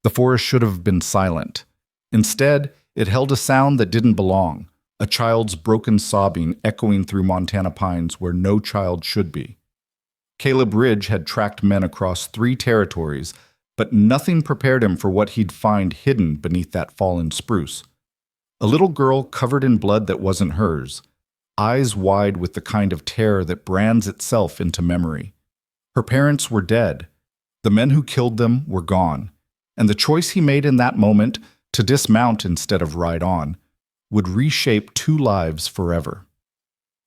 The forest should have been silent. Instead, it held a sound that didn't belong, a child's broken sobbing echoing through Montana pines where no child should be. Caleb Ridge had tracked men across 3 territories, but nothing prepared him for what he'd find hidden beneath that fallen spruce. A little girl covered in blood that wasn't hers, eyes wide with the kind of terror that brands itself into memory. Her parents were dead. The men who killed them were gone, and the choice he made in that moment to dismount instead of ride on would reshape 2 lives forever.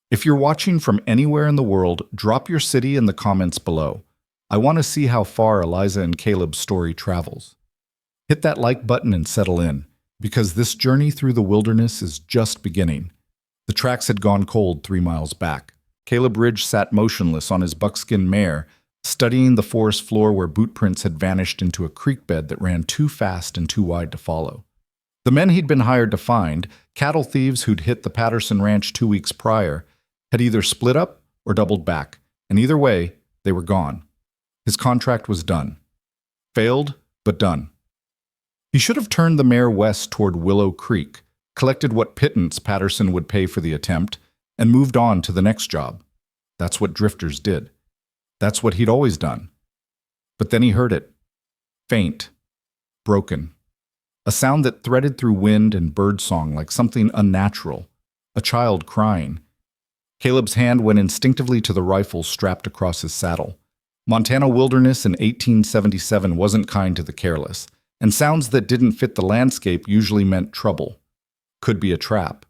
If you're watching from anywhere in the world, drop your city in the comments below. I want to see how far Eliza and Caleb's story travels. Hit that like button and settle in, because this journey through the wilderness is just beginning. The tracks had gone cold 3 miles back. Caleb Ridge sat motionless on his buckskin mare, studying the forest floor where boot prints had vanished into a creek bed that ran too fast and too wide to follow. The men he'd been hired to find, cattle thieves who'd hit the Patterson Ranch 2 weeks prior, had either split up or doubled back, and either way, they were gone. His contract was done. Failed, but done. He should have turned the mare west toward Willow Creek, collected what pittance Patterson would pay for the attempt, and moved on to the next job. That's what drifters did. That's what he'd always done. But then he heard it. Faint. Broken. A sound that threaded through wind and birdsong like something unnatural. A child crying. Caleb's hand went instinctively to the rifle strapped across his saddle. Montana wilderness in 1877 wasn't kind to the careless, and sounds that didn't fit the landscape usually meant trouble. Could be a trap.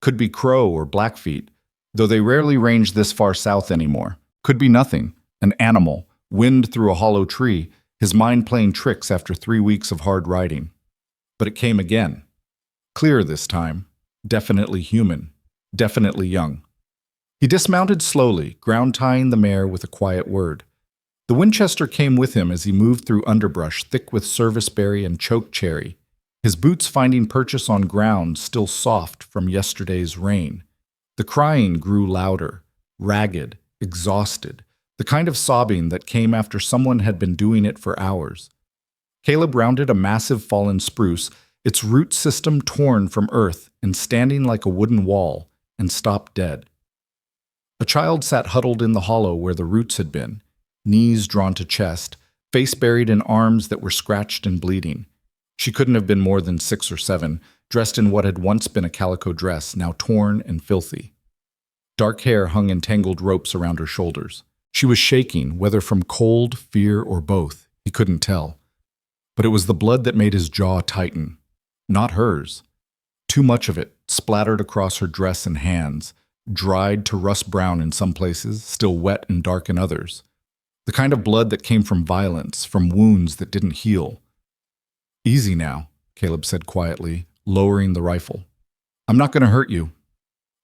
Could be crow or blackfeet, though they rarely range this far south anymore. Could be nothing. An animal, wind through a hollow tree, his mind playing tricks after 3 weeks of hard riding. But it came again. Clear this time. Definitely human. Definitely young. He dismounted slowly, ground-tying the mare with a quiet word. The Winchester came with him as he moved through underbrush thick with serviceberry and chokecherry, his boots finding purchase on ground still soft from yesterday's rain. The crying grew louder, ragged, exhausted, the kind of sobbing that came after someone had been doing it for hours. Caleb rounded a massive fallen spruce, its root system torn from earth and standing like a wooden wall, and stopped dead. A child sat huddled in the hollow where the roots had been, knees drawn to chest, face buried in arms that were scratched and bleeding. She couldn't have been more than 6 or 7, dressed in what had once been a calico dress, now torn and filthy. Dark hair hung in tangled ropes around her shoulders. She was shaking, whether from cold, fear, or both. He couldn't tell. But it was the blood that made his jaw tighten. Not hers. Too much of it, splattered across her dress and hands, dried to rust brown in some places, still wet and dark in others. The kind of blood that came from violence, from wounds that didn't heal. Easy now, Caleb said quietly, lowering the rifle. I'm not going to hurt you.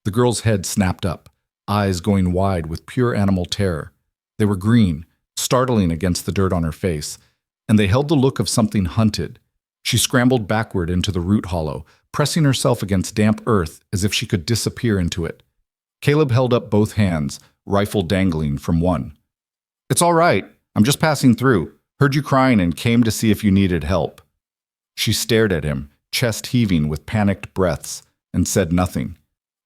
The girl's head snapped up, eyes going wide with pure animal terror. They were green, startling against the dirt on her face, and they held the look of something hunted. She scrambled backward into the root hollow, pressing herself against damp earth as if she could disappear into it. Caleb held up both hands, rifle dangling from one. It's all right. I'm just passing through. Heard you crying and came to see if you needed help. She stared at him, chest heaving with panicked breaths, and said nothing.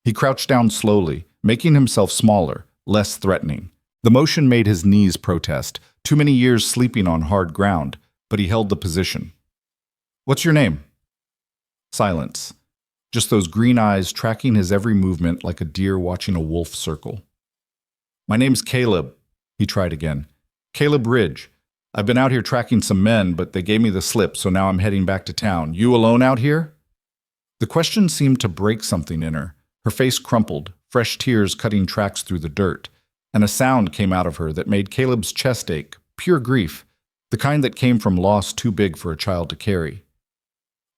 He crouched down slowly, making himself smaller, less threatening. The motion made his knees protest, too many years sleeping on hard ground, but he held the position. What's your name? Silence. Just those green eyes tracking his every movement like a deer watching a wolf circle. My name's Caleb, he tried again. Caleb Ridge. I've been out here tracking some men, but they gave me the slip, so now I'm heading back to town. You alone out here? The question seemed to break something in her. Her face crumpled, fresh tears cutting tracks through the dirt, and a sound came out of her that made Caleb's chest ache, pure grief, the kind that came from loss too big for a child to carry.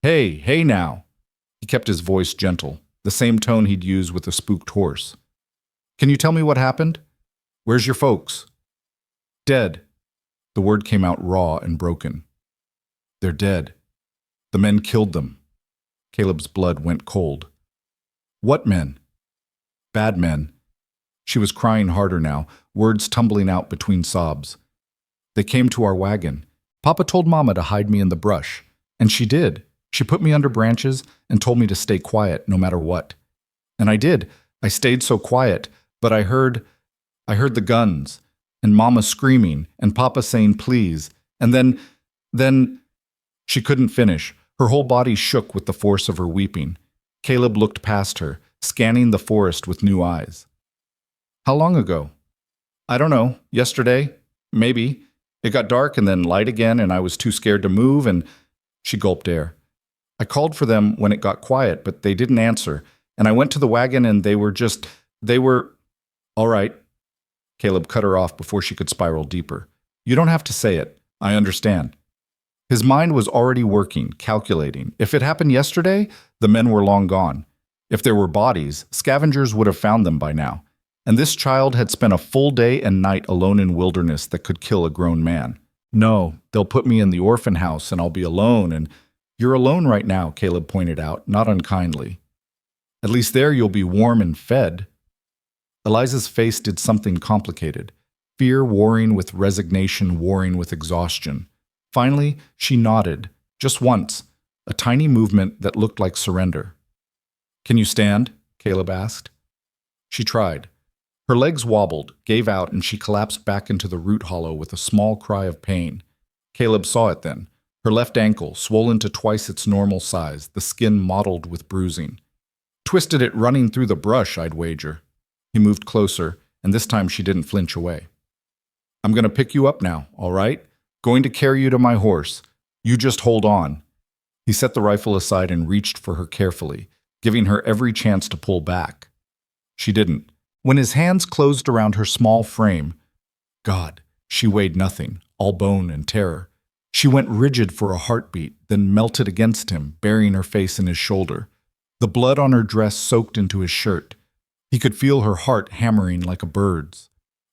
Hey now. He kept his voice gentle, the same tone he'd use with a spooked horse. Can you tell me what happened? Where's your folks? Dead. The word came out raw and broken. They're dead. The men killed them. Caleb's blood went cold. What men? Bad men. She was crying harder now, words tumbling out between sobs. They came to our wagon. Papa told Mama to hide me in the brush, and she did. She put me under branches and told me to stay quiet no matter what. And I did. I stayed so quiet, but I heard the guns, and Mama screaming, and Papa saying please, and then she couldn't finish. Her whole body shook with the force of her weeping. Caleb looked past her, scanning the forest with new eyes. How long ago? I don't know. Yesterday? Maybe. It got dark and then light again, and I was too scared to move, and she gulped air. I called for them when it got quiet, but they didn't answer, and I went to the wagon and they were... All right. Caleb cut her off before she could spiral deeper. You don't have to say it. I understand. His mind was already working, calculating. If it happened yesterday, the men were long gone. If there were bodies, scavengers would have found them by now. And this child had spent a full day and night alone in wilderness that could kill a grown man. No, they'll put me in the orphan house and I'll be alone, and you're alone right now, Caleb pointed out, not unkindly. At least there you'll be warm and fed. Eliza's face did something complicated, fear warring with resignation, warring with exhaustion. Finally, she nodded, just once, a tiny movement that looked like surrender. Can you stand? Caleb asked. She tried. Her legs wobbled, gave out, and she collapsed back into the root hollow with a small cry of pain. Caleb saw it then. Her left ankle, swollen to twice its normal size, the skin mottled with bruising. Twisted it running through the brush, I'd wager. He moved closer, and this time she didn't flinch away. I'm going to pick you up now, all right? Going to carry you to my horse. You just hold on. He set the rifle aside and reached for her carefully, giving her every chance to pull back. She didn't. When his hands closed around her small frame, God, she weighed nothing, all bone and terror. She went rigid for a heartbeat, then melted against him, burying her face in his shoulder. The blood on her dress soaked into his shirt. He could feel her heart hammering like a bird's.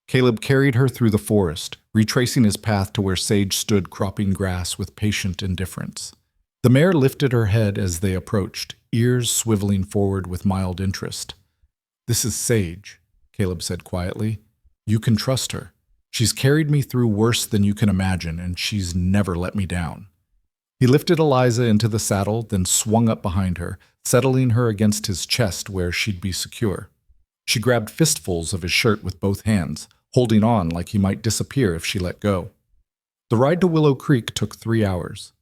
Caleb carried her through the forest, retracing his path to where Sage stood cropping grass with patient indifference. The mare lifted her head as they approached, ears swiveling forward with mild interest. This is Sage, Caleb said quietly. You can trust her. She's carried me through worse than you can imagine, and she's never let me down. He lifted Eliza into the saddle, then swung up behind her, settling her against his chest where she'd be secure. She grabbed fistfuls of his shirt with both hands, holding on like he might disappear if she let go. The ride to Willow Creek took 3 hours.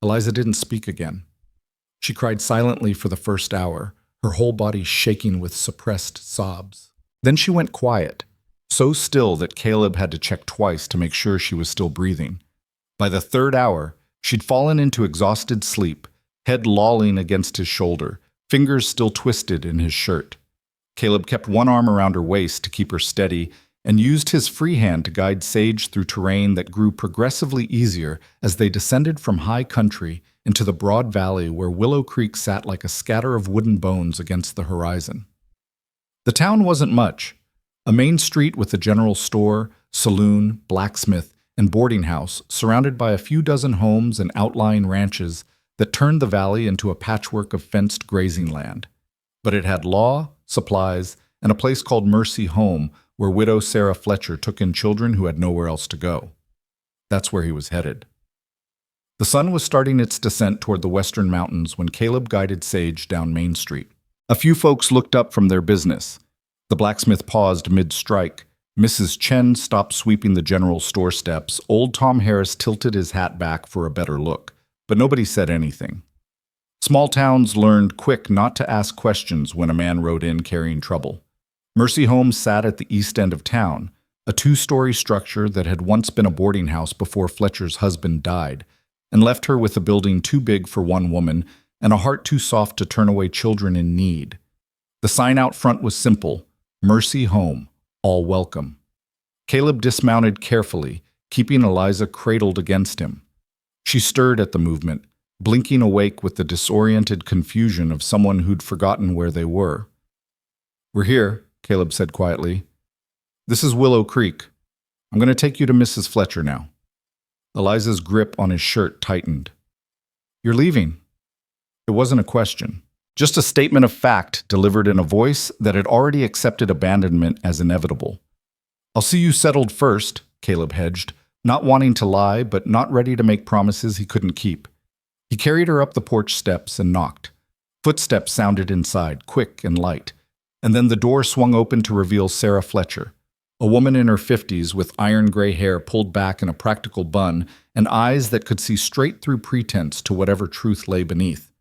Eliza didn't speak again. She cried silently for the first hour, her whole body shaking with suppressed sobs. Then she went quiet, so still that Caleb had to check twice to make sure she was still breathing. By the 3rd hour, she'd fallen into exhausted sleep, head lolling against his shoulder, fingers still twisted in his shirt. Caleb kept one arm around her waist to keep her steady and used his free hand to guide Sage through terrain that grew progressively easier as they descended from high country into the broad valley where Willow Creek sat like a scatter of wooden bones against the horizon. The town wasn't much. A main street with a general store, saloon, blacksmith, and boarding house surrounded by a few dozen homes and outlying ranches that turned the valley into a patchwork of fenced grazing land. But it had law, supplies, and a place called Mercy Home where widow Sarah Fletcher took in children who had nowhere else to go. That's where he was headed. The sun was starting its descent toward the western mountains when Caleb guided Sage down Main Street. A few folks looked up from their business. The blacksmith paused mid-strike. Mrs. Chen stopped sweeping the general store steps. Old Tom Harris tilted his hat back for a better look, but nobody said anything. Small towns learned quick not to ask questions when a man rode in carrying trouble. Mercy Home sat at the east end of town, a 2-story structure that had once been a boarding house before Fletcher's husband died, and left her with a building too big for one woman and a heart too soft to turn away children in need. The sign out front was simple: Mercy Home, all welcome. Caleb dismounted carefully, keeping Eliza cradled against him. She stirred at the movement, blinking awake with the disoriented confusion of someone who'd forgotten where they were. We're here, Caleb said quietly. This is Willow Creek. I'm going to take you to Mrs. Fletcher now. Eliza's grip on his shirt tightened. You're leaving. It wasn't a question, just a statement of fact delivered in a voice that had already accepted abandonment as inevitable. I'll see you settled first, Caleb hedged, not wanting to lie, but not ready to make promises he couldn't keep. He carried her up the porch steps and knocked. Footsteps sounded inside, quick and light, and then the door swung open to reveal Sarah Fletcher, a woman in her 50s with iron-gray hair pulled back in a practical bun and eyes that could see straight through pretense to whatever truth lay beneath.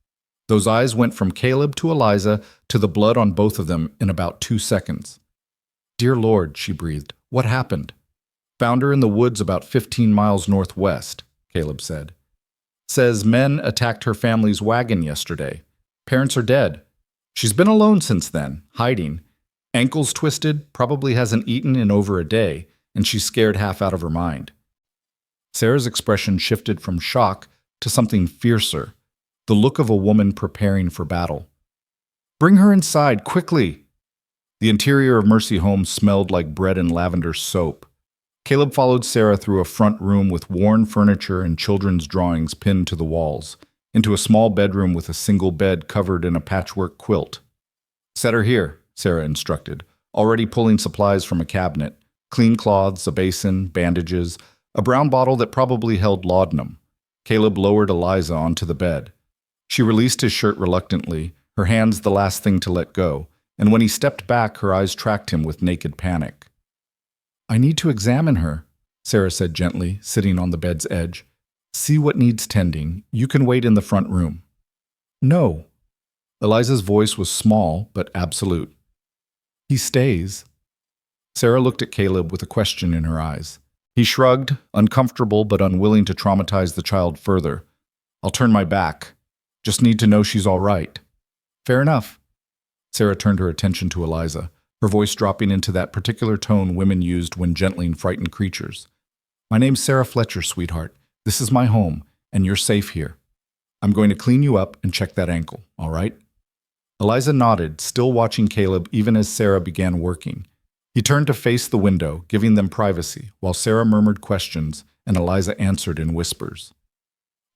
Those eyes went from Caleb to Eliza to the blood on both of them in about 2 seconds. "Dear Lord," she breathed, "what happened?" "Found her in the woods about 15 miles northwest," Caleb said. "Says men attacked her family's wagon yesterday. Parents are dead. She's been alone since then, hiding. Ankles twisted, probably hasn't eaten in over a day, and she's scared half out of her mind." Sarah's expression shifted from shock to something fiercer, the look of a woman preparing for battle. "Bring her inside, quickly!" The interior of Mercy Home smelled like bread and lavender soap. Caleb followed Sarah through a front room with worn furniture and children's drawings pinned to the walls, into a small bedroom with a single bed covered in a patchwork quilt. "Set her here," Sarah instructed, already pulling supplies from a cabinet, clean cloths, a basin, bandages, a brown bottle that probably held laudanum. Caleb lowered Eliza onto the bed. She released his shirt reluctantly, her hands the last thing to let go, and when he stepped back, her eyes tracked him with naked panic. "I need to examine her," Sarah said gently, sitting on the bed's edge. "See what needs tending. You can wait in the front room." "No." Eliza's voice was small, but absolute. "He stays." Sarah looked at Caleb with a question in her eyes. He shrugged, uncomfortable but unwilling to traumatize the child further. "I'll turn my back. Just need to know she's all right." "Fair enough." Sarah turned her attention to Eliza, her voice dropping into that particular tone women used when gentling frightened creatures. "My name's Sarah Fletcher, sweetheart. This is my home, and you're safe here. I'm going to clean you up and check that ankle, all right?" Eliza nodded, still watching Caleb even as Sarah began working. He turned to face the window, giving them privacy, while Sarah murmured questions and Eliza answered in whispers.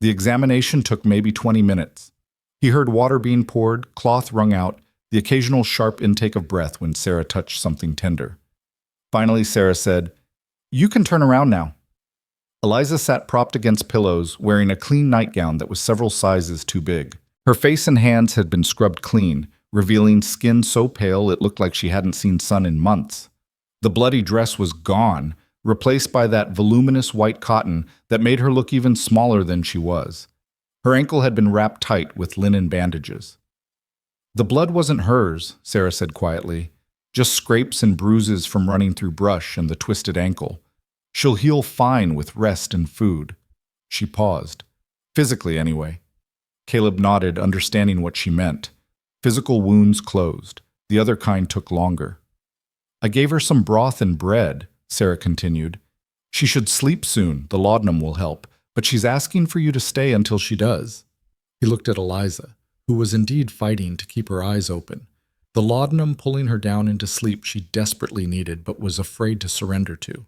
The examination took maybe 20 minutes. He heard water being poured, cloth wrung out, the occasional sharp intake of breath when Sarah touched something tender. Finally, Sarah said, "You can turn around now." Eliza sat propped against pillows, wearing a clean nightgown that was several sizes too big. Her face and hands had been scrubbed clean, revealing skin so pale it looked like she hadn't seen sun in months. The bloody dress was gone, replaced by that voluminous white cotton that made her look even smaller than she was. Her ankle had been wrapped tight with linen bandages. "The blood wasn't hers," Sarah said quietly, "just scrapes and bruises from running through brush and the twisted ankle. She'll heal fine with rest and food." She paused. "Physically, anyway." Caleb nodded, understanding what she meant. Physical wounds closed. The other kind took longer. "I gave her some broth and bread," Sarah continued. "She should sleep soon. The laudanum will help, but she's asking for you to stay until she does." He looked at Eliza, who was indeed fighting to keep her eyes open, the laudanum pulling her down into sleep she desperately needed but was afraid to surrender to.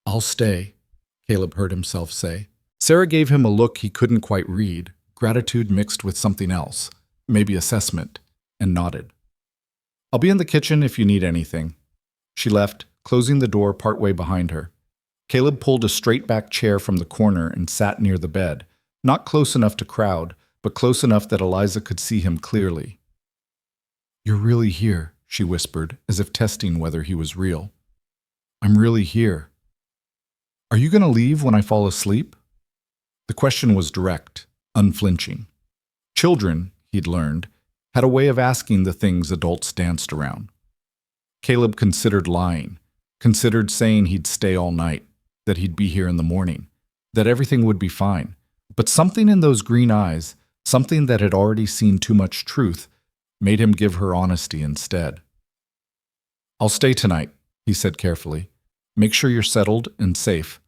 "I'll stay," Caleb heard himself say. Sarah gave him a look he couldn't quite read, gratitude mixed with something else, maybe assessment, and nodded. "I'll be in the kitchen if you need anything." She left, closing the door partway behind her. Caleb pulled a straight-back chair from the corner and sat near the bed, not close enough to crowd, but close enough that Eliza could see him clearly. "You're really here," she whispered, as if testing whether he was real. "I'm really here. Are you going to leave when I fall asleep?" The question was direct, unflinching. Children, he'd learned, had a way of asking the things adults danced around. Caleb considered lying, considered saying he'd stay all night, that he'd be here in the morning, that everything would be fine. But something in those green eyes, something that had already seen too much truth, made him give her honesty instead. "I'll stay tonight," he said carefully. "Make sure you're settled and safe.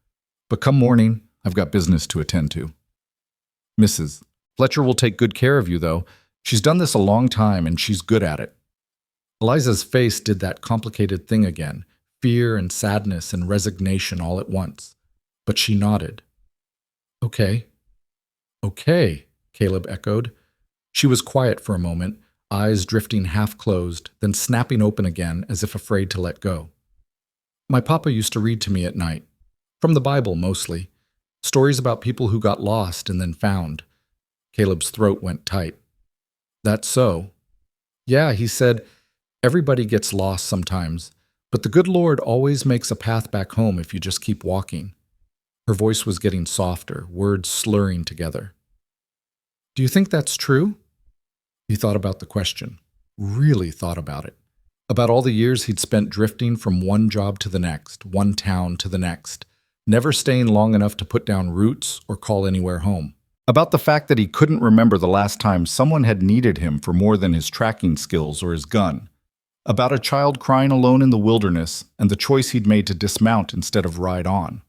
But come morning, I've got business to attend to." "Mrs. Fletcher will take good care of you, though. She's done this a long time, and she's good at it." Eliza's face did that complicated thing again, fear and sadness and resignation all at once. But she nodded. "Okay." "Okay," Caleb echoed. She was quiet for a moment, eyes drifting half-closed, then snapping open again as if afraid to let go. "My papa used to read to me at night. From the Bible, mostly. Stories about people who got lost and then found. Caleb's throat went tight. That's so. Yeah, he said, everybody gets lost sometimes, but the good Lord always makes a path back home if you just keep walking. Her voice was getting softer, words slurring together. Do you think that's true? He thought about the question. Really thought about it. About all the years he'd spent drifting from one job to the next, one town to the next, never staying long enough to put down roots or call anywhere home. About the fact that he couldn't remember the last time someone had needed him for more than his tracking skills or his gun. About a child crying alone in the wilderness and the choice he'd made to dismount instead of ride on.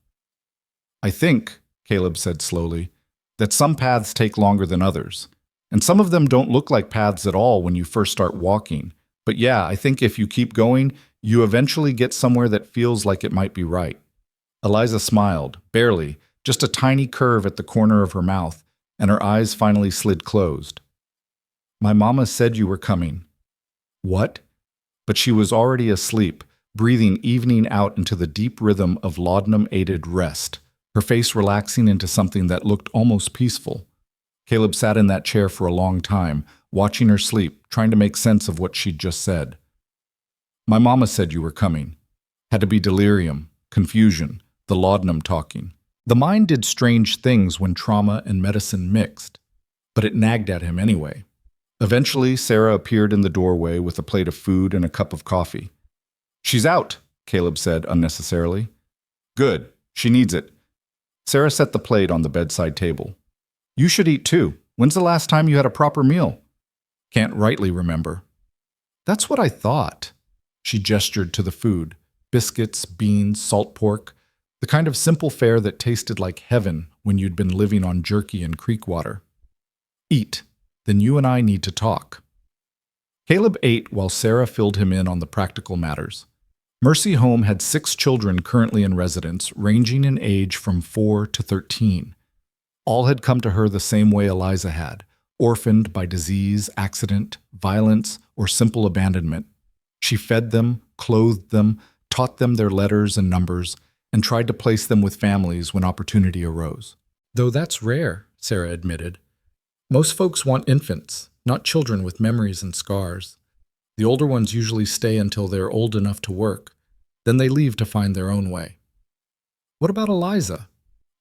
I think, Caleb said slowly, that some paths take longer than others. And some of them don't look like paths at all when you first start walking. But yeah, I think if you keep going, you eventually get somewhere that feels like it might be right. Eliza smiled, barely, just a tiny curve at the corner of her mouth, and her eyes finally slid closed. My mama said you were coming. What? But she was already asleep, breathing evening out into the deep rhythm of laudanum-aided rest, her face relaxing into something that looked almost peaceful. Caleb sat in that chair for a long time, watching her sleep, trying to make sense of what she'd just said. My mama said you were coming. Had to be delirium, confusion, the laudanum talking. The mind did strange things when trauma and medicine mixed, but it nagged at him anyway. Eventually, Sarah appeared in the doorway with a plate of food and a cup of coffee. She's out, Caleb said unnecessarily. Good, she needs it. Sarah set the plate on the bedside table. You should eat too. When's the last time you had a proper meal? Can't rightly remember. That's what I thought. She gestured to the food. Biscuits, beans, salt pork. The kind of simple fare that tasted like heaven when you'd been living on jerky and creek water. Eat. Then you and I need to talk. Caleb ate while Sarah filled him in on the practical matters. Mercy Home had 6 children currently in residence, ranging in age from 4 to 13. All had come to her the same way Eliza had, orphaned by disease, accident, violence, or simple abandonment. She fed them, clothed them, taught them their letters and numbers, and tried to place them with families when opportunity arose. Though that's rare, Sarah admitted. Most folks want infants, not children with memories and scars. The older ones usually stay until they're old enough to work. Then they leave to find their own way. What about Eliza?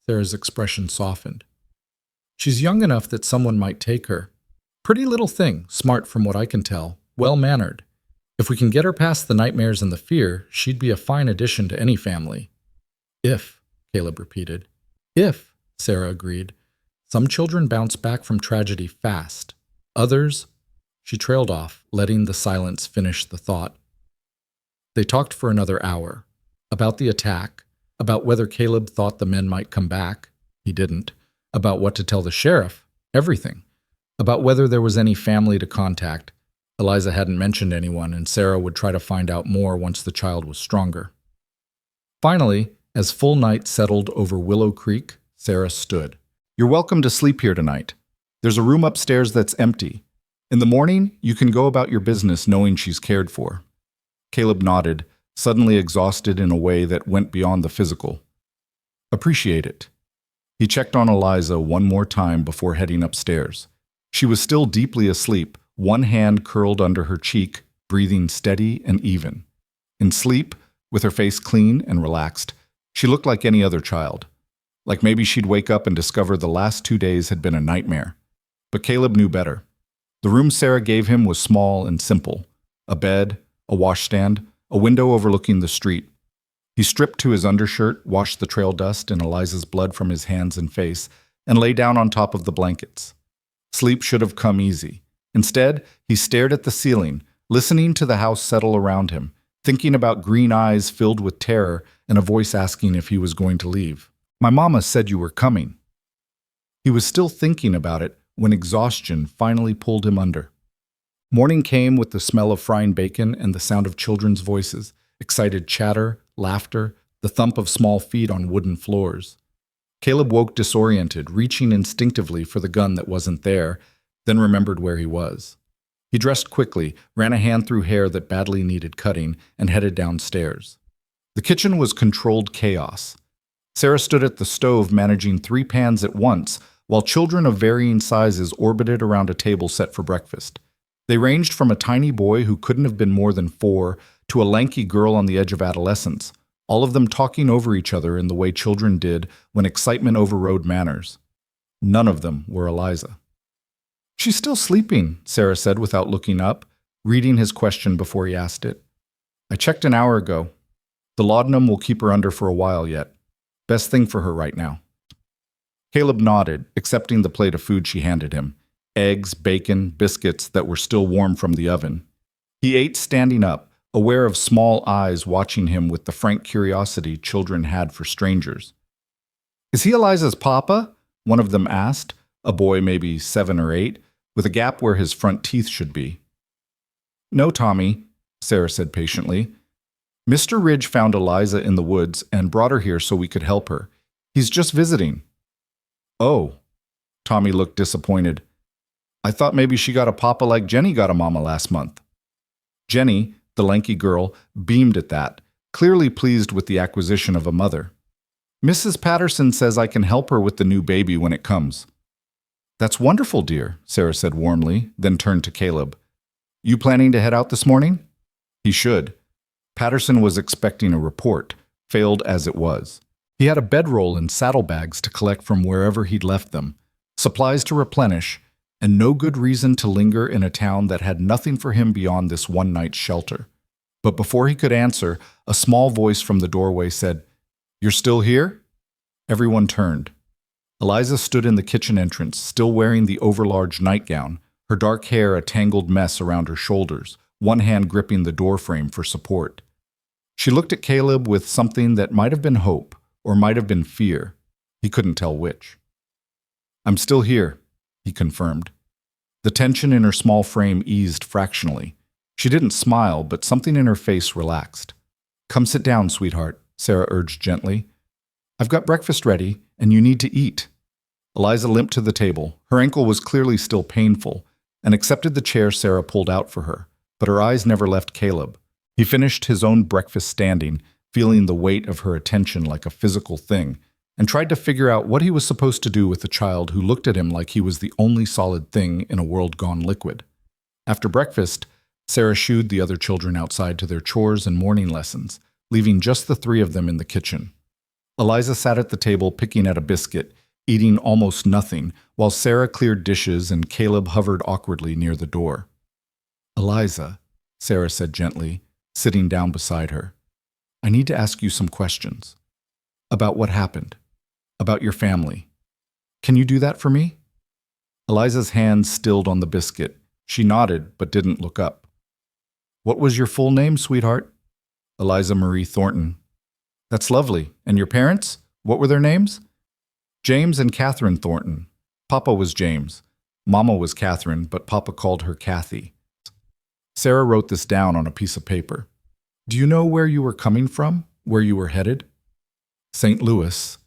Sarah's expression softened. She's young enough that someone might take her. Pretty little thing, smart from what I can tell, well-mannered. If we can get her past the nightmares and the fear, she'd be a fine addition to any family. If, Caleb repeated. If, Sarah agreed. Some children bounce back from tragedy fast. Others, she trailed off, letting the silence finish the thought. They talked for another hour. About the attack, about whether Caleb thought the men might come back. He didn't. About what to tell the sheriff. Everything. About whether there was any family to contact. Eliza hadn't mentioned anyone, and Sarah would try to find out more once the child was stronger. Finally, as full night settled over Willow Creek, Sarah stood. You're welcome to sleep here tonight. There's a room upstairs that's empty. In the morning, you can go about your business knowing she's cared for. Caleb nodded, suddenly exhausted in a way that went beyond the physical. Appreciate it. He checked on Eliza one more time before heading upstairs. She was still deeply asleep, one hand curled under her cheek, breathing steady and even. In sleep, with her face clean and relaxed, she looked like any other child. Like maybe she'd wake up and discover the last 2 days had been a nightmare. But Caleb knew better. The room Sarah gave him was small and simple. A bed, a washstand, a window overlooking the street. He stripped to his undershirt, washed the trail dust and Eliza's blood from his hands and face, and lay down on top of the blankets. Sleep should have come easy. Instead, he stared at the ceiling, listening to the house settle around him, thinking about green eyes filled with terror and a voice asking if he was going to leave. My mama said you were coming. He was still thinking about it when exhaustion finally pulled him under. Morning came with the smell of frying bacon and the sound of children's voices, excited chatter, laughter, the thump of small feet on wooden floors. Caleb woke disoriented, reaching instinctively for the gun that wasn't there, then remembered where he was. He dressed quickly, ran a hand through hair that badly needed cutting, and headed downstairs. The kitchen was controlled chaos. Sarah stood at the stove managing 3 pans at once, while children of varying sizes orbited around a table set for breakfast. They ranged from a tiny boy who couldn't have been more than 4 to a lanky girl on the edge of adolescence, all of them talking over each other in the way children did when excitement overrode manners. None of them were Eliza. "She's still sleeping," Sarah said without looking up, reading his question before he asked it. "I checked an hour ago. The laudanum will keep her under for a while yet. Best thing for her right now." Caleb nodded, accepting the plate of food she handed him. Eggs, bacon, biscuits that were still warm from the oven. He ate standing up, aware of small eyes watching him with the frank curiosity children had for strangers. "Is he Eliza's papa?" one of them asked, a boy maybe 7 or 8, with a gap where his front teeth should be. "No, Tommy," Sarah said patiently. "Mr. Ridge found Eliza in the woods and brought her here so we could help her. He's just visiting." "Oh." Tommy looked disappointed. "I thought maybe she got a papa like Jenny got a mama last month." Jenny, the lanky girl, beamed at that, clearly pleased with the acquisition of a mother. "Mrs. Patterson says I can help her with the new baby when it comes." "That's wonderful, dear," Sarah said warmly, then turned to Caleb. "You planning to head out this morning?" He should. Patterson was expecting a report, failed as it was. He had a bedroll and saddlebags to collect from wherever he'd left them, supplies to replenish, and no good reason to linger in a town that had nothing for him beyond this one night's shelter. But before he could answer, a small voice from the doorway said, "You're still here?" Everyone turned. Eliza stood in the kitchen entrance, still wearing the overlarge nightgown, her dark hair a tangled mess around her shoulders, one hand gripping the doorframe for support. She looked at Caleb with something that might have been hope, or might have been fear. He couldn't tell which. "I'm still here," he confirmed. The tension in her small frame eased fractionally. She didn't smile, but something in her face relaxed. "Come sit down, sweetheart," Sarah urged gently. "I've got breakfast ready, and you need to eat." Eliza limped to the table. Her ankle was clearly still painful, and accepted the chair Sarah pulled out for her, but her eyes never left Caleb. He finished his own breakfast standing, feeling the weight of her attention like a physical thing, and tried to figure out what he was supposed to do with a child who looked at him like he was the only solid thing in a world gone liquid. After breakfast, Sarah shooed the other children outside to their chores and morning lessons, leaving just the 3 of them in the kitchen. Eliza sat at the table picking at a biscuit, eating almost nothing, while Sarah cleared dishes and Caleb hovered awkwardly near the door. "Eliza," Sarah said gently, sitting down beside her, "I need to ask you some questions. About what happened. About your family. Can you do that for me?" Eliza's hands stilled on the biscuit. She nodded, but didn't look up. "What was your full name, sweetheart?" "Eliza Marie Thornton." "That's lovely. And your parents? What were their names?" "James and Catherine Thornton. Papa was James. Mama was Catherine, but Papa called her Kathy." Sarah wrote this down on a piece of paper. "Do you know where you were coming from? Where you were headed?" "St. Louis."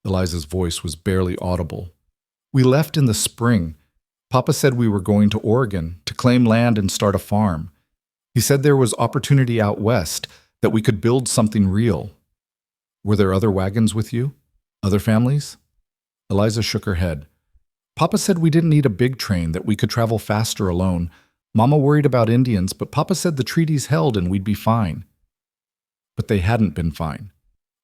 Eliza's voice was barely audible. "We left in the spring. Papa said we were going to Oregon to claim land and start a farm. He said there was opportunity out west, that we could build something real." "Were there other wagons with you? Other families?" Eliza shook her head. "Papa said we didn't need a big train, that we could travel faster alone. Mama worried about Indians, but Papa said the treaties held and we'd be fine." But they hadn't been fine.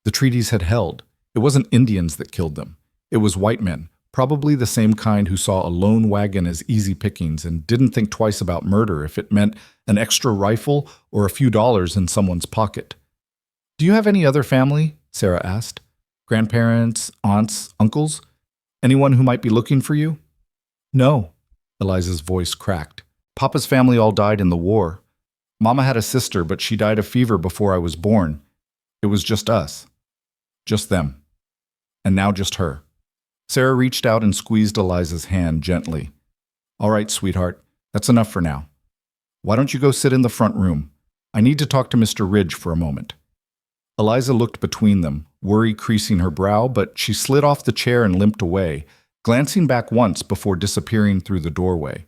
The treaties had held. It wasn't Indians that killed them. It was white men, probably the same kind who saw a lone wagon as easy pickings and didn't think twice about murder if it meant an extra rifle or a few dollars in someone's pocket. "Do you have any other family?" Sarah asked. "Grandparents, aunts, uncles? Anyone who might be looking for you?" "No." Eliza's voice cracked. "Papa's family all died in the war. Mama had a sister, but she died of fever before I was born. It was just us. Just them. And now just her." Sarah reached out and squeezed Eliza's hand gently. "All right, sweetheart. That's enough for now. Why don't you go sit in the front room? I need to talk to Mr. Ridge for a moment." Eliza looked between them, worry creasing her brow, but she slid off the chair and limped away, glancing back once before disappearing through the doorway.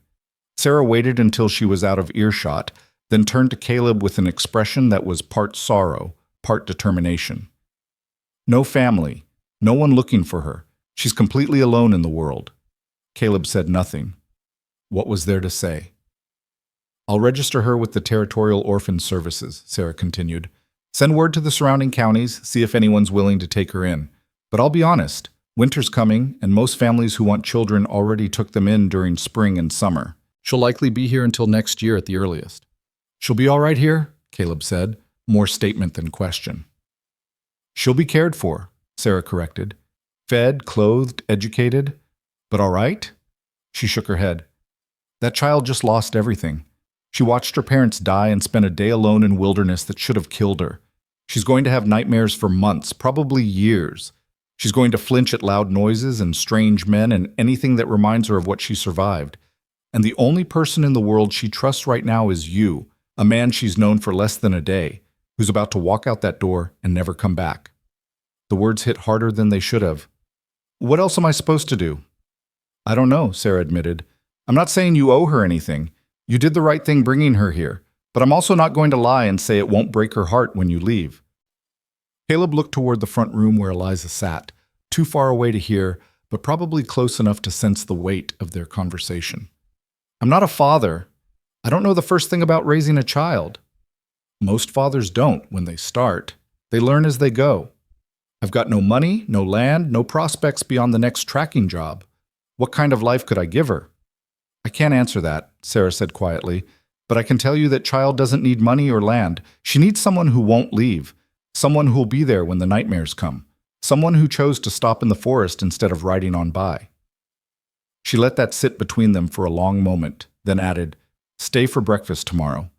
Sarah waited until she was out of earshot, then turned to Caleb with an expression that was part sorrow, part determination. "No family. No one looking for her. She's completely alone in the world. Caleb said nothing. What was there to say? I'll register her with the Territorial Orphan Services, Sarah continued. Send word to the surrounding counties, see if anyone's willing to take her in. But I'll be honest, winter's coming, and most families who want children already took them in during spring and summer. She'll likely be here until next year at the earliest. She'll be all right here, Caleb said, more statement than question. She'll be cared for, Sarah corrected. Fed, clothed, educated. But all right? She shook her head. That child just lost everything. She watched her parents die and spent a day alone in wilderness that should have killed her. She's going to have nightmares for months, probably years. She's going to flinch at loud noises and strange men and anything that reminds her of what she survived. And the only person in the world she trusts right now is you, a man she's known for less than a day, who's about to walk out that door and never come back. The words hit harder than they should have. What else am I supposed to do? I don't know, Sarah admitted. I'm not saying you owe her anything. You did the right thing bringing her here, but I'm also not going to lie and say it won't break her heart when you leave. Caleb looked toward the front room where Eliza sat, too far away to hear, but probably close enough to sense the weight of their conversation. I'm not a father. I don't know the first thing about raising a child. Most fathers don't when they start. They learn as they go. I've got no money, no land, no prospects beyond the next tracking job. What kind of life could I give her? I can't answer that, Sarah said quietly, but I can tell you that child doesn't need money or land. She needs someone who won't leave, someone who'll be there when the nightmares come, someone who chose to stop in the forest instead of riding on by. She let that sit between them for a long moment, then added, Stay for breakfast tomorrow.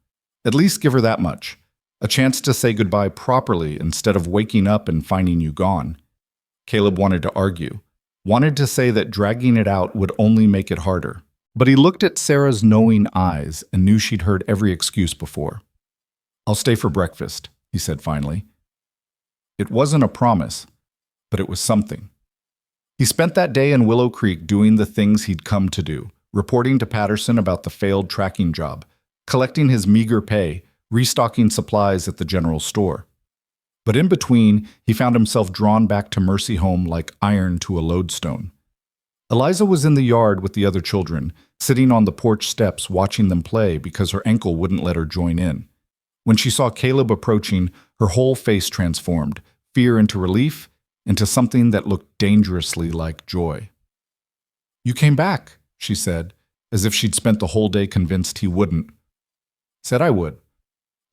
At least give her that much. A chance to say goodbye properly instead of waking up and finding you gone. Caleb wanted to argue, wanted to say that dragging it out would only make it harder. But he looked at Sarah's knowing eyes and knew she'd heard every excuse before. I'll stay for breakfast, he said finally. It wasn't a promise, but it was something. He spent that day in Willow Creek doing the things he'd come to do, reporting to Patterson about the failed tracking job, collecting his meager pay, restocking supplies at the general store. But in between, he found himself drawn back to Mercy Home like iron to a lodestone. Eliza was in the yard with the other children, sitting on the porch steps watching them play because her ankle wouldn't let her join in. When she saw Caleb approaching, her whole face transformed, fear into relief, into something that looked dangerously like joy. You came back, she said, as if she'd spent the whole day convinced he wouldn't. Said I would.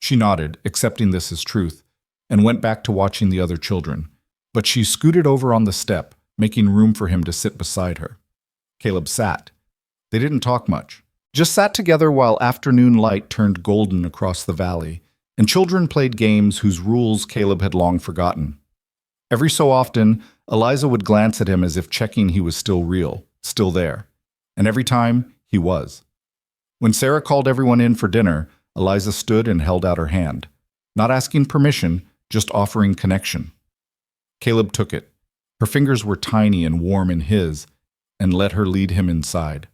She nodded, accepting this as truth, and went back to watching the other children. But she scooted over on the step, making room for him to sit beside her. Caleb sat. They didn't talk much, just sat together while afternoon light turned golden across the valley, and children played games whose rules Caleb had long forgotten. Every so often, Eliza would glance at him as if checking he was still real, still there, and every time, he was. When Sarah called everyone in for dinner, Eliza stood and held out her hand, not asking permission, just offering connection. Caleb took it. Her fingers were tiny and warm in his, and let her lead him inside.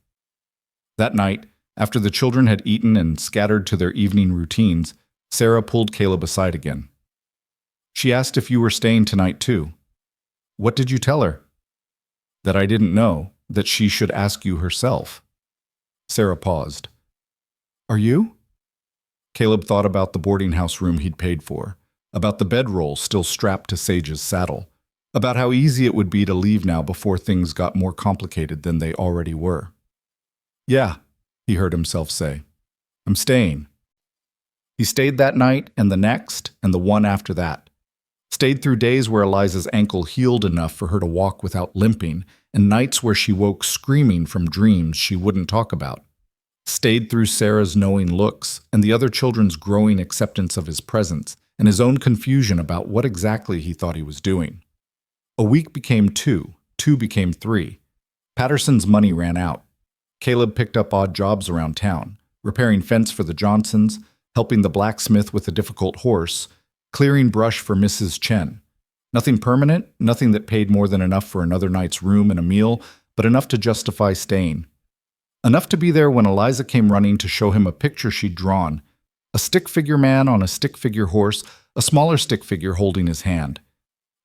That night, after the children had eaten and scattered to their evening routines, Sarah pulled Caleb aside again. She asked if you were staying tonight too. What did you tell her? That I didn't know, that she should ask you herself. Sarah paused. Are you? Caleb thought about the boarding house room he'd paid for, about the bedroll still strapped to Sage's saddle, about how easy it would be to leave now before things got more complicated than they already were. Yeah, he heard himself say. I'm staying. He stayed that night and the next and the one after that. Stayed through days where Eliza's ankle healed enough for her to walk without limping, and nights where she woke screaming from dreams she wouldn't talk about. Stayed through Sarah's knowing looks and the other children's growing acceptance of his presence and his own confusion about what exactly he thought he was doing. A week became two became three. Patterson's money ran out. Caleb picked up odd jobs around town, repairing fence for the Johnsons, helping the blacksmith with a difficult horse, clearing brush for Mrs. Chen. Nothing permanent, nothing that paid more than enough for another night's room and a meal, but enough to justify staying. Enough to be there when Eliza came running to show him a picture she'd drawn, a stick figure man on a stick figure horse, a smaller stick figure holding his hand.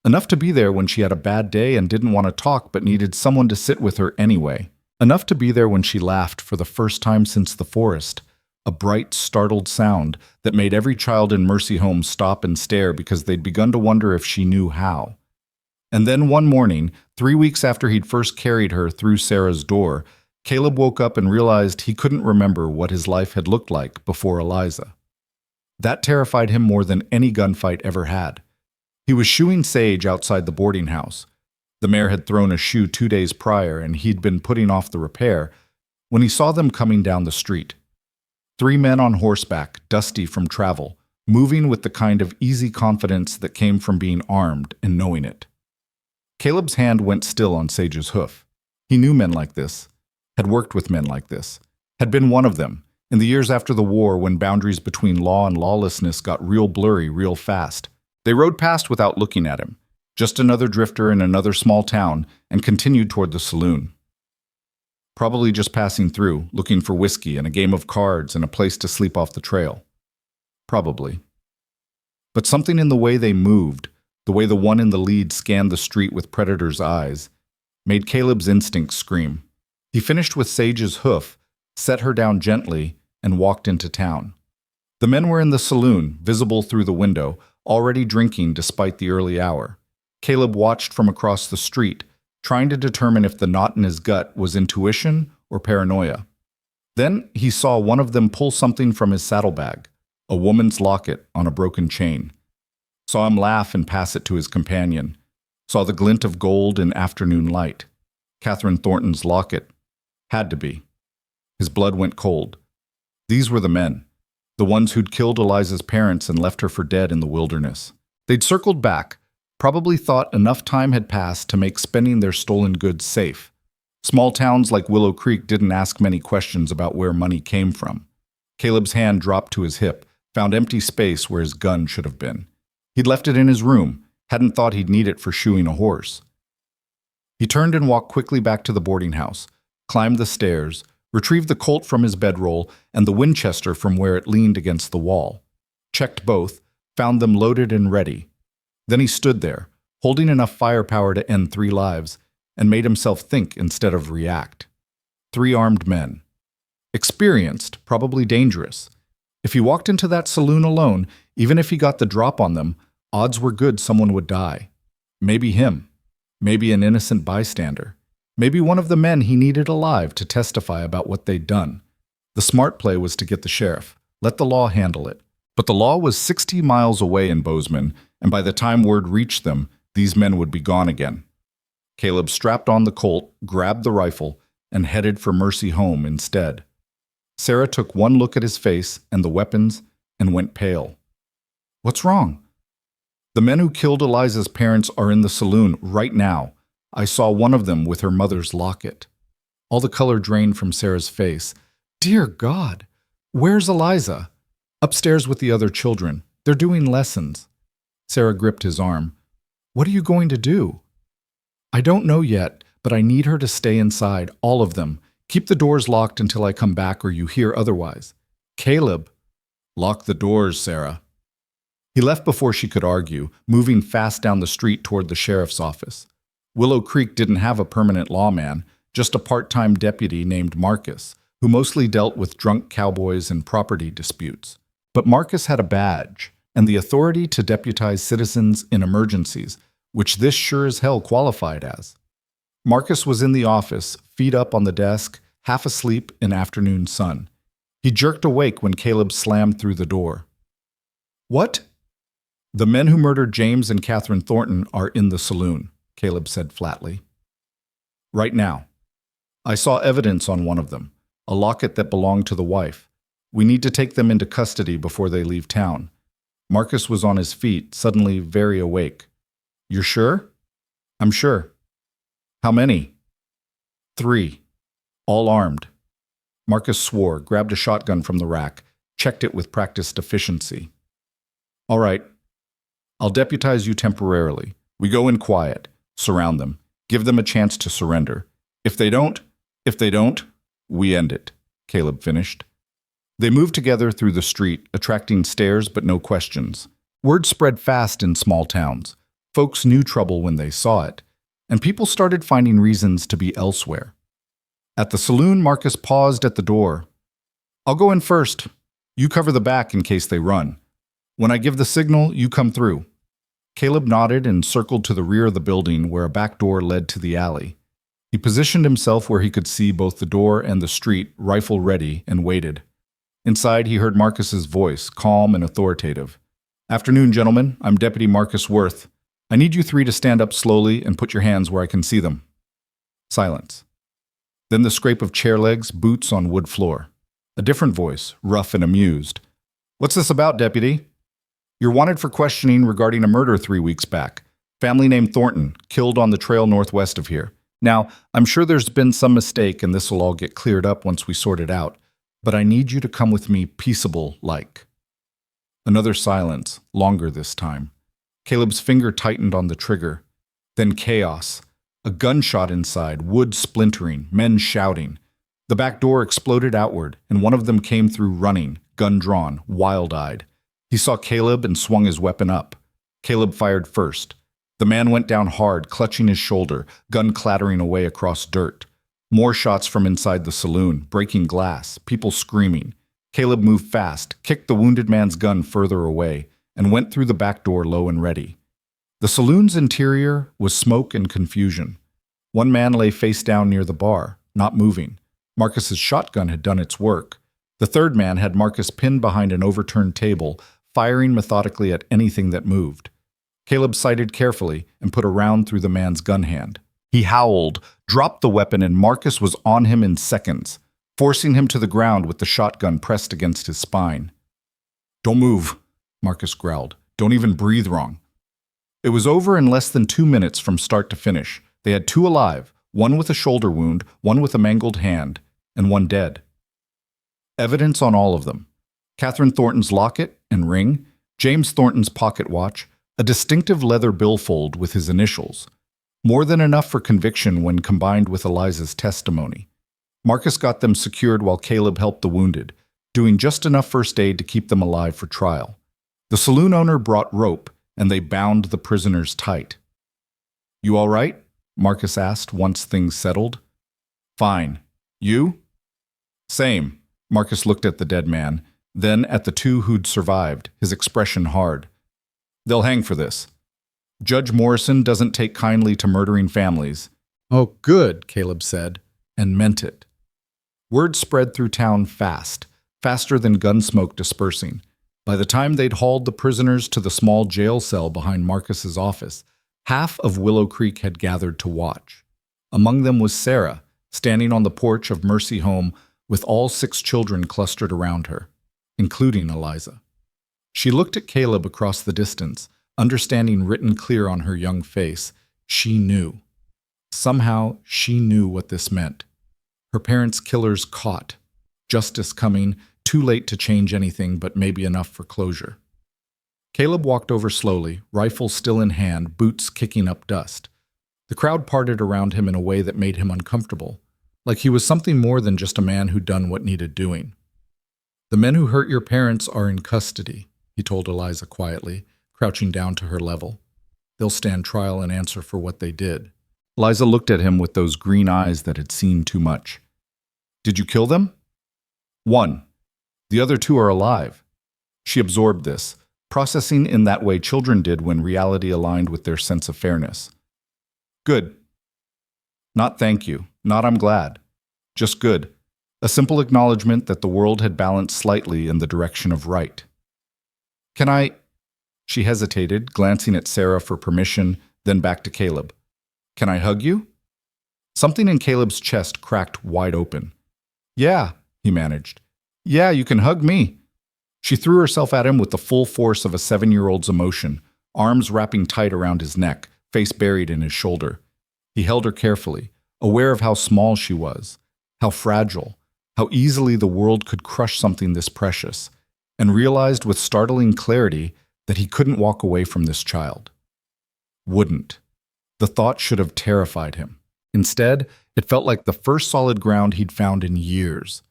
Enough to be there when she had a bad day and didn't want to talk but needed someone to sit with her anyway. Enough to be there when she laughed for the first time since the forest, a bright, startled sound that made every child in Mercy Home stop and stare because they'd begun to wonder if she knew how. And then one morning, 3 weeks after he'd first carried her through Sarah's door, Caleb woke up and realized he couldn't remember what his life had looked like before Eliza. That terrified him more than any gunfight ever had. He was shoeing Sage outside the boarding house. The mare had thrown a shoe 2 days prior, and he'd been putting off the repair when he saw them coming down the street. 3 men on horseback, dusty from travel, moving with the kind of easy confidence that came from being armed and knowing it. Caleb's hand went still on Sage's hoof. He knew men like this, had worked with men like this, had been one of them, in the years after the war when boundaries between law and lawlessness got real blurry real fast. They rode past without looking at him, just another drifter in another small town, and continued toward the saloon. Probably just passing through, looking for whiskey and a game of cards and a place to sleep off the trail. Probably. But something in the way they moved, the way the one in the lead scanned the street with predator's eyes, made Caleb's instincts scream. He finished with Sage's hoof, set her down gently, and walked into town. The men were in the saloon, visible through the window, already drinking despite the early hour. Caleb watched from across the street, trying to determine if the knot in his gut was intuition or paranoia. Then he saw one of them pull something from his saddlebag, a woman's locket on a broken chain. Saw him laugh and pass it to his companion. Saw the glint of gold in afternoon light. Catherine Thornton's locket. Had to be. His blood went cold. These were the men. The ones who'd killed Eliza's parents and left her for dead in the wilderness. They'd circled back, probably thought enough time had passed to make spending their stolen goods safe. Small towns like Willow Creek didn't ask many questions about where money came from. Caleb's hand dropped to his hip, found empty space where his gun should have been. He'd left it in his room, hadn't thought he'd need it for shoeing a horse. He turned and walked quickly back to the boarding house, climbed the stairs, retrieved the Colt from his bedroll and the Winchester from where it leaned against the wall. Checked both, found them loaded and ready. Then he stood there, holding enough firepower to end 3 lives, and made himself think instead of react. 3 armed men. Experienced, probably dangerous. If he walked into that saloon alone, even if he got the drop on them, odds were good someone would die. Maybe him. Maybe an innocent bystander. Maybe one of the men he needed alive to testify about what they'd done. The smart play was to get the sheriff, let the law handle it. But the law was 60 miles away in Bozeman, and by the time word reached them, these men would be gone again. Caleb strapped on the Colt, grabbed the rifle, and headed for Mercy Home instead. Sarah took one look at his face and the weapons and went pale. What's wrong? The men who killed Eliza's parents are in the saloon right now. I saw one of them with her mother's locket. All the color drained from Sarah's face. Dear God, where's Eliza? Upstairs with the other children. They're doing lessons. Sarah gripped his arm. What are you going to do? I don't know yet, but I need her to stay inside, all of them. Keep the doors locked until I come back or you hear otherwise. Caleb. Lock the doors, Sarah. He left before she could argue, moving fast down the street toward the sheriff's office. Willow Creek didn't have a permanent lawman, just a part-time deputy named Marcus, who mostly dealt with drunk cowboys and property disputes. But Marcus had a badge and the authority to deputize citizens in emergencies, which this sure as hell qualified as. Marcus was in the office, feet up on the desk, half asleep in afternoon sun. He jerked awake when Caleb slammed through the door. What? The men who murdered James and Catherine Thornton are in the saloon, Caleb said flatly. Right now. I saw evidence on one of them, a locket that belonged to the wife. We need to take them into custody before they leave town. Marcus was on his feet, suddenly very awake. You're sure? I'm sure. How many? 3. All armed. Marcus swore, grabbed a shotgun from the rack, checked it with practiced efficiency. All right. I'll deputize you temporarily. We go in quiet, surround them, give them a chance to surrender. If they don't, we end it, Caleb finished. They moved together through the street, attracting stares but no questions. Word spread fast in small towns. Folks knew trouble when they saw it, and people started finding reasons to be elsewhere. At the saloon, Marcus paused at the door. "I'll go in first. You cover the back in case they run. When I give the signal, you come through." Caleb nodded and circled to the rear of the building where a back door led to the alley. He positioned himself where he could see both the door and the street, rifle ready, and waited. Inside, he heard Marcus's voice, calm and authoritative. "Afternoon, gentlemen. I'm Deputy Marcus Worth. I need you three to stand up slowly and put your hands where I can see them." Silence. Then the scrape of chair legs, boots on wood floor. A different voice, rough and amused. "What's this about, Deputy?" "You're wanted for questioning regarding a murder 3 weeks back. Family named Thornton, killed on the trail northwest of here. Now, I'm sure there's been some mistake and this will all get cleared up once we sort it out, but I need you to come with me peaceable-like." Another silence, longer this time. Caleb's finger tightened on the trigger. Then chaos. A gunshot inside, wood splintering, men shouting. The back door exploded outward, and one of them came through running, gun drawn, wild-eyed. He saw Caleb and swung his weapon up. Caleb fired first. The man went down hard, clutching his shoulder, gun clattering away across dirt. More shots from inside the saloon, breaking glass, people screaming. Caleb moved fast, kicked the wounded man's gun further away, and went through the back door low and ready. The saloon's interior was smoke and confusion. One man lay face down near the bar, not moving. Marcus's shotgun had done its work. The third man had Marcus pinned behind an overturned table, firing methodically at anything that moved. Caleb sighted carefully and put a round through the man's gun hand. He howled, dropped the weapon, and Marcus was on him in seconds, forcing him to the ground with the shotgun pressed against his spine. "Don't move," Marcus growled. "Don't even breathe wrong." It was over in less than 2 minutes from start to finish. They had 2 alive, one with a shoulder wound, one with a mangled hand, and one dead. Evidence on all of them. Catherine Thornton's locket and ring, James Thornton's pocket watch, a distinctive leather billfold with his initials. More than enough for conviction when combined with Eliza's testimony. Marcus got them secured while Caleb helped the wounded, doing just enough first aid to keep them alive for trial. The saloon owner brought rope, and they bound the prisoners tight. "You all right?" Marcus asked once things settled. "Fine. You?" "Same." Marcus looked at the dead man, then at the 2 who'd survived, his expression hard. "They'll hang for this. Judge Morrison doesn't take kindly to murdering families." "Oh, good," Caleb said, and meant it. Word spread through town fast, faster than gun smoke dispersing. By the time they'd hauled the prisoners to the small jail cell behind Marcus's office, half of Willow Creek had gathered to watch. Among them was Sarah, standing on the porch of Mercy Home with all 6 children clustered around her, including Eliza. She looked at Caleb across the distance, understanding written clear on her young face. She knew. Somehow, she knew what this meant. Her parents' killers caught. Justice coming, too late to change anything, but maybe enough for closure. Caleb walked over slowly, rifle still in hand, boots kicking up dust. The crowd parted around him in a way that made him uncomfortable, like he was something more than just a man who'd done what needed doing. "The men who hurt your parents are in custody," he told Eliza quietly, crouching down to her level. "They'll stand trial and answer for what they did." Eliza looked at him with those green eyes that had seen too much. "Did you kill them?" "One. The other 2 are alive." She absorbed this, processing in that way children did when reality aligned with their sense of fairness. "Good." Not "thank you," not "I'm glad." Just good. A simple acknowledgement that the world had balanced slightly in the direction of right. "Can I?" She hesitated, glancing at Sarah for permission, then back to Caleb. "Can I hug you?" Something in Caleb's chest cracked wide open. "Yeah," he managed. "Yeah, you can hug me." She threw herself at him with the full force of a 7-year-old's emotion, arms wrapping tight around his neck, face buried in his shoulder. He held her carefully, aware of how small she was, how fragile, how easily the world could crush something this precious, and realized with startling clarity that he couldn't walk away from this child. Wouldn't. The thought should have terrified him. Instead, it felt like the first solid ground he'd found in years.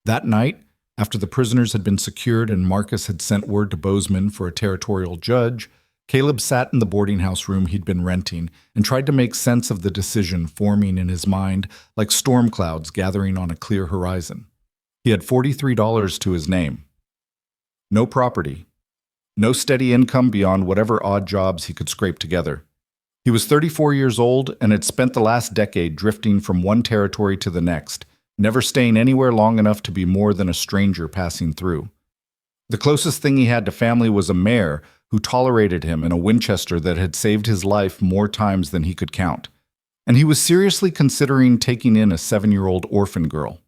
That night, after the prisoners had been secured and Marcus had sent word to Bozeman for a territorial judge, Caleb sat in the boarding house room he'd been renting and tried to make sense of the decision forming in his mind like storm clouds gathering on a clear horizon. He had $43 to his name. No property. No steady income beyond whatever odd jobs he could scrape together. He was 34 years old and had spent the last decade drifting from one territory to the next, never staying anywhere long enough to be more than a stranger passing through. The closest thing he had to family was a mare who tolerated him and a Winchester that had saved his life more times than he could count. And he was seriously considering taking in a 7-year-old orphan girl.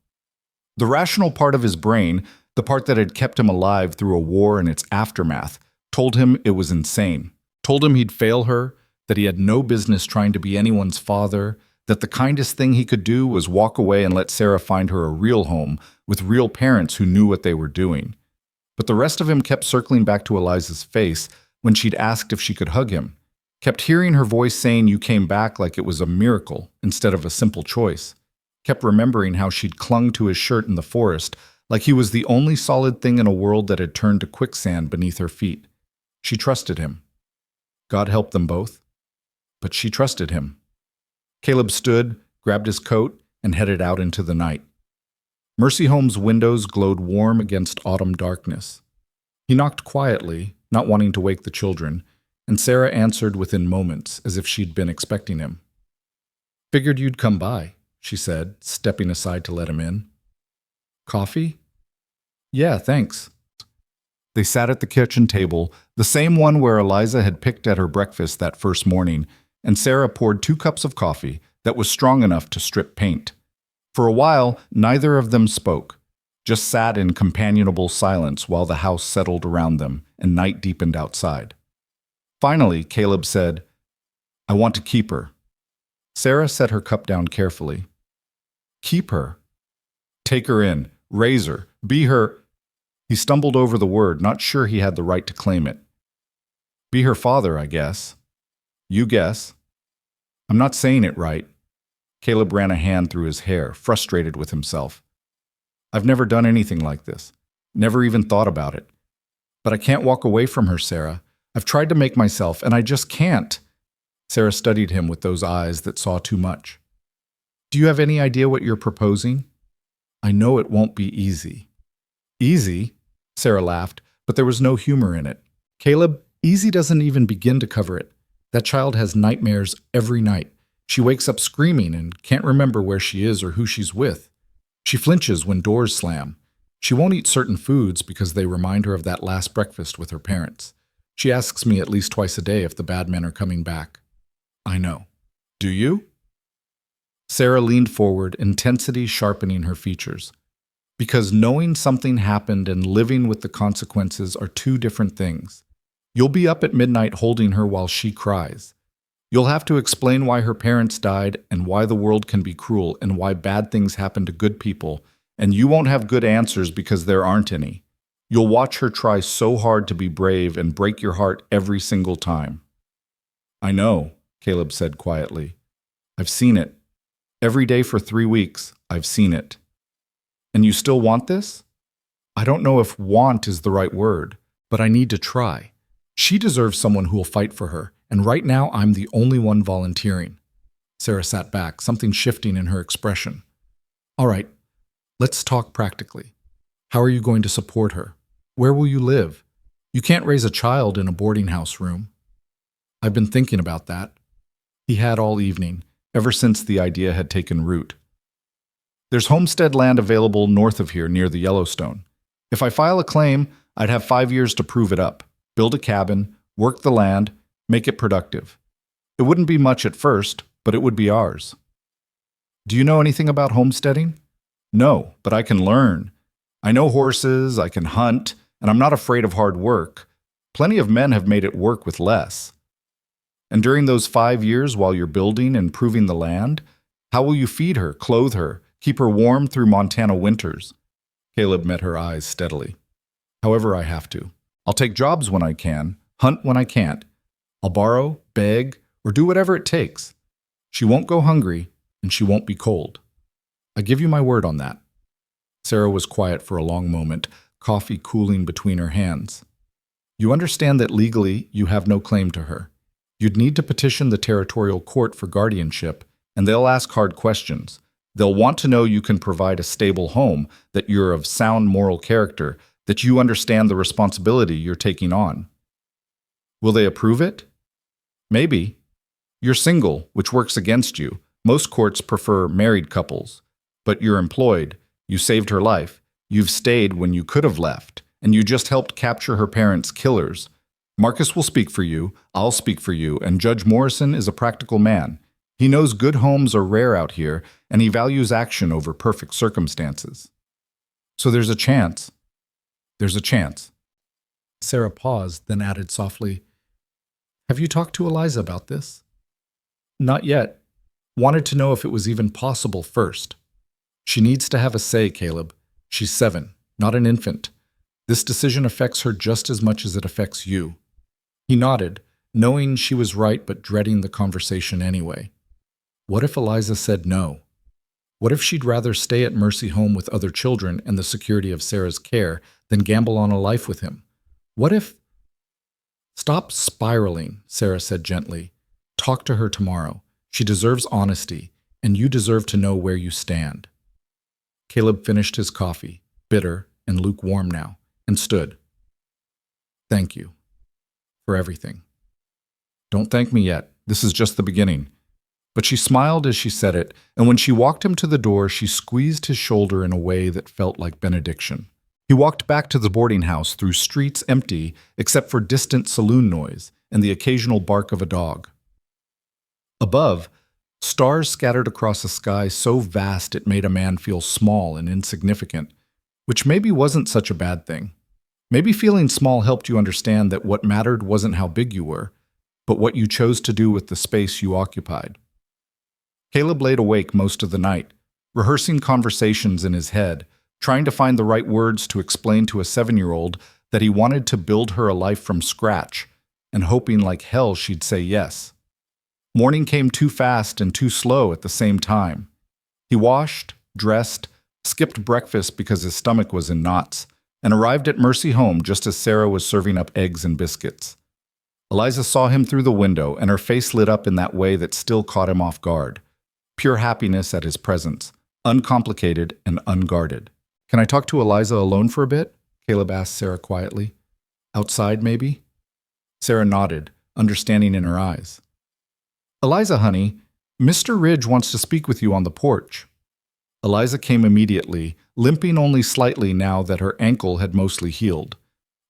The rational part of his brain, the part that had kept him alive through a war and its aftermath, told him it was insane, told him he'd fail her, that he had no business trying to be anyone's father, that the kindest thing he could do was walk away and let Sarah find her a real home with real parents who knew what they were doing. But the rest of him kept circling back to Eliza's face when she'd asked if she could hug him, kept hearing her voice saying you came back like it was a miracle instead of a simple choice, kept remembering how she'd clung to his shirt in the forest like he was the only solid thing in a world that had turned to quicksand beneath her feet. She trusted him. God help them both. But she trusted him. Caleb stood, grabbed his coat, and headed out into the night. Mercy Home's windows glowed warm against autumn darkness. He knocked quietly, not wanting to wake the children, and Sarah answered within moments, as if she'd been expecting him. "Figured you'd come by," she said, stepping aside to let him in. "Coffee?" "Yeah, thanks." They sat at the kitchen table, the same one where Eliza had picked at her breakfast that first morning, and Sarah poured 2 cups of coffee that was strong enough to strip paint. For a while, neither of them spoke, just sat in companionable silence while the house settled around them and night deepened outside. Finally, Caleb said, "I want to keep her." Sarah set her cup down carefully. "Keep her?" "Take her in, raise her, be her—" He stumbled over the word, not sure he had the right to claim it. "Be her father, I guess." "You guess." "I'm not saying it right." Caleb ran a hand through his hair, frustrated with himself. "I've never done anything like this. Never even thought about it. But I can't walk away from her, Sarah. I've tried to make myself, and I just can't." Sarah studied him with those eyes that saw too much. "Do you have any idea what you're proposing?" "I know it won't be easy." "Easy?" Sarah laughed, but there was no humor in it. "Caleb, easy doesn't even begin to cover it. That child has nightmares every night. She wakes up screaming and can't remember where she is or who she's with. She flinches when doors slam. She won't eat certain foods because they remind her of that last breakfast with her parents. She asks me at least twice a day if the bad men are coming back." "I know." "Do you?" Sarah leaned forward, intensity sharpening her features. "Because knowing something happened and living with the consequences are 2 different things. You'll be up at midnight holding her while she cries. You'll have to explain why her parents died and why the world can be cruel and why bad things happen to good people, and you won't have good answers because there aren't any. You'll watch her try so hard to be brave and break your heart every single time." "I know," Caleb said quietly. "I've seen it. Every day for 3 weeks, I've seen it." "And you still want this?" "I don't know if want is the right word, but I need to try. She deserves someone who will fight for her, and right now I'm the only one volunteering." Sarah sat back, something shifting in her expression. "All right, let's talk practically. How are you going to support her? Where will you live? You can't raise a child in a boarding house room." "I've been thinking about that." He had all evening, ever since the idea had taken root. "There's homestead land available north of here near the Yellowstone. If I file a claim, I'd have 5 years to prove it up, build a cabin, work the land, make it productive. It wouldn't be much at first, but it would be ours." "Do you know anything about homesteading?" "No, but I can learn. I know horses, I can hunt, and I'm not afraid of hard work. Plenty of men have made it work with less." "And during those 5 years while you're building and proving the land, how will you feed her, clothe her, keep her warm through Montana winters?" Caleb met her eyes steadily. "However I have to. I'll take jobs when I can, hunt when I can't. I'll borrow, beg, or do whatever it takes. She won't go hungry, and she won't be cold. I give you my word on that." Sarah was quiet for a long moment, coffee cooling between her hands. You understand that legally you have no claim to her. You'd need to petition the territorial court for guardianship, and they'll ask hard questions. They'll want to know you can provide a stable home, that you're of sound moral character, that you understand the responsibility you're taking on. Will they approve it? Maybe. You're single, which works against you. Most courts prefer married couples. But you're employed. You saved her life. You've stayed when you could have left, and you just helped capture her parents' killers. Marcus will speak for you, I'll speak for you, and Judge Morrison is a practical man. He knows good homes are rare out here, and he values action over perfect circumstances. So there's a chance. There's a chance. Sarah paused, then added softly, "Have you talked to Eliza about this?" "Not yet. Wanted to know if it was even possible first." "She needs to have a say, Caleb. She's 7, not an infant. This decision affects her just as much as it affects you." He nodded, knowing she was right but dreading the conversation anyway. What if Eliza said no? What if she'd rather stay at Mercy Home with other children and the security of Sarah's care than gamble on a life with him? What if— "Stop spiraling," Sarah said gently. "Talk to her tomorrow. She deserves honesty, and you deserve to know where you stand." Caleb finished his coffee, bitter and lukewarm now, and stood. "Thank you. For everything." "Don't thank me yet. This is just the beginning." But she smiled as she said it, and when she walked him to the door, she squeezed his shoulder in a way that felt like benediction. He walked back to the boarding house through streets empty except for distant saloon noise and the occasional bark of a dog. Above, stars scattered across a sky so vast it made a man feel small and insignificant, which maybe wasn't such a bad thing. Maybe feeling small helped you understand that what mattered wasn't how big you were, but what you chose to do with the space you occupied. Caleb laid awake most of the night, rehearsing conversations in his head, trying to find the right words to explain to a 7-year-old that he wanted to build her a life from scratch, and hoping like hell she'd say yes. Morning came too fast and too slow at the same time. He washed, dressed, skipped breakfast because his stomach was in knots, and arrived at Mercy Home just as Sarah was serving up eggs and biscuits. Eliza saw him through the window, and her face lit up in that way that still caught him off guard. Pure happiness at his presence, uncomplicated and unguarded. "Can I talk to Eliza alone for a bit?" Caleb asked Sarah quietly. "Outside, maybe?" Sarah nodded, understanding in her eyes. "Eliza, honey, Mr. Ridge wants to speak with you on the porch." Eliza came immediately, limping only slightly now that her ankle had mostly healed.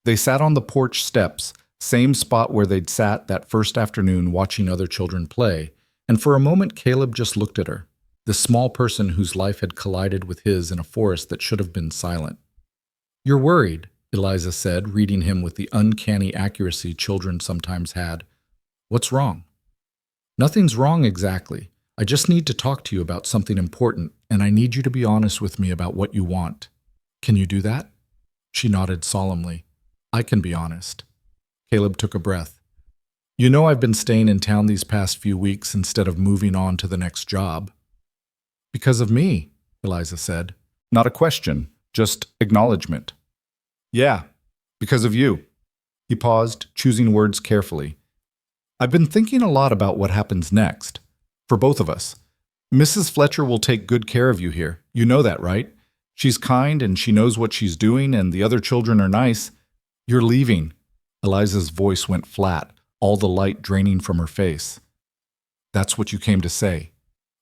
They sat on the porch steps, same spot where they'd sat that first afternoon watching other children play, and for a moment Caleb just looked at her, the small person whose life had collided with his in a forest that should have been silent. "You're worried," Eliza said, reading him with the uncanny accuracy children sometimes had. "What's wrong?" "Nothing's wrong exactly. I just need to talk to you about something important, and I need you to be honest with me about what you want. Can you do that?" She nodded solemnly. "I can be honest." Caleb took a breath. "You know I've been staying in town these past few weeks instead of moving on to the next job." "Because of me," Eliza said. Not a question, just acknowledgement. "Yeah, because of you." He paused, choosing words carefully. "I've been thinking a lot about what happens next. For both of us. Mrs. Fletcher will take good care of you here. You know that, right? She's kind and she knows what she's doing and the other children are nice. You're leaving." Eliza's voice went flat, all the light draining from her face. "That's what you came to say.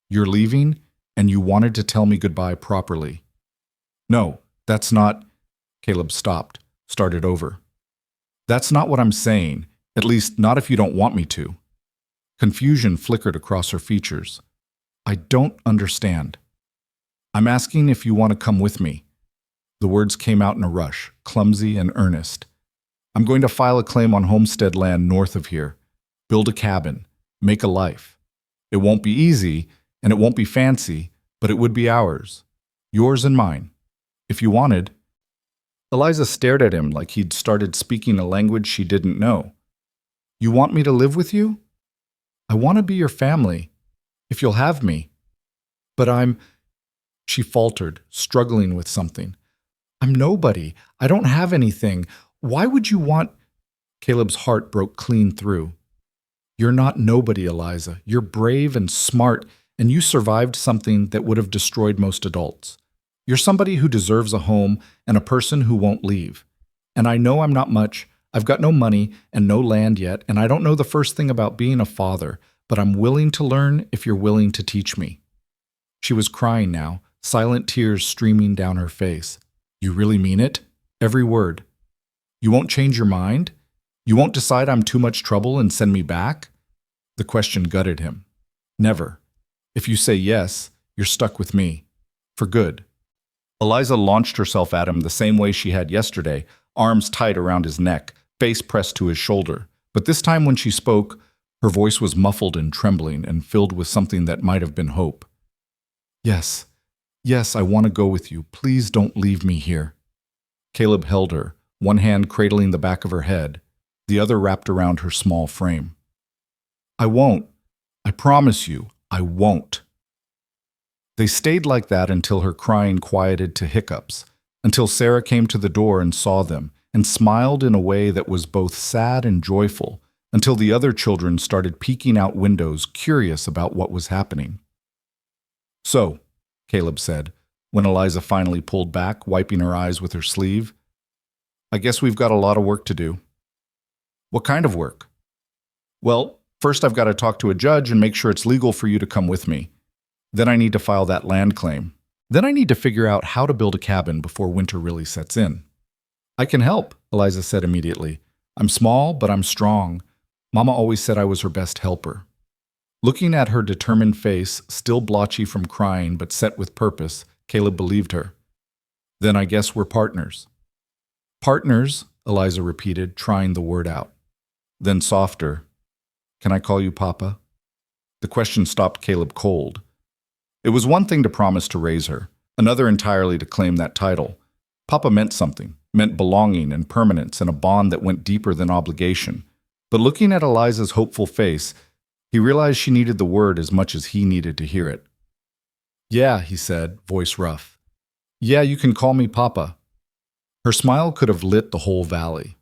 You're leaving, and you wanted to tell me goodbye properly." "No, that's not—" Caleb stopped, started over. "That's not what I'm saying, at least not if you don't want me to." Confusion flickered across her features. "I don't understand." "I'm asking if you want to come with me." The words came out in a rush, clumsy and earnest. "I'm going to file a claim on homestead land north of here, build a cabin, make a life. It won't be easy, and it won't be fancy, but it would be ours. Yours and mine. If you wanted." Eliza stared at him like he'd started speaking a language she didn't know. "You want me to live with you?" "I want to be your family, if you'll have me." "But I'm—" She faltered, struggling with something. "I'm nobody. I don't have anything. Why would you want—" Caleb's heart broke clean through. You're not nobody, Eliza. You're brave and smart, and you survived something that would have destroyed most adults. You're somebody who deserves a home and a person who won't leave. And I know I'm not much. I've got no money and no land yet, and I don't know the first thing about being a father, but I'm willing to learn if you're willing to teach me. She was crying now, silent tears streaming down her face. You really mean it? Every word. You won't change your mind? You won't decide I'm too much trouble and send me back? The question gutted him. Never. If you say yes, you're stuck with me. For good. Eliza launched herself at him the same way she had yesterday, arms tight around his neck, face pressed to his shoulder. But this time when she spoke, her voice was muffled and trembling and filled with something that might have been hope. Yes, I want to go with you. Please don't leave me here. Caleb held her, one hand cradling the back of her head, the other wrapped around her small frame. I won't. I promise you, I won't. They stayed like that until her crying quieted to hiccups, until Sarah came to the door and saw them, and smiled in a way that was both sad and joyful, until the other children started peeking out windows, curious about what was happening. So, Caleb said, when Eliza finally pulled back, wiping her eyes with her sleeve, I guess we've got a lot of work to do. What kind of work? Well, first I've got to talk to a judge and make sure it's legal for you to come with me. Then I need to file that land claim. Then I need to figure out how to build a cabin before winter really sets in. I can help, Eliza said immediately. I'm small, but I'm strong. Mama always said I was her best helper. Looking at her determined face, still blotchy from crying but set with purpose, Caleb believed her. Then I guess we're partners. Partners, Eliza repeated, trying the word out. Then softer, can I call you Papa? The question stopped Caleb cold. It was one thing to promise to raise her, another entirely to claim that title. Papa meant something, meant belonging and permanence and a bond that went deeper than obligation. But looking at Eliza's hopeful face, he realized she needed the word as much as he needed to hear it. Yeah, he said, voice rough. Yeah, you can call me Papa. Her smile could have lit the whole valley.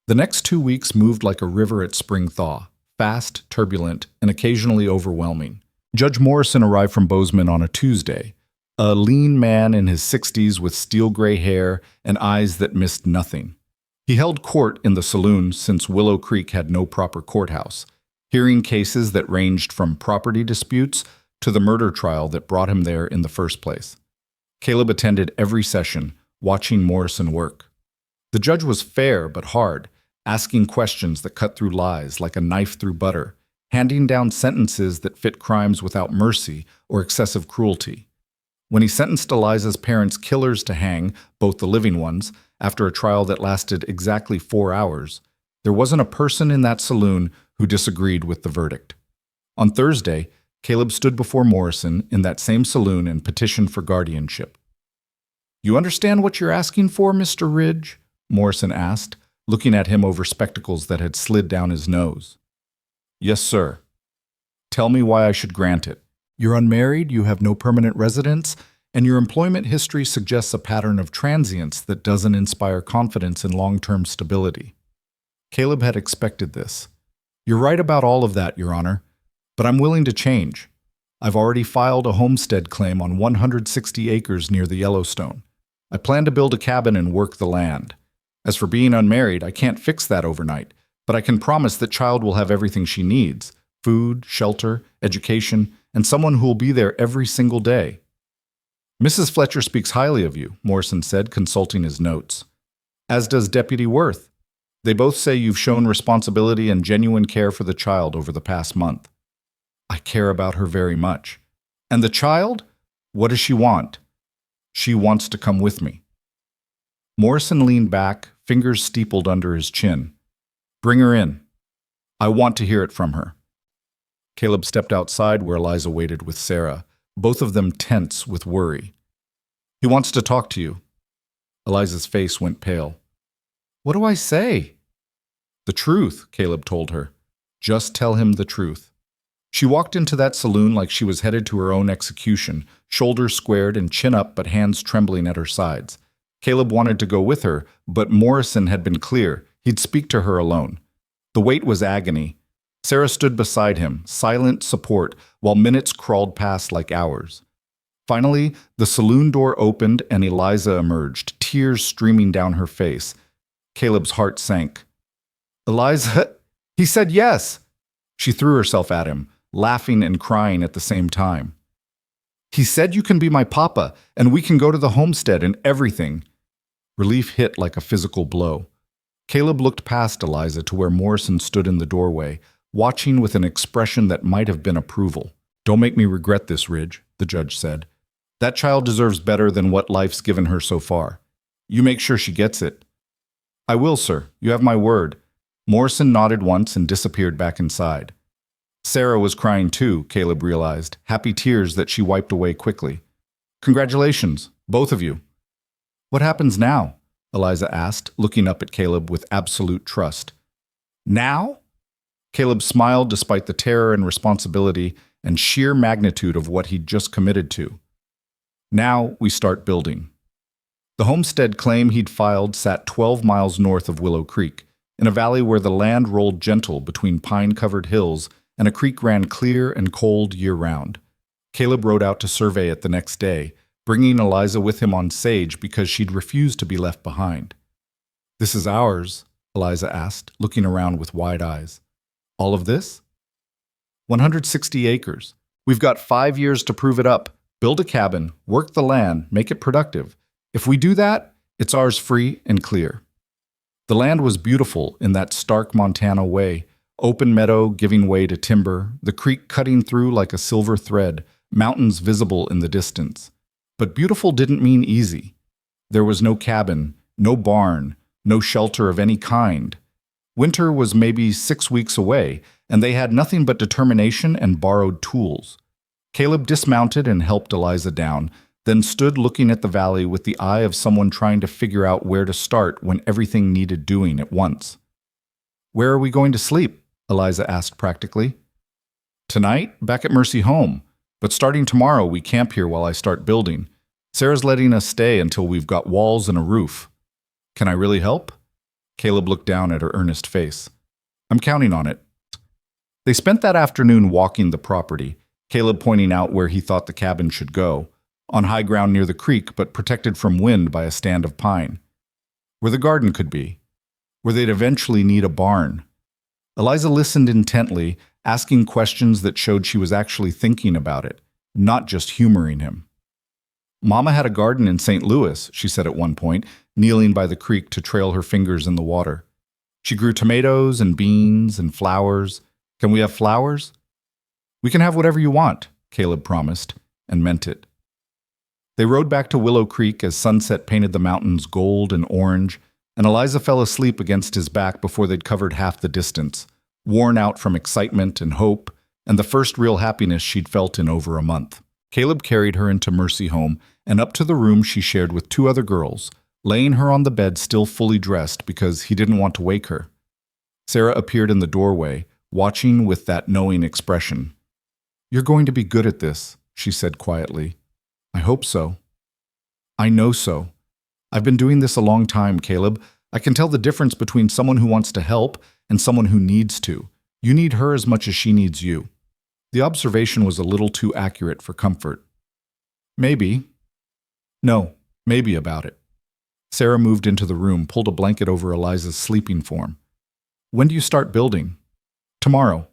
The next 2 weeks moved like a river at spring thaw, fast, turbulent, and occasionally overwhelming. Judge Morrison arrived from Bozeman on a Tuesday, a lean man in his 60s with steel-gray hair and eyes that missed nothing. He held court in the saloon since Willow Creek had no proper courthouse, hearing cases that ranged from property disputes to the murder trial that brought him there in the first place. Caleb attended every session, watching Morrison work. The judge was fair but hard, asking questions that cut through lies like a knife through butter, handing down sentences that fit crimes without mercy or excessive cruelty. When he sentenced Eliza's parents' killers to hang, both the living ones, after a trial that lasted exactly 4 hours, there wasn't a person in that saloon who disagreed with the verdict. On Thursday, Caleb stood before Morrison in that same saloon and petitioned for guardianship. You understand what you're asking for, Mr. Ridge? Morrison asked, looking at him over spectacles that had slid down his nose. Yes, sir. Tell me why I should grant it. You're unmarried, you have no permanent residence, and your employment history suggests a pattern of transience that doesn't inspire confidence in long-term stability. Caleb had expected this. You're right about all of that, Your Honor, but I'm willing to change. I've already filed a homestead claim on 160 acres near the Yellowstone. I plan to build a cabin and work the land. As for being unmarried, I can't fix that overnight, but I can promise that child will have everything she needs: food, shelter, education, and someone who will be there every single day. Mrs. Fletcher speaks highly of you, Morrison said, consulting his notes. As does Deputy Worth. They both say you've shown responsibility and genuine care for the child over the past month. I care about her very much. And the child? What does she want? She wants to come with me. Morrison leaned back, fingers steepled under his chin. Bring her in. I want to hear it from her. Caleb stepped outside where Eliza waited with Sarah, both of them tense with worry. He wants to talk to you. Eliza's face went pale. What do I say? The truth, Caleb told her. Just tell him the truth. She walked into that saloon like she was headed to her own execution, shoulders squared and chin up but hands trembling at her sides. Caleb wanted to go with her, but Morrison had been clear. He'd speak to her alone. The wait was agony. Sarah stood beside him, silent support, while minutes crawled past like hours. Finally, the saloon door opened and Eliza emerged, tears streaming down her face. Caleb's heart sank. Eliza, he said yes. She threw herself at him, laughing and crying at the same time. He said you can be my papa, and we can go to the homestead and everything. Relief hit like a physical blow. Caleb looked past Eliza to where Morrison stood in the doorway, watching with an expression that might have been approval. Don't make me regret this, Ridge, the judge said. That child deserves better than what life's given her so far. You make sure she gets it. I will, sir. You have my word. Morrison nodded once and disappeared back inside. Sarah was crying too, Caleb realized, happy tears that she wiped away quickly. Congratulations, both of you. What happens now? Eliza asked, looking up at Caleb with absolute trust. Now? Caleb smiled despite the terror and responsibility and sheer magnitude of what he'd just committed to. Now we start building. The homestead claim he'd filed sat 12 miles north of Willow Creek, in a valley where the land rolled gentle between pine-covered hills and a creek ran clear and cold year-round. Caleb rode out to survey it the next day, bringing Eliza with him on Sage because she'd refused to be left behind. This is ours, Eliza asked, looking around with wide eyes. All of this? 160 acres. We've got 5 years to prove it up. Build a cabin, work the land, make it productive. If we do that, it's ours free and clear. The land was beautiful in that stark Montana way, open meadow giving way to timber, the creek cutting through like a silver thread, mountains visible in the distance. But beautiful didn't mean easy. There was no cabin, no barn, no shelter of any kind. Winter was maybe 6 weeks away, and they had nothing but determination and borrowed tools. Caleb dismounted and helped Eliza down, then stood looking at the valley with the eye of someone trying to figure out where to start when everything needed doing at once. Where are we going to sleep? Eliza asked practically. Tonight, back at Mercy Home. But starting tomorrow, we camp here while I start building. Sarah's letting us stay until we've got walls and a roof. Can I really help? Caleb looked down at her earnest face. I'm counting on it. They spent that afternoon walking the property, Caleb pointing out where he thought the cabin should go, on high ground near the creek but protected from wind by a stand of pine. Where the garden could be. Where they'd eventually need a barn. Eliza listened intently, asking questions that showed she was actually thinking about it, not just humoring him. Mama had a garden in St. Louis, she said at one point, kneeling by the creek to trail her fingers in the water. She grew tomatoes and beans and flowers. Can we have flowers? We can have whatever you want, Caleb promised, and meant it. They rode back to Willow Creek as sunset painted the mountains gold and orange, and Eliza fell asleep against his back before they'd covered half the distance, worn out from excitement and hope, and the first real happiness she'd felt in over a month. Caleb carried her into Mercy Home and up to the room she shared with 2 other girls, laying her on the bed still fully dressed because he didn't want to wake her. Sarah appeared in the doorway, watching with that knowing expression. You're going to be good at this, she said quietly. I hope so. I know so. I've been doing this a long time, Caleb. I can tell the difference between someone who wants to help and someone who needs to. You need her as much as she needs you. The observation was a little too accurate for comfort. Maybe. No, maybe about it. Sarah moved into the room, pulled a blanket over Eliza's sleeping form. When do you start building? Tomorrow.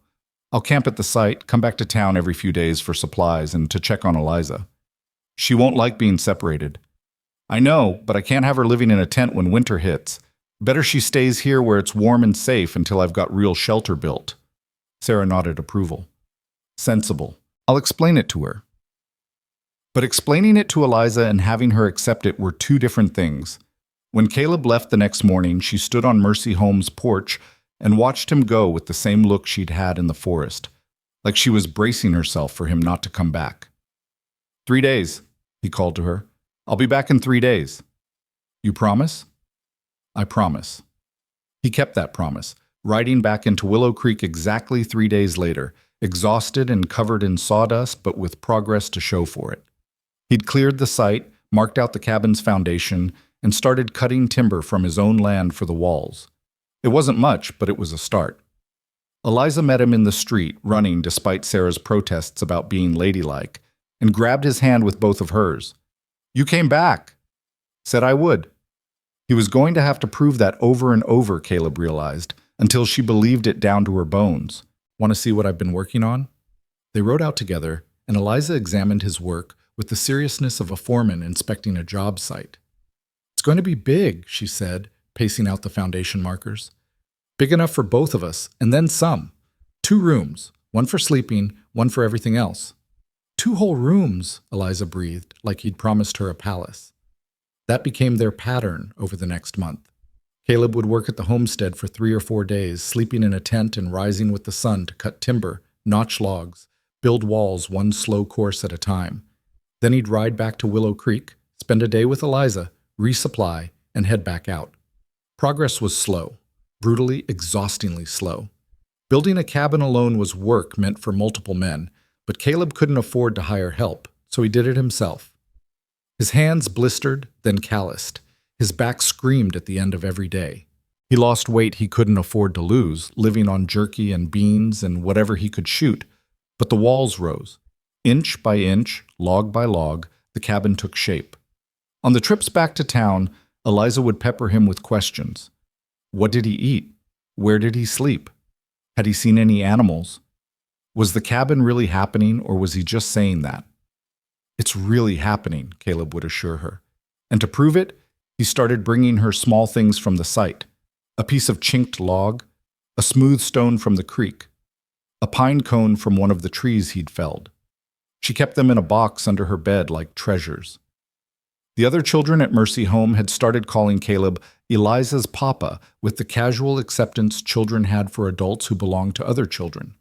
I'll camp at the site, come back to town every few days for supplies and to check on Eliza. She won't like being separated. I know, but I can't have her living in a tent when winter hits. Better she stays here where it's warm and safe until I've got real shelter built. Sarah nodded approval. Sensible. I'll explain it to her. But explaining it to Eliza and having her accept it were 2 different things. When Caleb left the next morning, she stood on Mercy Home's porch and watched him go with the same look she'd had in the forest, like she was bracing herself for him not to come back. 3 days, he called to her. I'll be back in 3 days. You promise? I promise. He kept that promise, riding back into Willow Creek exactly 3 days later, exhausted and covered in sawdust but with progress to show for it. He'd cleared the site, marked out the cabin's foundation, and started cutting timber from his own land for the walls. It wasn't much, but it was a start. Eliza met him in the street, running despite Sarah's protests about being ladylike, and grabbed his hand with both of hers. "You came back!" Said I would. He was going to have to prove that over and over, Caleb realized, until she believed it down to her bones. "Want to see what I've been working on?" They rode out together, and Eliza examined his work with the seriousness of a foreman inspecting a job site. "It's going to be big," she said, pacing out the foundation markers. "Big enough for both of us, and then some. 2 rooms, one for sleeping, one for everything else." 2 whole rooms, Eliza breathed, like he'd promised her a palace. That became their pattern over the next month. Caleb would work at the homestead for 3 or 4 days, sleeping in a tent and rising with the sun to cut timber, notch logs, build walls one slow course at a time. Then he'd ride back to Willow Creek, spend a day with Eliza, resupply, and head back out. Progress was slow, brutally, exhaustingly slow. Building a cabin alone was work meant for multiple men, but Caleb couldn't afford to hire help, so he did it himself. His hands blistered, then calloused. His back screamed at the end of every day. He lost weight he couldn't afford to lose, living on jerky and beans and whatever he could shoot, but the walls rose. Inch by inch, log by log, the cabin took shape. On the trips back to town, Eliza would pepper him with questions. What did he eat? Where did he sleep? Had he seen any animals? Was the cabin really happening, or was he just saying that? "It's really happening," Caleb would assure her. And to prove it, he started bringing her small things from the site. A piece of chinked log, a smooth stone from the creek, a pine cone from one of the trees he'd felled. She kept them in a box under her bed like treasures. The other children at Mercy Home had started calling Caleb Eliza's papa, with the casual acceptance children had for adults who belonged to other children.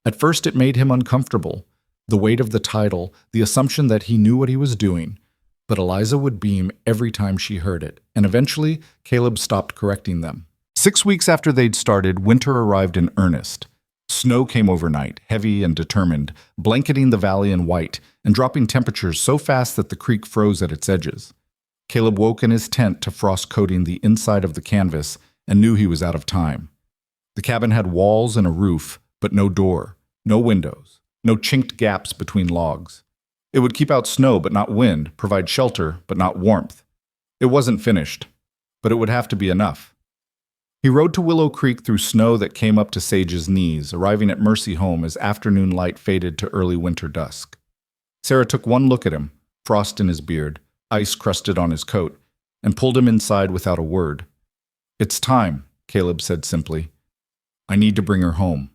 At first it made him uncomfortable, the weight of the title, the assumption that he knew what he was doing, but Eliza would beam every time she heard it, and eventually Caleb stopped correcting them. 6 weeks after they'd started, winter arrived in earnest. Snow came overnight, heavy and determined, blanketing the valley in white, and dropping temperatures so fast that the creek froze at its edges. Caleb woke in his tent to frost coating the inside of the canvas and knew he was out of time. The cabin had walls and a roof, but no door, no windows, no chinked gaps between logs. It would keep out snow but not wind, provide shelter but not warmth. It wasn't finished, but it would have to be enough. He rode to Willow Creek through snow that came up to Sage's knees, arriving at Mercy Home as afternoon light faded to early winter dusk. Sarah took one look at him, frost in his beard, ice crusted on his coat, and pulled him inside without a word. "It's time," Caleb said simply. "I need to bring her home."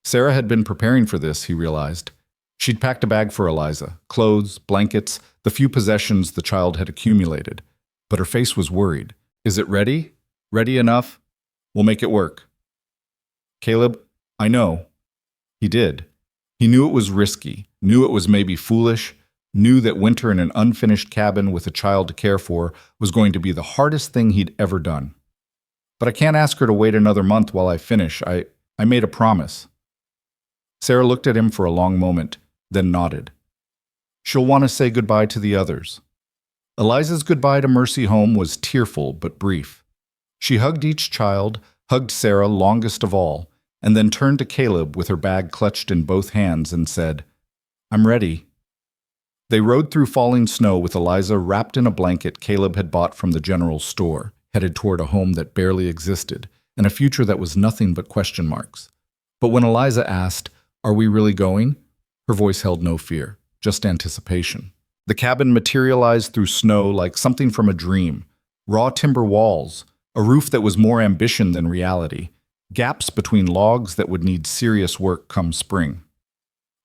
Sarah had been preparing for this, he realized. She'd packed a bag for Eliza, clothes, blankets, the few possessions the child had accumulated. But her face was worried. "Is it ready? Ready enough? We'll make it work." "Caleb, I know." He did. He knew it was risky, knew it was maybe foolish, knew that winter in an unfinished cabin with a child to care for was going to be the hardest thing he'd ever done. "But I can't ask her to wait another month while I finish. I made a promise." Sarah looked at him for a long moment, then nodded. "She'll want to say goodbye to the others." Eliza's goodbye to Mercy Home was tearful but brief. She hugged each child, hugged Sarah longest of all, and then turned to Caleb with her bag clutched in both hands and said, "I'm ready." They rode through falling snow with Eliza wrapped in a blanket Caleb had bought from the general store, headed toward a home that barely existed, and a future that was nothing but question marks. But when Eliza asked, "Are we really going?" her voice held no fear, just anticipation. The cabin materialized through snow like something from a dream. Raw timber walls, a roof that was more ambition than reality, gaps between logs that would need serious work come spring.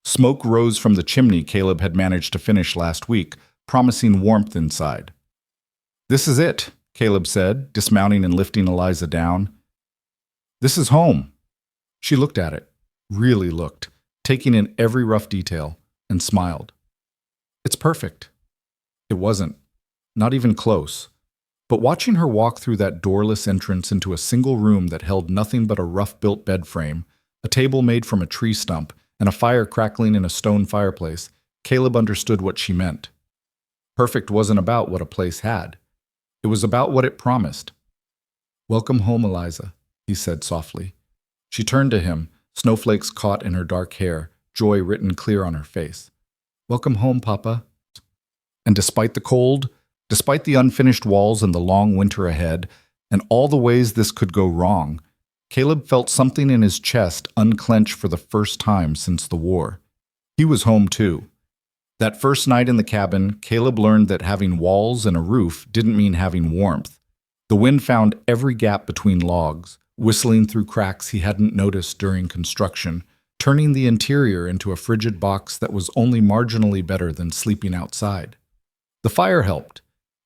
Smoke rose from the chimney Caleb had managed to finish last week, promising warmth inside. "This is it," Caleb said, dismounting and lifting Eliza down. "This is home." She looked at it, really looked, taking in every rough detail, and smiled. "It's perfect." It wasn't, not even close. But watching her walk through that doorless entrance into a single room that held nothing but a rough-built bed frame, a table made from a tree stump, and a fire crackling in a stone fireplace, Caleb understood what she meant. Perfect wasn't about what a place had. It was about what it promised. "Welcome home, Eliza," he said softly. She turned to him, snowflakes caught in her dark hair, joy written clear on her face. Welcome home, Papa. And despite the cold, despite the unfinished walls and the long winter ahead, and all the ways this could go wrong, Caleb felt something in his chest unclench for the first time since the war. He was home too. That first night in the cabin, Caleb learned that having walls and a roof didn't mean having warmth. The wind found every gap between logs, whistling through cracks he hadn't noticed during construction, turning the interior into a frigid box that was only marginally better than sleeping outside. The fire helped.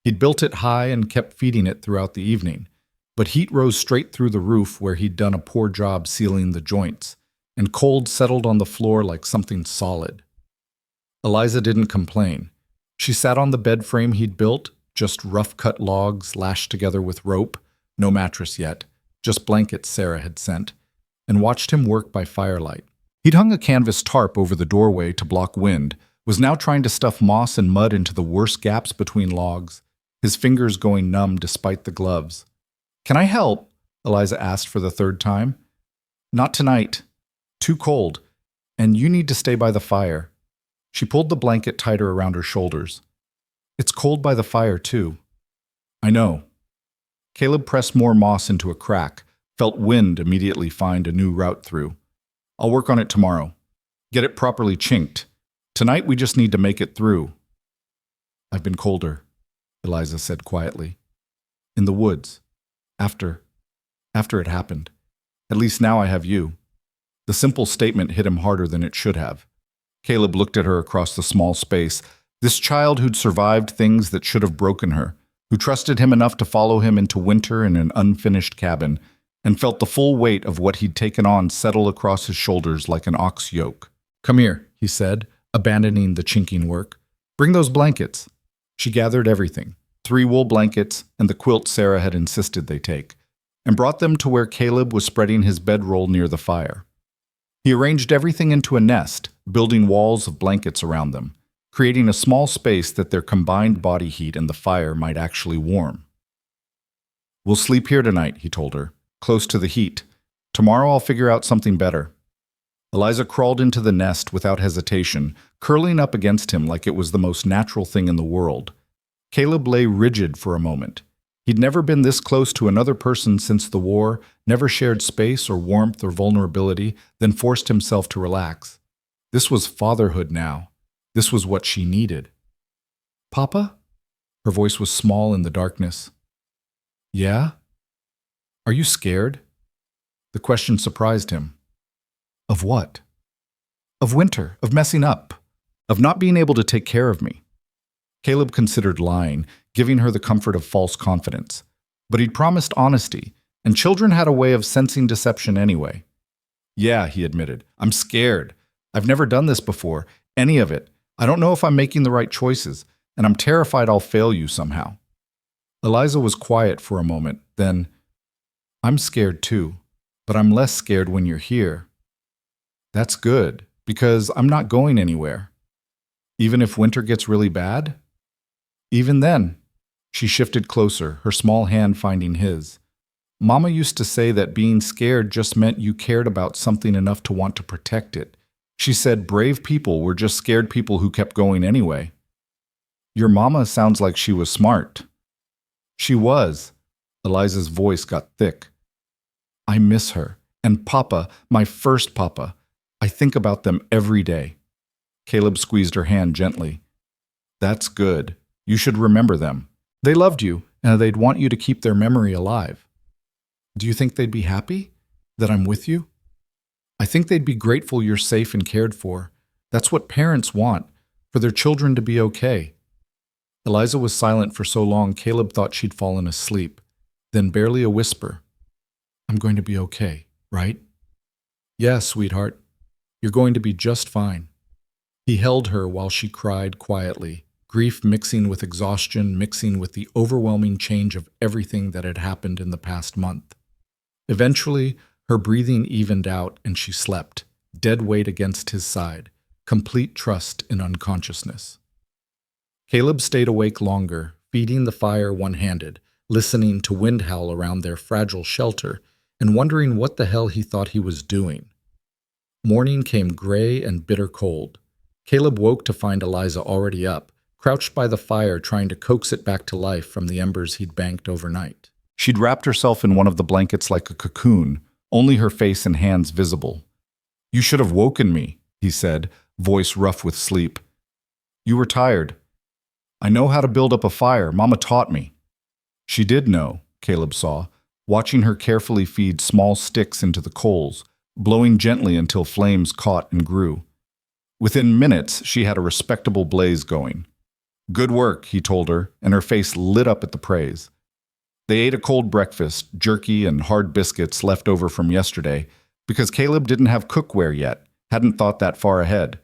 He'd built it high and kept feeding it throughout the evening, but heat rose straight through the roof where he'd done a poor job sealing the joints, and cold settled on the floor like something solid. Eliza didn't complain. She sat on the bed frame he'd built, just rough-cut logs lashed together with rope, no mattress yet, just blankets Sarah had sent, and watched him work by firelight. He'd hung a canvas tarp over the doorway to block wind, was now trying to stuff moss and mud into the worst gaps between logs, his fingers going numb despite the gloves. "Can I help?" Eliza asked for the third time. "Not tonight. Too cold, and you need to stay by the fire." She pulled the blanket tighter around her shoulders. "It's cold by the fire, too." "I know." Caleb pressed more moss into a crack, felt wind immediately find a new route through. "I'll work on it tomorrow. Get it properly chinked. Tonight we just need to make it through." "I've been colder," Eliza said quietly. "In the woods. After it happened. At least now I have you." The simple statement hit him harder than it should have. Caleb looked at her across the small space, this child who'd survived things that should have broken her, who trusted him enough to follow him into winter in an unfinished cabin, and felt the full weight of what he'd taken on settle across his shoulders like an ox yoke. "Come here," he said, abandoning the chinking work. "Bring those blankets." She gathered everything, 3 wool blankets and the quilt Sarah had insisted they take, and brought them to where Caleb was spreading his bedroll near the fire. He arranged everything into a nest, building walls of blankets around them, creating a small space that their combined body heat and the fire might actually warm. "We'll sleep here tonight," he told her, "close to the heat. Tomorrow I'll figure out something better." Eliza crawled into the nest without hesitation, curling up against him like it was the most natural thing in the world. Caleb lay rigid for a moment. He'd never been this close to another person since the war, never shared space or warmth or vulnerability, then forced himself to relax. This was fatherhood now. This was what she needed. "Papa?" Her voice was small in the darkness. "Yeah? Are you scared?" The question surprised him. "Of what?" "Of winter, of messing up, of not being able to take care of me." Caleb considered lying, giving her the comfort of false confidence. But he'd promised honesty, and children had a way of sensing deception anyway. "Yeah," he admitted, "I'm scared. I've never done this before, any of it. I don't know if I'm making the right choices, and I'm terrified I'll fail you somehow." Eliza was quiet for a moment, then, "I'm scared too, but I'm less scared when you're here." "That's good, because I'm not going anywhere." "Even if winter gets really bad?" "Even then." She shifted closer, her small hand finding his. "Mama used to say that being scared just meant you cared about something enough to want to protect it. She said brave people were just scared people who kept going anyway." "Your mama sounds like she was smart." "She was." Eliza's voice got thick. "I miss her. And Papa, my first Papa. I think about them every day." Caleb squeezed her hand gently. "That's good. You should remember them. They loved you, and they'd want you to keep their memory alive." "Do you think they'd be happy? That I'm with you?" "I think they'd be grateful you're safe and cared for. That's what parents want, for their children to be okay." Eliza was silent for so long Caleb thought she'd fallen asleep. Then barely a whisper. "I'm going to be okay, right?" "Yeah, sweetheart. You're going to be just fine." He held her while she cried quietly, grief mixing with exhaustion, mixing with the overwhelming change of everything that had happened in the past month. Eventually, her breathing evened out and she slept, dead weight against his side, complete trust in unconsciousness. Caleb stayed awake longer, feeding the fire one-handed, listening to wind howl around their fragile shelter, and wondering what the hell he thought he was doing. Morning came gray and bitter cold. Caleb woke to find Eliza already up, crouched by the fire trying to coax it back to life from the embers he'd banked overnight. She'd wrapped herself in one of the blankets like a cocoon, only her face and hands visible. "You should have woken me," he said, voice rough with sleep. "You were tired." "I know how to build up a fire. Mama taught me." She did know, Caleb saw, watching her carefully feed small sticks into the coals, blowing gently until flames caught and grew. Within minutes, she had a respectable blaze going. "Good work," he told her, and her face lit up at the praise. They ate a cold breakfast, jerky and hard biscuits left over from yesterday, because Caleb didn't have cookware yet, hadn't thought that far ahead.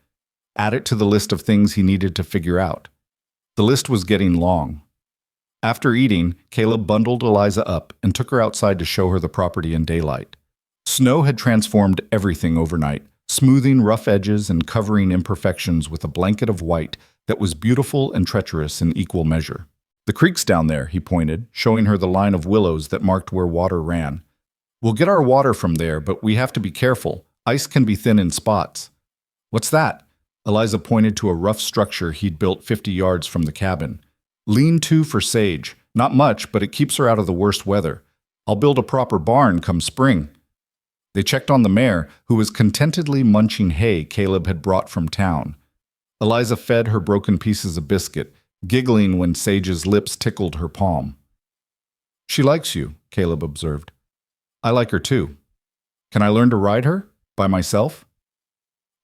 Add it to the list of things he needed to figure out. The list was getting long. After eating, Caleb bundled Eliza up and took her outside to show her the property in daylight. Snow had transformed everything overnight, smoothing rough edges and covering imperfections with a blanket of white that was beautiful and treacherous in equal measure. "The creek's down there," he pointed, showing her the line of willows that marked where water ran. "We'll get our water from there, but we have to be careful. Ice can be thin in spots." "What's that?" Eliza pointed to a rough structure he'd built 50 yards from the cabin. "Lean-to for Sage. Not much, but it keeps her out of the worst weather. I'll build a proper barn come spring." They checked on the mare, who was contentedly munching hay Caleb had brought from town. Eliza fed her broken pieces of biscuit, giggling when Sage's lips tickled her palm. "She likes you," Caleb observed. "I like her too. Can I learn to ride her? By myself?"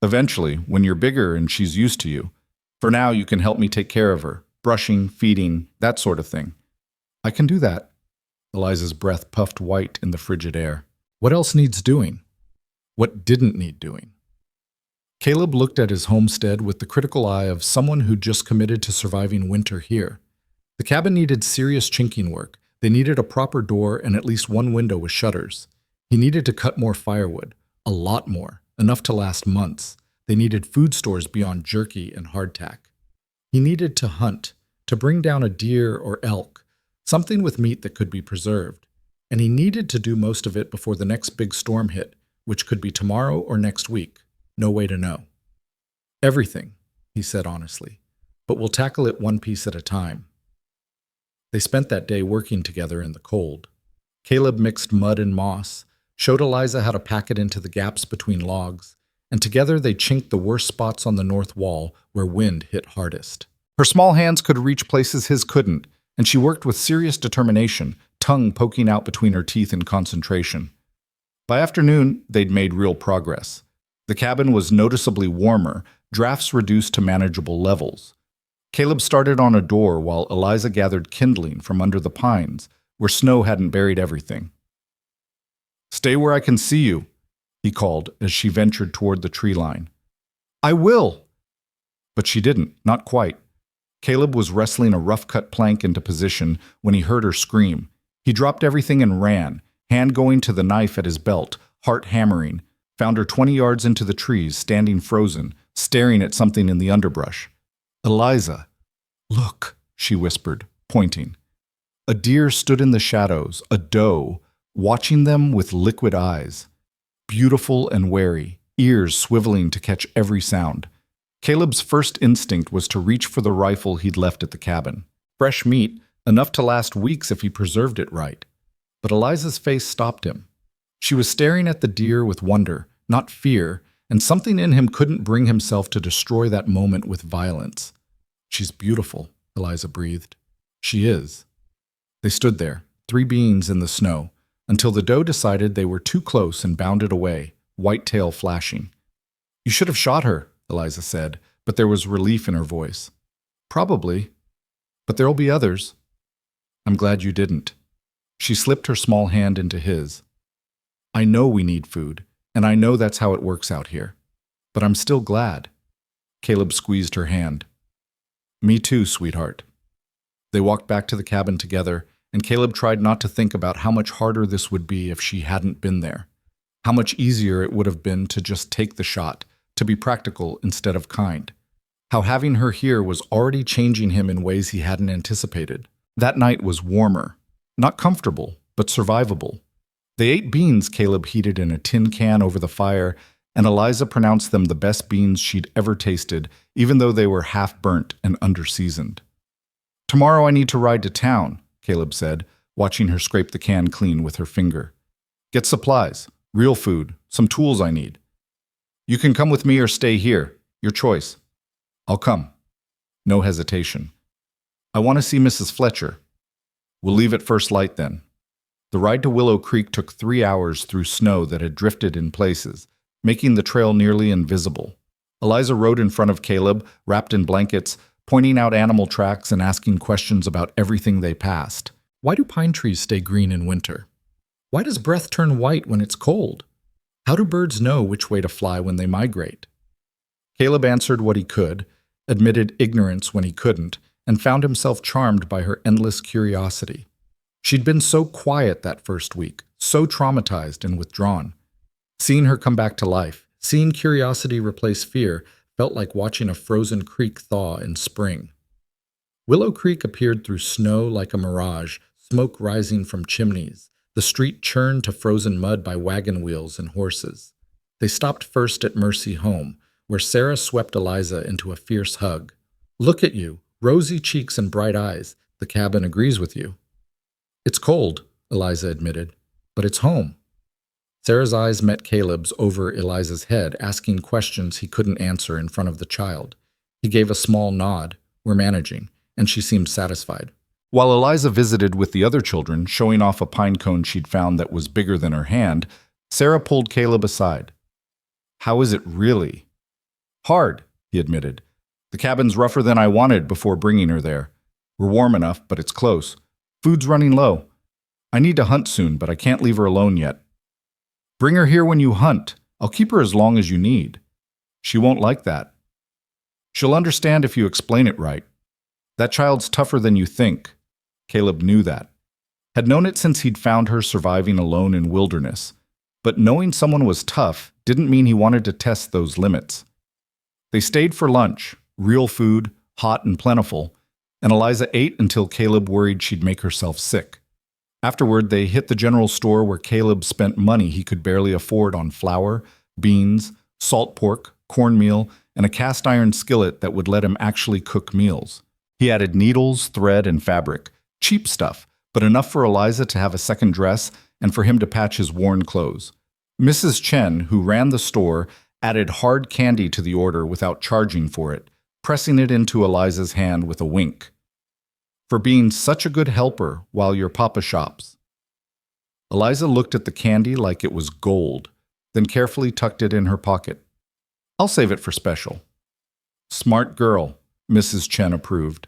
"Eventually, when you're bigger and she's used to you. For now, you can help me take care of her. Brushing, feeding, that sort of thing." "I can do that." Eliza's breath puffed white in the frigid air. "What else needs doing?" What didn't need doing? Caleb looked at his homestead with the critical eye of someone who just committed to surviving winter here. The cabin needed serious chinking work. They needed a proper door and at least one window with shutters. He needed to cut more firewood, a lot more, enough to last months. They needed food stores beyond jerky and hardtack. He needed to hunt, to bring down a deer or elk, something with meat that could be preserved. And he needed to do most of it before the next big storm hit, which could be tomorrow or next week. No way to know. "Everything," he said honestly, "but we'll tackle it one piece at a time." They spent that day working together in the cold. Caleb mixed mud and moss, showed Eliza how to pack it into the gaps between logs, and together they chinked the worst spots on the north wall where wind hit hardest. Her small hands could reach places his couldn't, and she worked with serious determination, tongue poking out between her teeth in concentration. By afternoon, they'd made real progress. The cabin was noticeably warmer, drafts reduced to manageable levels. Caleb started on a door while Eliza gathered kindling from under the pines, where snow hadn't buried everything. "Stay where I can see you," he called as she ventured toward the tree line. "I will!" But she didn't, not quite. Caleb was wrestling a rough-cut plank into position when he heard her scream. He dropped everything and ran, hand going to the knife at his belt, heart hammering, found her 20 yards into the trees, standing frozen, staring at something in the underbrush. "Eliza, look," she whispered, pointing. A deer stood in the shadows, a doe, watching them with liquid eyes. Beautiful and wary, ears swiveling to catch every sound. Caleb's first instinct was to reach for the rifle he'd left at the cabin. Fresh meat, enough to last weeks if he preserved it right. But Eliza's face stopped him. She was staring at the deer with wonder, not fear, and something in him couldn't bring himself to destroy that moment with violence. "She's beautiful," Eliza breathed. "She is." They stood there, three beings in the snow, until the doe decided they were too close and bounded away, white tail flashing. "You should have shot her," Eliza said, but there was relief in her voice. "Probably. But there'll be others." "I'm glad you didn't." She slipped her small hand into his. "I know we need food, and I know that's how it works out here. But I'm still glad." Caleb squeezed her hand. "Me too, sweetheart." They walked back to the cabin together, and Caleb tried not to think about how much harder this would be if she hadn't been there. How much easier it would have been to just take the shot, to be practical instead of kind. How having her here was already changing him in ways he hadn't anticipated. That night was warmer. Not comfortable, but survivable. They ate beans Caleb heated in a tin can over the fire, and Eliza pronounced them the best beans she'd ever tasted, even though they were half-burnt and under-seasoned. "Tomorrow I need to ride to town," Caleb said, watching her scrape the can clean with her finger. "Get supplies, real food, some tools I need. You can come with me or stay here, your choice." "I'll come." No hesitation. "I want to see Mrs. Fletcher." "We'll leave at first light then." The ride to Willow Creek took 3 hours through snow that had drifted in places, making the trail nearly invisible. Eliza rode in front of Caleb, wrapped in blankets, pointing out animal tracks and asking questions about everything they passed. Why do pine trees stay green in winter? Why does breath turn white when it's cold? How do birds know which way to fly when they migrate? Caleb answered what he could, admitted ignorance when he couldn't, and found himself charmed by her endless curiosity. She'd been so quiet that first week, so traumatized and withdrawn. Seeing her come back to life, seeing curiosity replace fear, felt like watching a frozen creek thaw in spring. Willow Creek appeared through snow like a mirage, smoke rising from chimneys, the street churned to frozen mud by wagon wheels and horses. They stopped first at Mercy Home, where Sarah swept Eliza into a fierce hug. "Look at you, rosy cheeks and bright eyes. The cabin agrees with you." "It's cold," Eliza admitted, "but it's home." Sarah's eyes met Caleb's over Eliza's head, asking questions he couldn't answer in front of the child. He gave a small nod, "We're managing," and she seemed satisfied. While Eliza visited with the other children, showing off a pine cone she'd found that was bigger than her hand, Sarah pulled Caleb aside. "How is it really?" "Hard," he admitted. "The cabin's rougher than I wanted before bringing her there. We're warm enough, but it's close. Food's running low. I need to hunt soon, but I can't leave her alone yet." "Bring her here when you hunt. I'll keep her as long as you need." "She won't like that." "She'll understand if you explain it right. That child's tougher than you think." Caleb knew that. Had known it since he'd found her surviving alone in wilderness. But knowing someone was tough didn't mean he wanted to test those limits. They stayed for lunch, real food, hot and plentiful, and Eliza ate until Caleb worried she'd make herself sick. Afterward, they hit the general store where Caleb spent money he could barely afford on flour, beans, salt pork, cornmeal, and a cast-iron skillet that would let him actually cook meals. He added needles, thread, and fabric, cheap stuff, but enough for Eliza to have a second dress and for him to patch his worn clothes. Mrs. Chen, who ran the store, added hard candy to the order without charging for it, pressing it into Eliza's hand with a wink. "For being such a good helper while your papa shops." Eliza looked at the candy like it was gold, then carefully tucked it in her pocket. "I'll save it for special." "Smart girl," Mrs. Chen approved.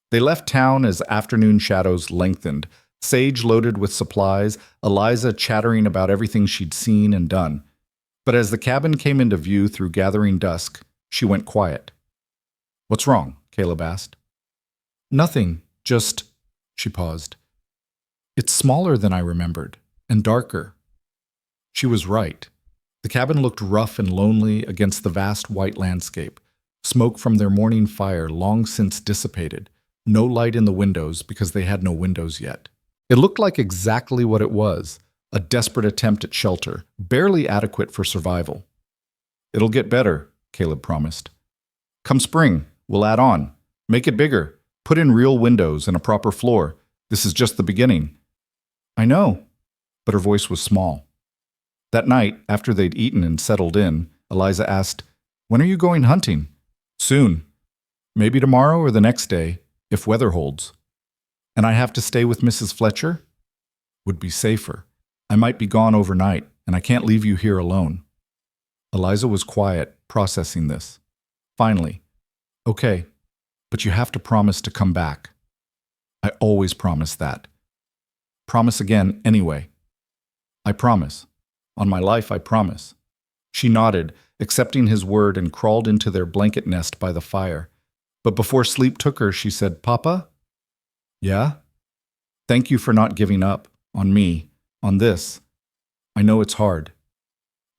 They left town as afternoon shadows lengthened, Sage loaded with supplies, Eliza chattering about everything she'd seen and done. But as the cabin came into view through gathering dusk, she went quiet. "What's wrong?" Caleb asked. "Nothing, just—" She paused. "It's smaller than I remembered, and darker." She was right. The cabin looked rough and lonely against the vast white landscape, smoke from their morning fire long since dissipated, no light in the windows because they had no windows yet. It looked like exactly what it was, a desperate attempt at shelter, barely adequate for survival. "It'll get better," Caleb promised. "Come spring, we'll add on, make it bigger, put in real windows and a proper floor. This is just the beginning." "I know," but her voice was small. That night, after they'd eaten and settled in, Eliza asked, "When are you going hunting?" "Soon. Maybe tomorrow or the next day, if weather holds." "And I have to stay with Mrs. Fletcher?" "Would be safer. I might be gone overnight, and I can't leave you here alone." Eliza was quiet, processing this. Finally, "Okay, but you have to promise to come back." "I always promise that." "Promise again anyway." "I promise. On my life, I promise." She nodded, accepting his word, and crawled into their blanket nest by the fire. But before sleep took her, she said, "Papa?" "Yeah?" "Thank you for not giving up, on me, on this. I know it's hard."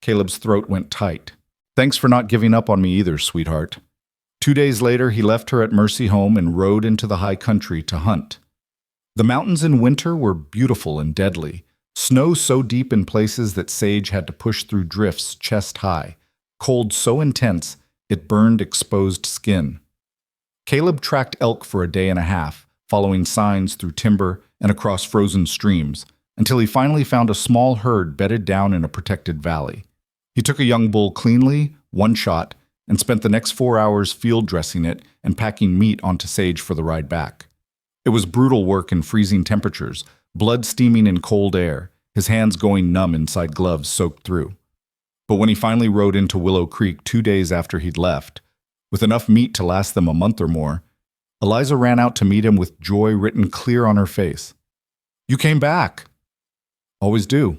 Caleb's throat went tight. "Thanks for not giving up on me either, sweetheart." 2 days later, he left her at Mercy Home and rode into the high country to hunt. The mountains in winter were beautiful and deadly, Snow so deep in places that Sage had to push through drifts chest high, cold so intense it burned exposed skin. Caleb tracked elk for a day and a half, following signs through timber and across frozen streams, until he finally found a small herd bedded down in a protected valley. He took a young bull cleanly, one shot, and spent the next 4 hours field dressing it and packing meat onto Sage for the ride back. It was brutal work in freezing temperatures, blood steaming in cold air, his hands going numb inside gloves soaked through. But when he finally rode into Willow Creek 2 days after he'd left, with enough meat to last them a month or more, Eliza ran out to meet him with joy written clear on her face. "You came back!" "Always do."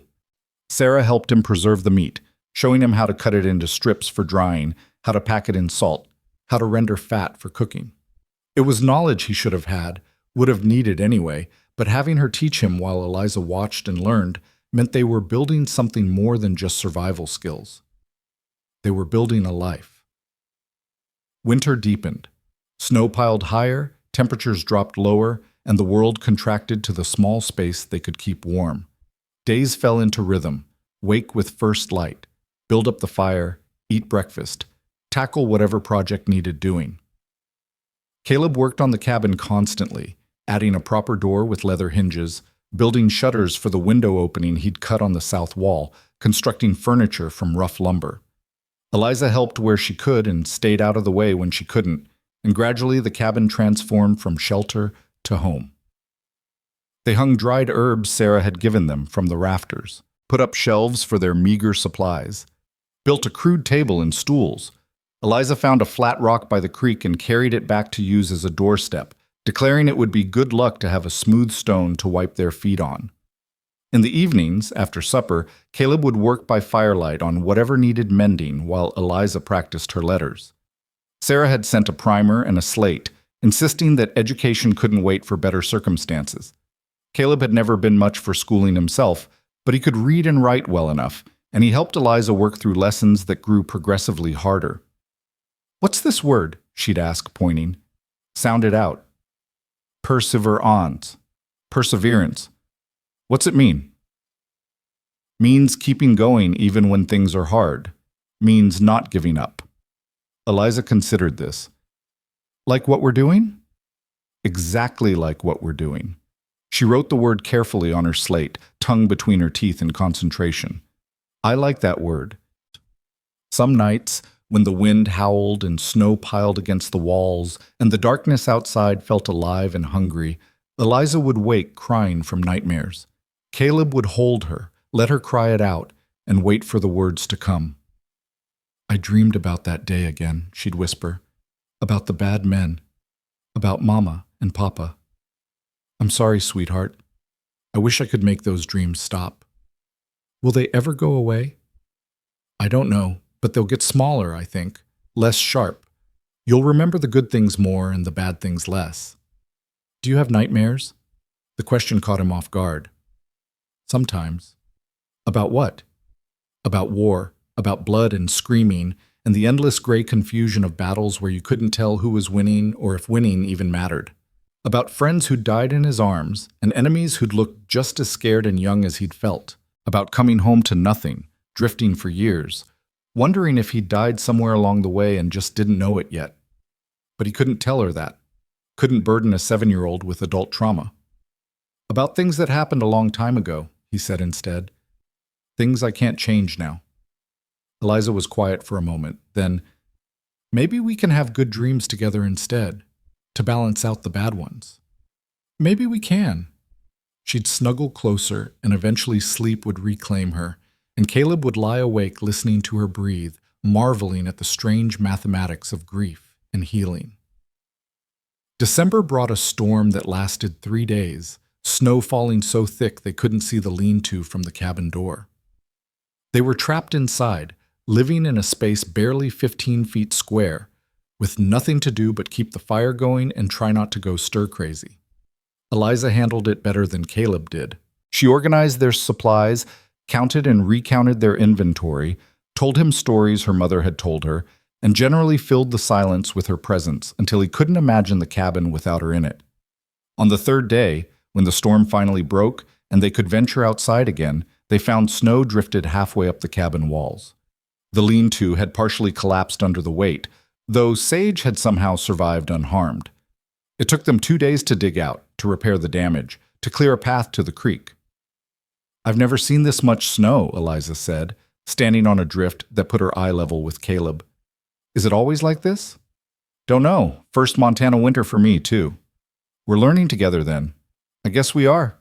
Sarah helped him preserve the meat, showing him how to cut it into strips for drying, how to pack it in salt, how to render fat for cooking. It was knowledge he should have had, would have needed anyway, but having her teach him while Eliza watched and learned meant they were building something more than just survival skills. They were building a life. Winter deepened. Snow piled higher, temperatures dropped lower, and the world contracted to the small space they could keep warm. Days fell into rhythm: wake with first light, build up the fire, eat breakfast, tackle whatever project needed doing. Caleb worked on the cabin constantly, adding a proper door with leather hinges, building shutters for the window opening he'd cut on the south wall, constructing furniture from rough lumber. Eliza helped where she could and stayed out of the way when she couldn't, and gradually the cabin transformed from shelter to home. They hung dried herbs Sarah had given them from the rafters, put up shelves for their meager supplies, built a crude table and stools. Eliza found a flat rock by the creek and carried it back to use as a doorstep, declaring it would be good luck to have a smooth stone to wipe their feet on. In the evenings, after supper, Caleb would work by firelight on whatever needed mending while Eliza practiced her letters. Sarah had sent a primer and a slate, insisting that education couldn't wait for better circumstances. Caleb had never been much for schooling himself, but he could read and write well enough, and he helped Eliza work through lessons that grew progressively harder. "What's this word?" she'd ask, pointing. "Sound it out." "Perseverance." "Perseverance. What's it mean?" "Means keeping going even when things are hard. Means not giving up." Eliza considered this. "Like what we're doing?" "Exactly like what we're doing." She wrote the word carefully on her slate, tongue between her teeth in concentration. "I like that word." Some nights, when the wind howled and snow piled against the walls and the darkness outside felt alive and hungry, Eliza would wake crying from nightmares. Caleb would hold her, let her cry it out, and wait for the words to come. "I dreamed about that day again," she'd whisper. "About the bad men. About Mama and Papa. I'm sorry, sweetheart. I wish I could make those dreams stop." "Will they ever go away?" "I don't know, but they'll get smaller, I think. Less sharp. You'll remember the good things more and the bad things less." "Do you have nightmares?" The question caught him off guard. "Sometimes." "About what?" "About war, about blood and screaming, and the endless gray confusion of battles where you couldn't tell who was winning or if winning even mattered. About friends who'd died in his arms and enemies who'd looked just as scared and young as he'd felt. About coming home to nothing, drifting for years, wondering if he'd died somewhere along the way and just didn't know it yet. But he couldn't tell her that. Couldn't burden a 7-year-old with adult trauma. "About things that happened a long time ago," he said instead. "Things I can't change now." Eliza was quiet for a moment. Then, "Maybe we can have good dreams together instead, to balance out the bad ones." "Maybe we can." She'd snuggle closer, and eventually sleep would reclaim her, and Caleb would lie awake listening to her breathe, marveling at the strange mathematics of grief and healing. December brought a storm that lasted 3 days, snow falling so thick they couldn't see the lean-to from the cabin door. They were trapped inside, living in a space barely 15 feet square, with nothing to do but keep the fire going and try not to go stir-crazy. Eliza handled it better than Caleb did. She organized their supplies, counted and recounted their inventory, told him stories her mother had told her, and generally filled the silence with her presence until he couldn't imagine the cabin without her in it. On the 3rd day, when the storm finally broke and they could venture outside again, they found snow drifted halfway up the cabin walls. The lean-to had partially collapsed under the weight, though Sage had somehow survived unharmed. It took them 2 days to dig out, to repair the damage, to clear a path to the creek. "I've never seen this much snow," Eliza said, standing on a drift that put her eye level with Caleb. "Is it always like this?" "Don't know. First Montana winter for me, too." "We're learning together, then." "I guess we are."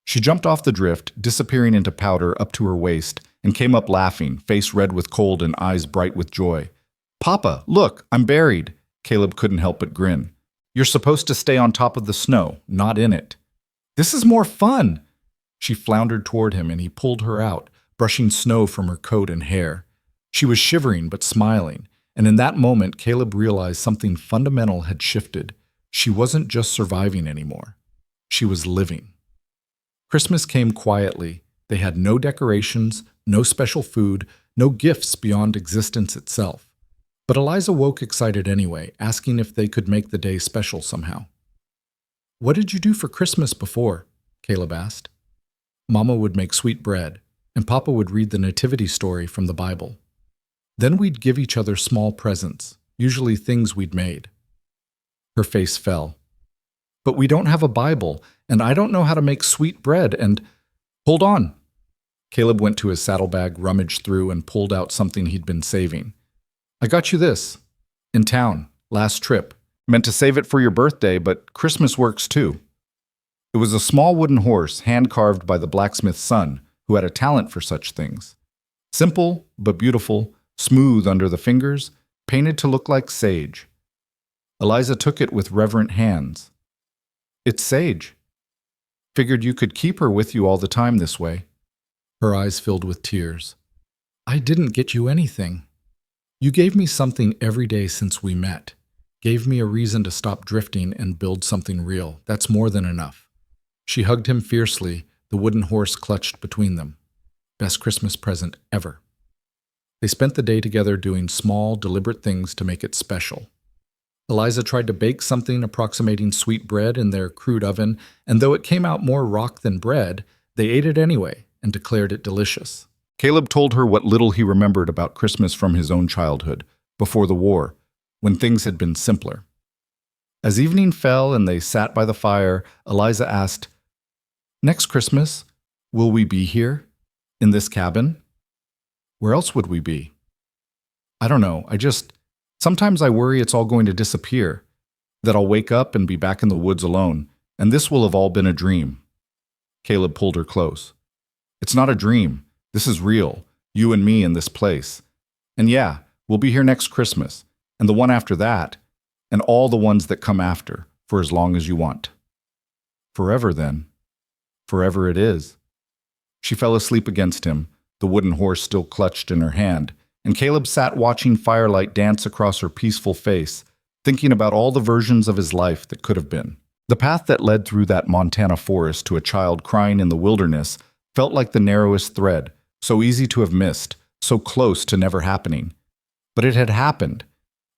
She jumped off the drift, disappearing into powder up to her waist, and came up laughing, face red with cold and eyes bright with joy. "Papa, look, I'm buried." Caleb couldn't help but grin. "You're supposed to stay on top of the snow, not in it." "This is more fun." She floundered toward him, and he pulled her out, brushing snow from her coat and hair. She was shivering but smiling, and in that moment Caleb realized something fundamental had shifted. She wasn't just surviving anymore. She was living. Christmas came quietly. They had no decorations, no special food, no gifts beyond existence itself. But Eliza woke excited anyway, asking if they could make the day special somehow. "What did you do for Christmas before?" Caleb asked. Mama would make sweet bread, and Papa would read the nativity story from the Bible. Then we'd give each other small presents, usually things we'd made. Her face fell. "But we don't have a Bible, and I don't know how to make sweet bread, and—" "Hold on." Caleb went to his saddlebag, rummaged through, and pulled out something he'd been saving. "I got you this. In town, last trip. Meant to save it for your birthday, but Christmas works too." It was a small wooden horse, hand-carved by the blacksmith's son, who had a talent for such things. Simple, but beautiful, smooth under the fingers, painted to look like sage. Eliza took it with reverent hands. "It's Sage. Figured you could keep her with you all the time this way." Her eyes filled with tears. "I didn't get you anything. You gave me something every day since we met. Gave me a reason to stop drifting and build something real. That's more than enough." She hugged him fiercely, the wooden horse clutched between them. Best Christmas present ever. They spent the day together doing small, deliberate things to make it special. Eliza tried to bake something approximating sweet bread in their crude oven, and though it came out more rock than bread, they ate it anyway and declared it delicious. Caleb told her what little he remembered about Christmas from his own childhood, before the war, when things had been simpler. As evening fell and they sat by the fire, Eliza asked, "Next Christmas, will we be here? In this cabin? Where else would we be?" "I don't know. Sometimes I worry it's all going to disappear, that I'll wake up and be back in the woods alone, and this will have all been a dream." Caleb pulled her close. "It's not a dream. This is real, you and me in this place. And yeah, we'll be here next Christmas, and the one after that, and all the ones that come after, for as long as you want." "Forever, then." "Forever it is." She fell asleep against him, the wooden horse still clutched in her hand, and Caleb sat watching firelight dance across her peaceful face, thinking about all the versions of his life that could have been. The path that led through that Montana forest to a child crying in the wilderness felt like the narrowest thread, so easy to have missed, so close to never happening. But it had happened,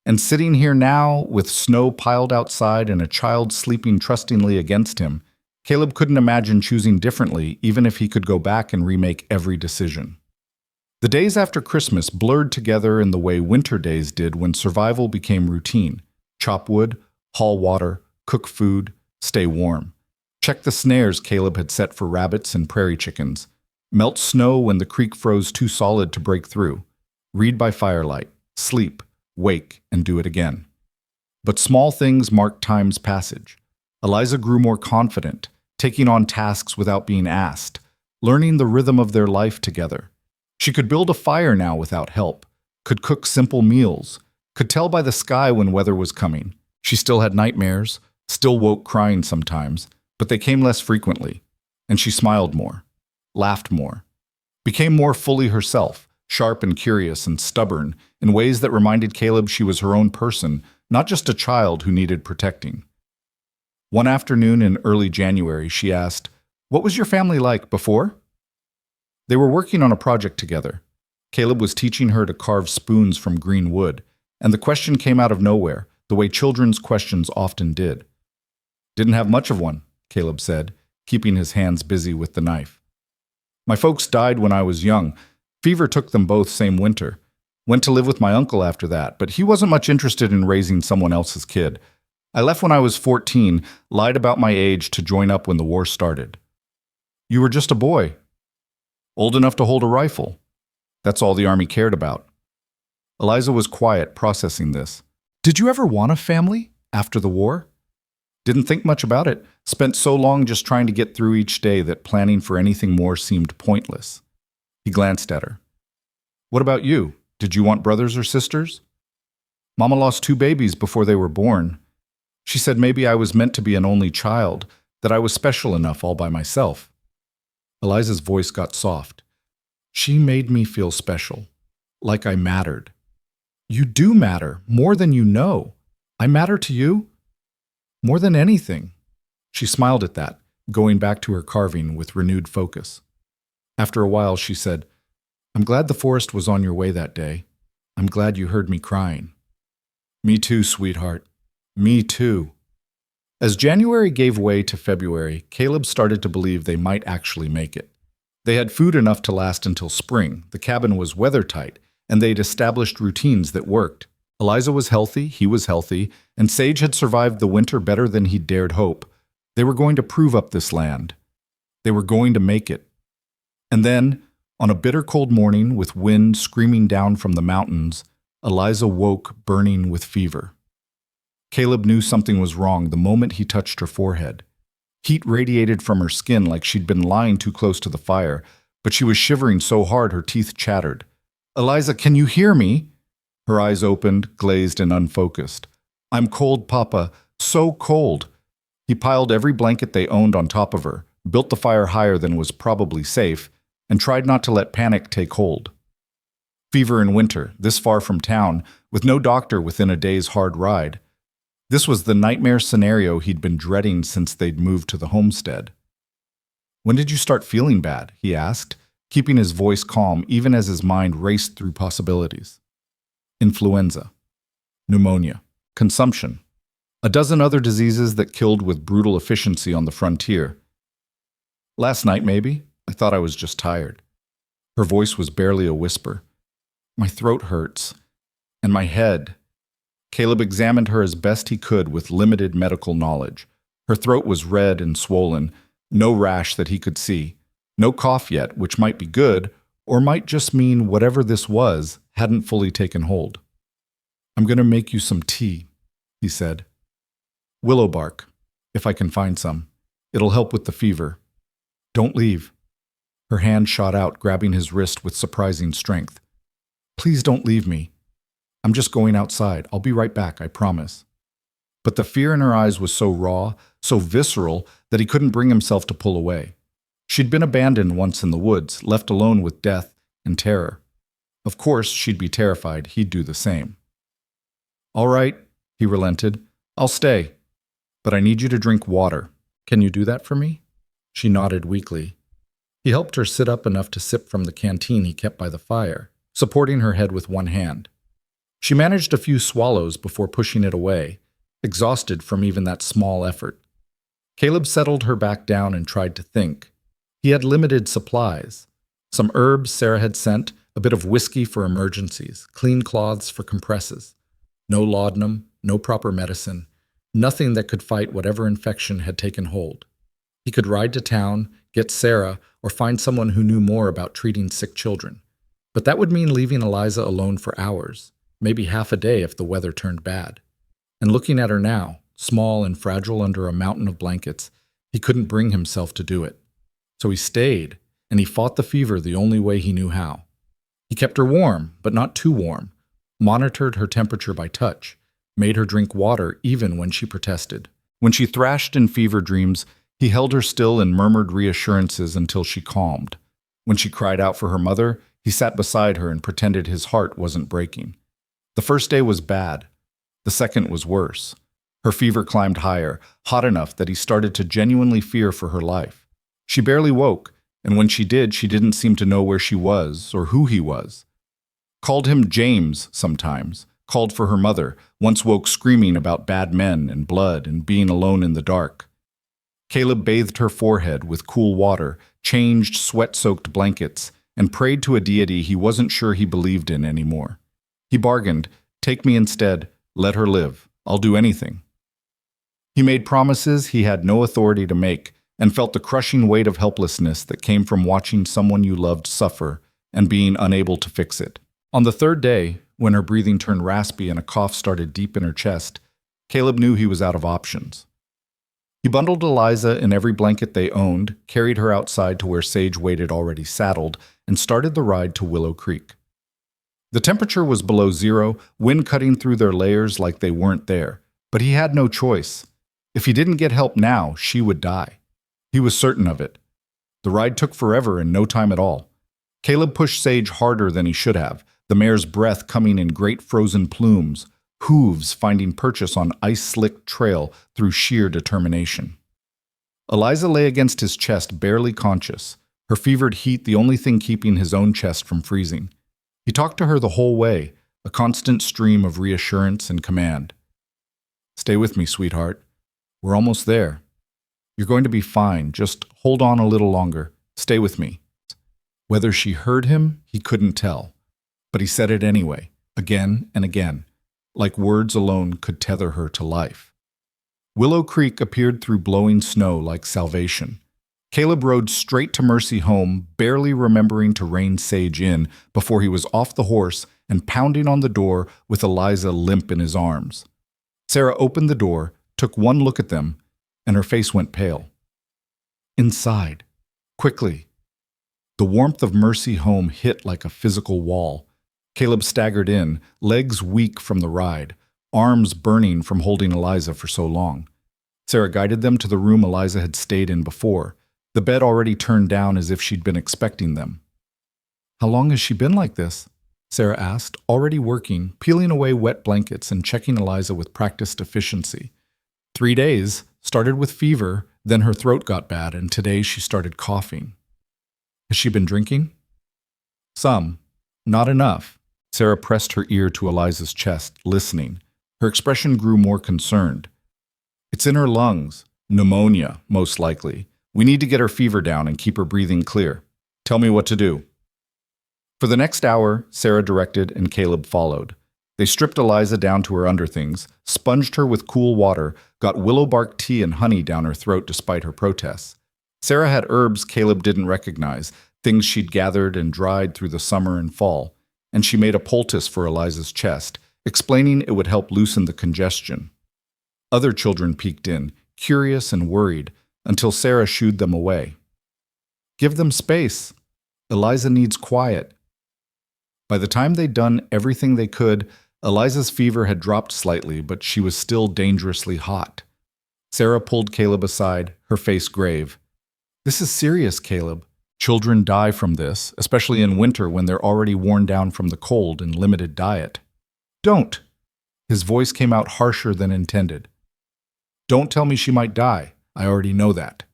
and sitting here now, with snow piled outside and a child sleeping trustingly against him, Caleb couldn't imagine choosing differently even if he could go back and remake every decision. The days after Christmas blurred together in the way winter days did when survival became routine. Chop wood, haul water, cook food, stay warm. Check the snares Caleb had set for rabbits and prairie chickens. Melt snow when the creek froze too solid to break through. Read by firelight, sleep, wake, and do it again. But small things marked time's passage. Eliza grew more confident, taking on tasks without being asked, learning the rhythm of their life together. She could build a fire now without help, could cook simple meals, could tell by the sky when weather was coming. She still had nightmares, still woke crying sometimes, but they came less frequently, and she smiled more, laughed more, became more fully herself, sharp and curious and stubborn in ways that reminded Caleb she was her own person, not just a child who needed protecting. One afternoon in early January, she asked, "What was your family like before?" They were working on a project together. Caleb was teaching her to carve spoons from green wood, and the question came out of nowhere, the way children's questions often did. "Didn't have much of one," Caleb said, keeping his hands busy with the knife. My folks died when I was young. Fever took them both same winter. Went to live with my uncle after that, but he wasn't much interested in raising someone else's kid. I left when I was 14, lied about my age to join up when the war started. You were just a boy, old enough to hold a rifle. That's all the Army cared about. Eliza was quiet, processing this. Did you ever want a family after the war? Didn't think much about it. Spent so long just trying to get through each day that planning for anything more seemed pointless. He glanced at her. What about you? Did you want brothers or sisters? Mama lost 2 babies before they were born. She said maybe I was meant to be an only child, that I was special enough all by myself. Eliza's voice got soft. She made me feel special, like I mattered. You do matter, more than you know. I matter to you? More than anything. She smiled at that, going back to her carving with renewed focus. After a while, she said, I'm glad the forest was on your way that day. I'm glad you heard me crying. Me too, sweetheart. Me too. As January gave way to February, Caleb started to believe they might actually make it. They had food enough to last until spring, the cabin was weather-tight, and they'd established routines that worked. Eliza was healthy, he was healthy, and Sage had survived the winter better than he'd dared hope. They were going to prove up this land. They were going to make it. And then, on a bitter cold morning with wind screaming down from the mountains, Eliza woke burning with fever. Caleb knew something was wrong the moment he touched her forehead. Heat radiated from her skin like she'd been lying too close to the fire, but she was shivering so hard her teeth chattered. Eliza, can you hear me? Her eyes opened, glazed and unfocused. I'm cold, Papa. So cold. He piled every blanket they owned on top of her, built the fire higher than was probably safe, and tried not to let panic take hold. Fever in winter, this far from town, with no doctor within a day's hard ride. This was the nightmare scenario he'd been dreading since they'd moved to the homestead. When did you start feeling bad? He asked, keeping his voice calm even as his mind raced through possibilities. Influenza, pneumonia, consumption, a dozen other diseases that killed with brutal efficiency on the frontier. Last night, maybe. I thought I was just tired. Her voice was barely a whisper. My throat hurts. And my head. Caleb examined her as best he could with limited medical knowledge. Her throat was red and swollen, no rash that he could see. No cough yet, which might be good, or might just mean whatever this was hadn't fully taken hold. I'm going to make you some tea, he said. Willow bark, if I can find some. It'll help with the fever. Don't leave. Her hand shot out, grabbing his wrist with surprising strength. Please don't leave me. I'm just going outside. I'll be right back, I promise. But the fear in her eyes was so raw, so visceral, that he couldn't bring himself to pull away. She'd been abandoned once in the woods, left alone with death and terror. Of course, she'd be terrified. He'd do the same. All right, he relented. I'll stay. But I need you to drink water. Can you do that for me? She nodded weakly. He helped her sit up enough to sip from the canteen he kept by the fire, supporting her head with one hand. She managed a few swallows before pushing it away, exhausted from even that small effort. Caleb settled her back down and tried to think. He had limited supplies. Some herbs Sarah had sent, a bit of whiskey for emergencies, clean cloths for compresses. No laudanum, no proper medicine, nothing that could fight whatever infection had taken hold. He could ride to town, get Sarah, or find someone who knew more about treating sick children. But that would mean leaving Eliza alone for hours, maybe half a day if the weather turned bad. And looking at her now, small and fragile under a mountain of blankets, he couldn't bring himself to do it. So he stayed, and he fought the fever the only way he knew how. He kept her warm, but not too warm, monitored her temperature by touch, made her drink water even when she protested. When she thrashed in fever dreams, he held her still and murmured reassurances until she calmed. When she cried out for her mother, he sat beside her and pretended his heart wasn't breaking. The first day was bad. The second was worse. Her fever climbed higher, hot enough that he started to genuinely fear for her life. She barely woke, and when she did, she didn't seem to know where she was or who he was. Called him James sometimes, called for her mother, once woke screaming about bad men and blood and being alone in the dark. Caleb bathed her forehead with cool water, changed sweat-soaked blankets, and prayed to a deity he wasn't sure he believed in anymore. He bargained, "Take me instead, let her live. I'll do anything." He made promises he had no authority to make, and felt the crushing weight of helplessness that came from watching someone you loved suffer and being unable to fix it. On the third day, when her breathing turned raspy and a cough started deep in her chest, Caleb knew he was out of options. He bundled Eliza in every blanket they owned, carried her outside to where Sage waited already saddled, and started the ride to Willow Creek. The temperature was below zero, wind cutting through their layers like they weren't there, but he had no choice. If he didn't get help now, she would die. He was certain of it. The ride took forever and no time at all. Caleb pushed Sage harder than he should have, the mare's breath coming in great frozen plumes, hooves finding purchase on ice-slicked trail through sheer determination. Eliza lay against his chest, barely conscious, her fevered heat the only thing keeping his own chest from freezing. He talked to her the whole way, a constant stream of reassurance and command. "Stay with me, sweetheart. We're almost there. You're going to be fine. Just hold on a little longer. Stay with me." Whether she heard him, he couldn't tell. But he said it anyway, again and again, like words alone could tether her to life. Willow Creek appeared through blowing snow like salvation. Caleb rode straight to Mercy home, barely remembering to rein Sage in before he was off the horse and pounding on the door with Eliza limp in his arms. Sarah opened the door, took one look at them, and her face went pale. Inside. Quickly. The warmth of Mercy home hit like a physical wall. Caleb staggered in, legs weak from the ride, arms burning from holding Eliza for so long. Sarah guided them to the room Eliza had stayed in before, the bed already turned down as if she'd been expecting them. "How long has she been like this?" Sarah asked, already working, peeling away wet blankets and checking Eliza with practiced efficiency. 3 days, started with fever, then her throat got bad, and today she started coughing. "Has she been drinking?" "Some. Not enough." Sarah pressed her ear to Eliza's chest, listening. Her expression grew more concerned. "It's in her lungs. Pneumonia, most likely. We need to get her fever down and keep her breathing clear. Tell me what to do." For the next hour, Sarah directed and Caleb followed. They stripped Eliza down to her underthings, sponged her with cool water, got willow bark tea and honey down her throat despite her protests. Sarah had herbs Caleb didn't recognize, things she'd gathered and dried through the summer and fall, and she made a poultice for Eliza's chest, explaining it would help loosen the congestion. Other children peeked in, curious and worried, until Sarah shooed them away. "Give them space. Eliza needs quiet." By the time they'd done everything they could, Eliza's fever had dropped slightly, but she was still dangerously hot. Sarah pulled Caleb aside, her face grave. "This is serious, Caleb. Children die from this, especially in winter when they're already worn down from the cold and limited diet." "Don't!" His voice came out harsher than intended. "Don't tell me she might die. I already know that.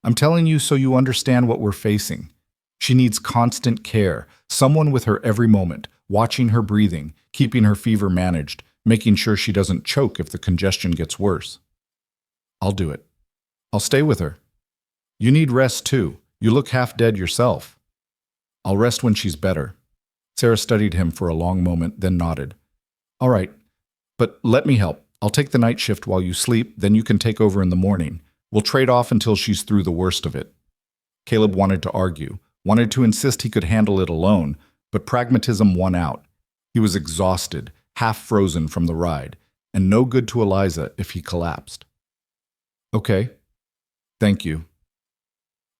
I'm telling you so you understand what we're facing. She needs constant care, someone with her every moment, watching her breathing, keeping her fever managed, making sure she doesn't choke if the congestion gets worse." "I'll do it. I'll stay with her. You need rest too. You look half dead yourself." "I'll rest when she's better." Sarah studied him for a long moment, then nodded. "All right, but let me help. I'll take the night shift while you sleep, then you can take over in the morning. We'll trade off until she's through the worst of it." Caleb wanted to argue, wanted to insist he could handle it alone, but pragmatism won out. He was exhausted, half frozen from the ride, and no good to Eliza if he collapsed. "Okay. Thank you."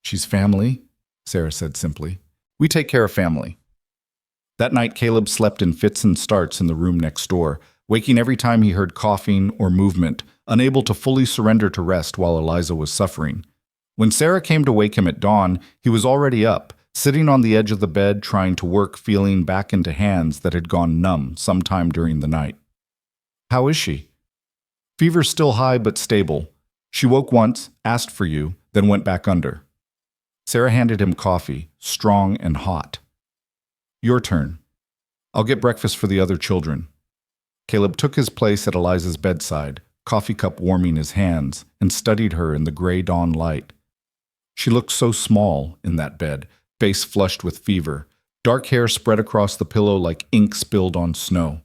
"She's family," Sarah said simply. "We take care of family." That night, Caleb slept in fits and starts in the room next door, waking every time he heard coughing or movement, unable to fully surrender to rest while Eliza was suffering. When Sarah came to wake him at dawn, he was already up, sitting on the edge of the bed trying to work, feeling back into hands that had gone numb sometime during the night. "How is she?" "Fever's still high but stable. She woke once, asked for you, then went back under." Sarah handed him coffee, strong and hot. "Your turn. I'll get breakfast for the other children." Caleb took his place at Eliza's bedside, coffee cup warming his hands, and studied her in the gray dawn light. She looked so small in that bed, face flushed with fever, dark hair spread across the pillow like ink spilled on snow.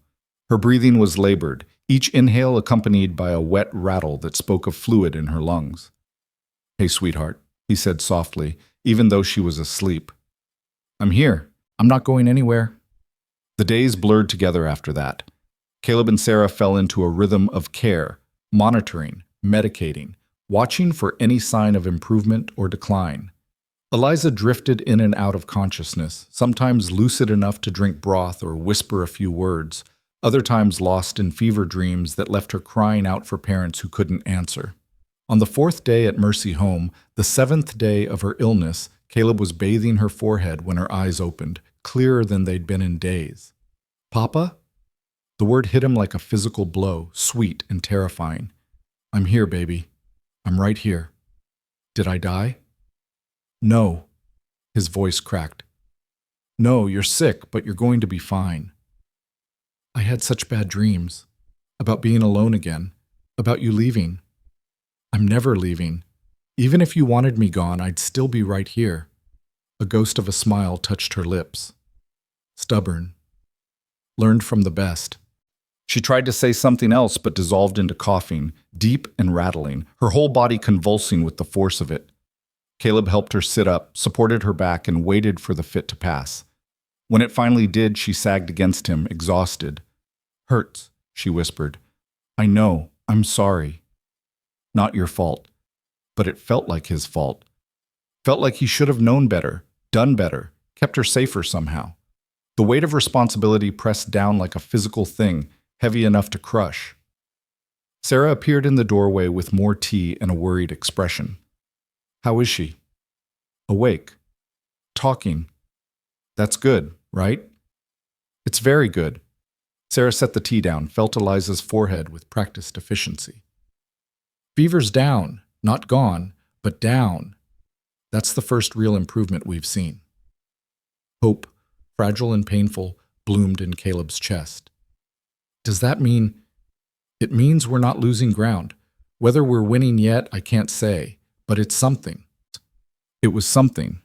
Her breathing was labored, each inhale accompanied by a wet rattle that spoke of fluid in her lungs. "Hey, sweetheart," he said softly, even though she was asleep. "I'm here. I'm not going anywhere." The days blurred together after that. Caleb and Sarah fell into a rhythm of care, monitoring, medicating, watching for any sign of improvement or decline. Eliza drifted in and out of consciousness, sometimes lucid enough to drink broth or whisper a few words, other times lost in fever dreams that left her crying out for parents who couldn't answer. On the 4th day at Mercy Home, the 7th day of her illness, Caleb was bathing her forehead when her eyes opened, clearer than they'd been in days. "Papa?" The word hit him like a physical blow, sweet and terrifying. "I'm here, baby. I'm right here. Did I die?" "No." His voice cracked. "No, you're sick, but you're going to be fine. I had such bad dreams. About being alone again. About you leaving. I'm never leaving. Even if you wanted me gone, I'd still be right here." A ghost of a smile touched her lips. "Stubborn. Learned from the best." She tried to say something else but dissolved into coughing, deep and rattling, her whole body convulsing with the force of it. Caleb helped her sit up, supported her back, and waited for the fit to pass. When it finally did, she sagged against him, exhausted. "Hurts," she whispered. "I know. I'm sorry. Not your fault." But it felt like his fault. Felt like he should have known better, done better, kept her safer somehow. The weight of responsibility pressed down like a physical thing, heavy enough to crush. Sarah appeared in the doorway with more tea and a worried expression. "How is she?" "Awake. Talking. That's good, right?" "It's very good." Sarah set the tea down, felt Eliza's forehead with practiced efficiency. "Fever's down, not gone, but down. That's the first real improvement we've seen." Hope, fragile and painful, bloomed in Caleb's chest. "Does that mean—" "It means we're not losing ground. Whether we're winning yet, I can't say, but it's something." It was something.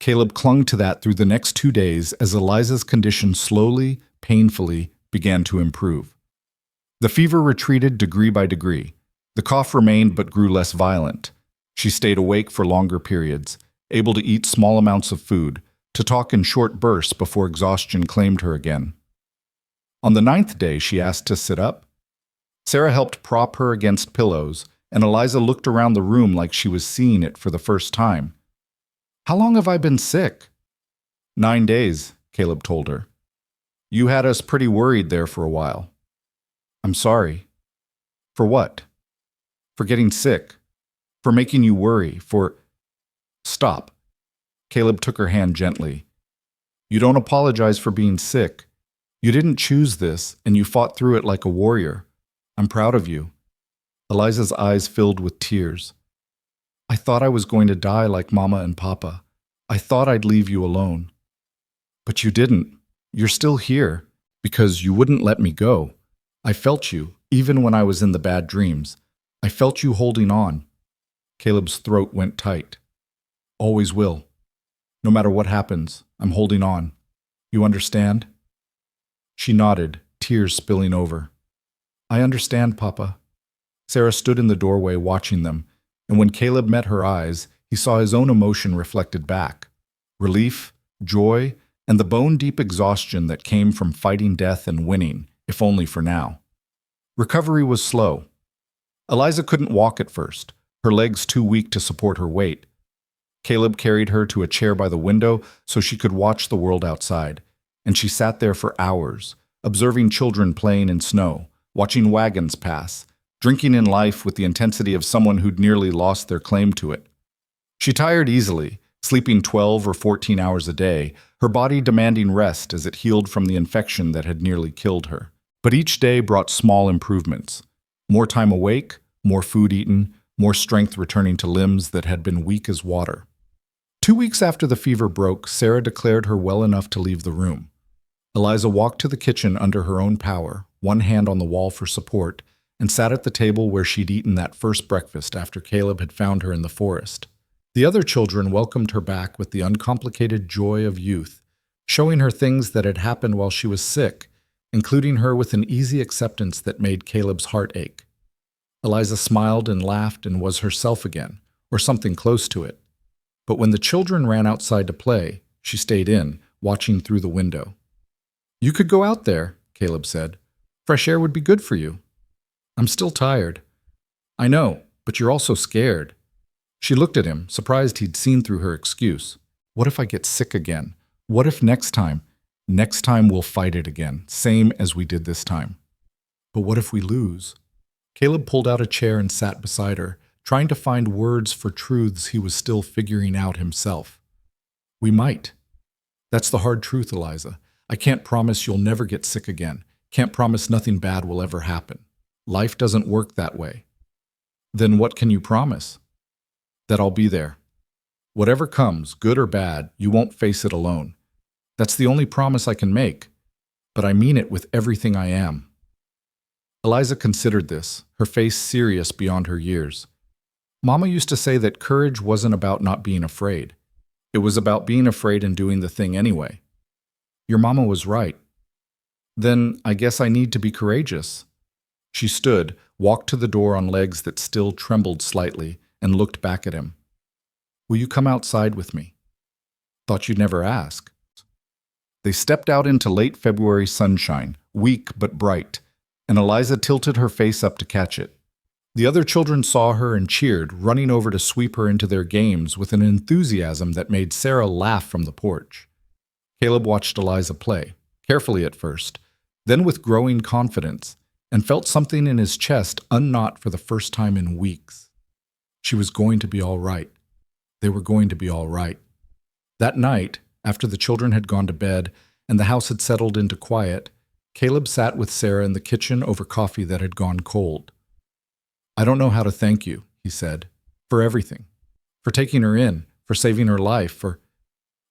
Caleb clung to that through the next 2 days as Eliza's condition slowly, painfully began to improve. The fever retreated degree by degree. The cough remained but grew less violent. She stayed awake for longer periods, able to eat small amounts of food, to talk in short bursts before exhaustion claimed her again. On the 9th day, she asked to sit up. Sarah helped prop her against pillows, and Eliza looked around the room like she was seeing it for the first time. "How long have I been sick?" 9 days, Caleb told her. "You had us pretty worried there for a while." "I'm sorry." "For what?" "For getting sick. For making you worry. For—" "Stop." Caleb took her hand gently. "You don't apologize for being sick. You didn't choose this, and you fought through it like a warrior. I'm proud of you." Eliza's eyes filled with tears. "I thought I was going to die like Mama and Papa. I thought I'd leave you alone. But you didn't. You're still here, because you wouldn't let me go. I felt you, even when I was in the bad dreams. I felt you holding on." Caleb's throat went tight. "Always will. No matter what happens, I'm holding on. You understand?" She nodded, tears spilling over. "I understand, Papa." Sarah stood in the doorway watching them, and when Caleb met her eyes, he saw his own emotion reflected back. Relief, joy, and the bone-deep exhaustion that came from fighting death and winning, if only for now. Recovery was slow. Eliza couldn't walk at first, her legs too weak to support her weight. Caleb carried her to a chair by the window so she could watch the world outside, and she sat there for hours, observing children playing in snow, watching wagons pass, drinking in life with the intensity of someone who'd nearly lost their claim to it. She tired easily, sleeping 12 or 14 hours a day, her body demanding rest as it healed from the infection that had nearly killed her. But each day brought small improvements. More time awake, more food eaten, more strength returning to limbs that had been weak as water. 2 weeks after the fever broke, Sarah declared her well enough to leave the room. Eliza walked to the kitchen under her own power, one hand on the wall for support, and sat at the table where she'd eaten that first breakfast after Caleb had found her in the forest. The other children welcomed her back with the uncomplicated joy of youth, showing her things that had happened while she was sick, including her with an easy acceptance that made Caleb's heart ache. Eliza smiled and laughed and was herself again, or something close to it. But when the children ran outside to play, she stayed in, watching through the window. "You could go out there," Caleb said. "Fresh air would be good for you." "I'm still tired." "I know, but you're also scared." She looked at him, surprised he'd seen through her excuse. "What if I get sick again? What if next time? Next time we'll fight it again, same as we did this time." "But what if we lose?" Caleb pulled out a chair and sat beside her, trying to find words for truths he was still figuring out himself. "We might. That's the hard truth, Eliza. I can't promise you'll never get sick again. Can't promise nothing bad will ever happen. Life doesn't work that way." "Then what can you promise?" "That I'll be there. Whatever comes, good or bad, you won't face it alone. That's the only promise I can make, but I mean it with everything I am." Eliza considered this, her face serious beyond her years. Mama used to say that courage wasn't about not being afraid. It was about being afraid and doing the thing anyway. Your mama was right. Then I guess I need to be courageous. She stood, walked to the door on legs that still trembled slightly, and looked back at him. "Will you come outside with me?" "Thought you'd never ask." They stepped out into late February sunshine, weak but bright, and Eliza tilted her face up to catch it. The other children saw her and cheered, running over to sweep her into their games with an enthusiasm that made Sarah laugh from the porch. Caleb watched Eliza play, carefully at first, then with growing confidence, and felt something in his chest unknot for the first time in weeks. She was going to be all right. They were going to be all right. That night, after the children had gone to bed and the house had settled into quiet, Caleb sat with Sarah in the kitchen over coffee that had gone cold. "I don't know how to thank you," he said, "for everything. For taking her in, for saving her life, for—"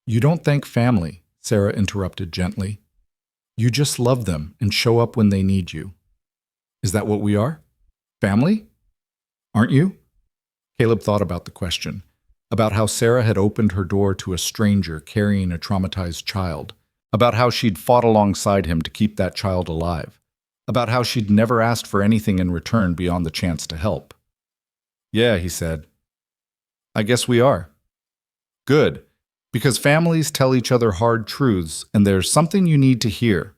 "You don't thank family," Sarah interrupted gently. "You just love them and show up when they need you." "Is that what we are? Family? Aren't you?" Caleb thought about the question, about how Sarah had opened her door to a stranger carrying a traumatized child, about how she'd fought alongside him to keep that child alive, about how she'd never asked for anything in return beyond the chance to help. "Yeah," he said. "I guess we are." "Good, because families tell each other hard truths, and there's something you need to hear."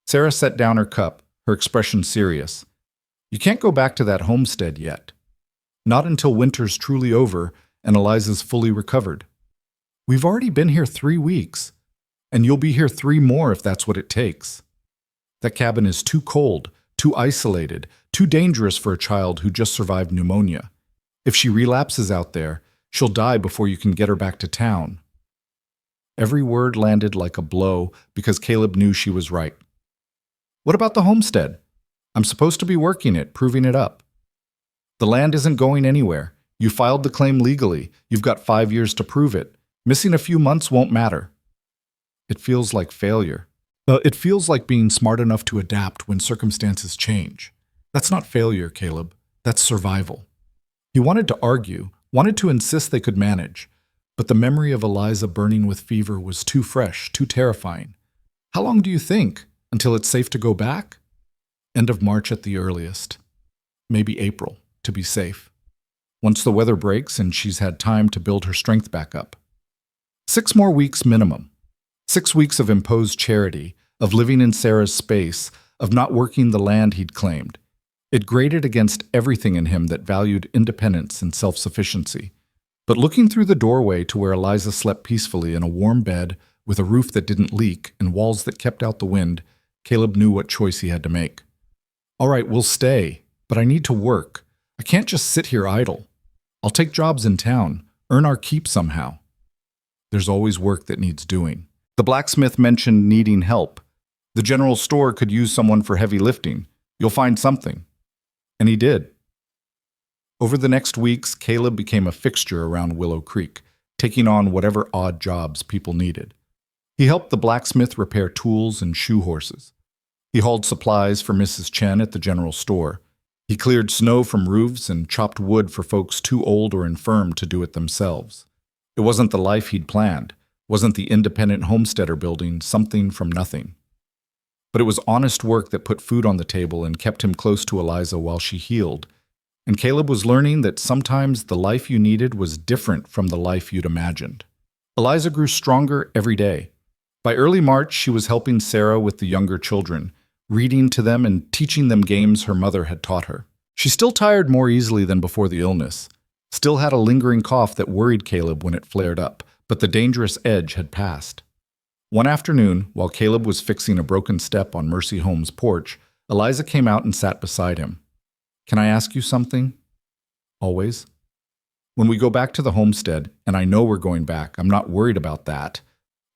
Sarah set down her cup, her expression serious. "You can't go back to that homestead yet. Not until winter's truly over and Eliza's fully recovered. We've already been here 3 weeks, and you'll be here 3 more if that's what it takes. That cabin is too cold, too isolated, too dangerous for a child who just survived pneumonia. If she relapses out there, she'll die before you can get her back to town." Every word landed like a blow because Caleb knew she was right. "What about the homestead? I'm supposed to be working it, proving it up." "The land isn't going anywhere. You filed the claim legally. You've got 5 years to prove it. Missing a few months won't matter." "It feels like failure." It feels like being smart enough to adapt when circumstances change. That's not failure, Caleb. That's survival." He wanted to argue, wanted to insist they could manage, but the memory of Eliza burning with fever was too fresh, too terrifying. "How long do you think? Until it's safe to go back?" "End of March at the earliest. Maybe April, to be safe. Once the weather breaks and she's had time to build her strength back up. 6 more weeks minimum. 6 weeks of imposed charity, of living in Sarah's space, of not working the land he'd claimed. It grated against everything in him that valued independence and self-sufficiency. But looking through the doorway to where Eliza slept peacefully in a warm bed with a roof that didn't leak and walls that kept out the wind, Caleb knew what choice he had to make. "All right, we'll stay, but I need to work. I can't just sit here idle. I'll take jobs in town, earn our keep somehow." There's always work that needs doing. The blacksmith mentioned needing help. The general store could use someone for heavy lifting. You'll find something. And he did. Over the next weeks, Caleb became a fixture around Willow Creek, taking on whatever odd jobs people needed. He helped the blacksmith repair tools and shoe horses. He hauled supplies for Mrs. Chen at the general store. He cleared snow from roofs and chopped wood for folks too old or infirm to do it themselves. It wasn't the life he'd planned, wasn't the independent homesteader building something from nothing. But it was honest work that put food on the table and kept him close to Eliza while she healed. And Caleb was learning that sometimes the life you needed was different from the life you'd imagined. Eliza grew stronger every day. By early March, she was helping Sarah with the younger children, reading to them and teaching them games her mother had taught her. She still tired more easily than before the illness, still had a lingering cough that worried Caleb when it flared up, but the dangerous edge had passed. One afternoon, while Caleb was fixing a broken step on Mercy Home's porch, Eliza came out and sat beside him. "Can I ask you something?" "Always." "When we go back to the homestead, and I know we're going back, I'm not worried about that.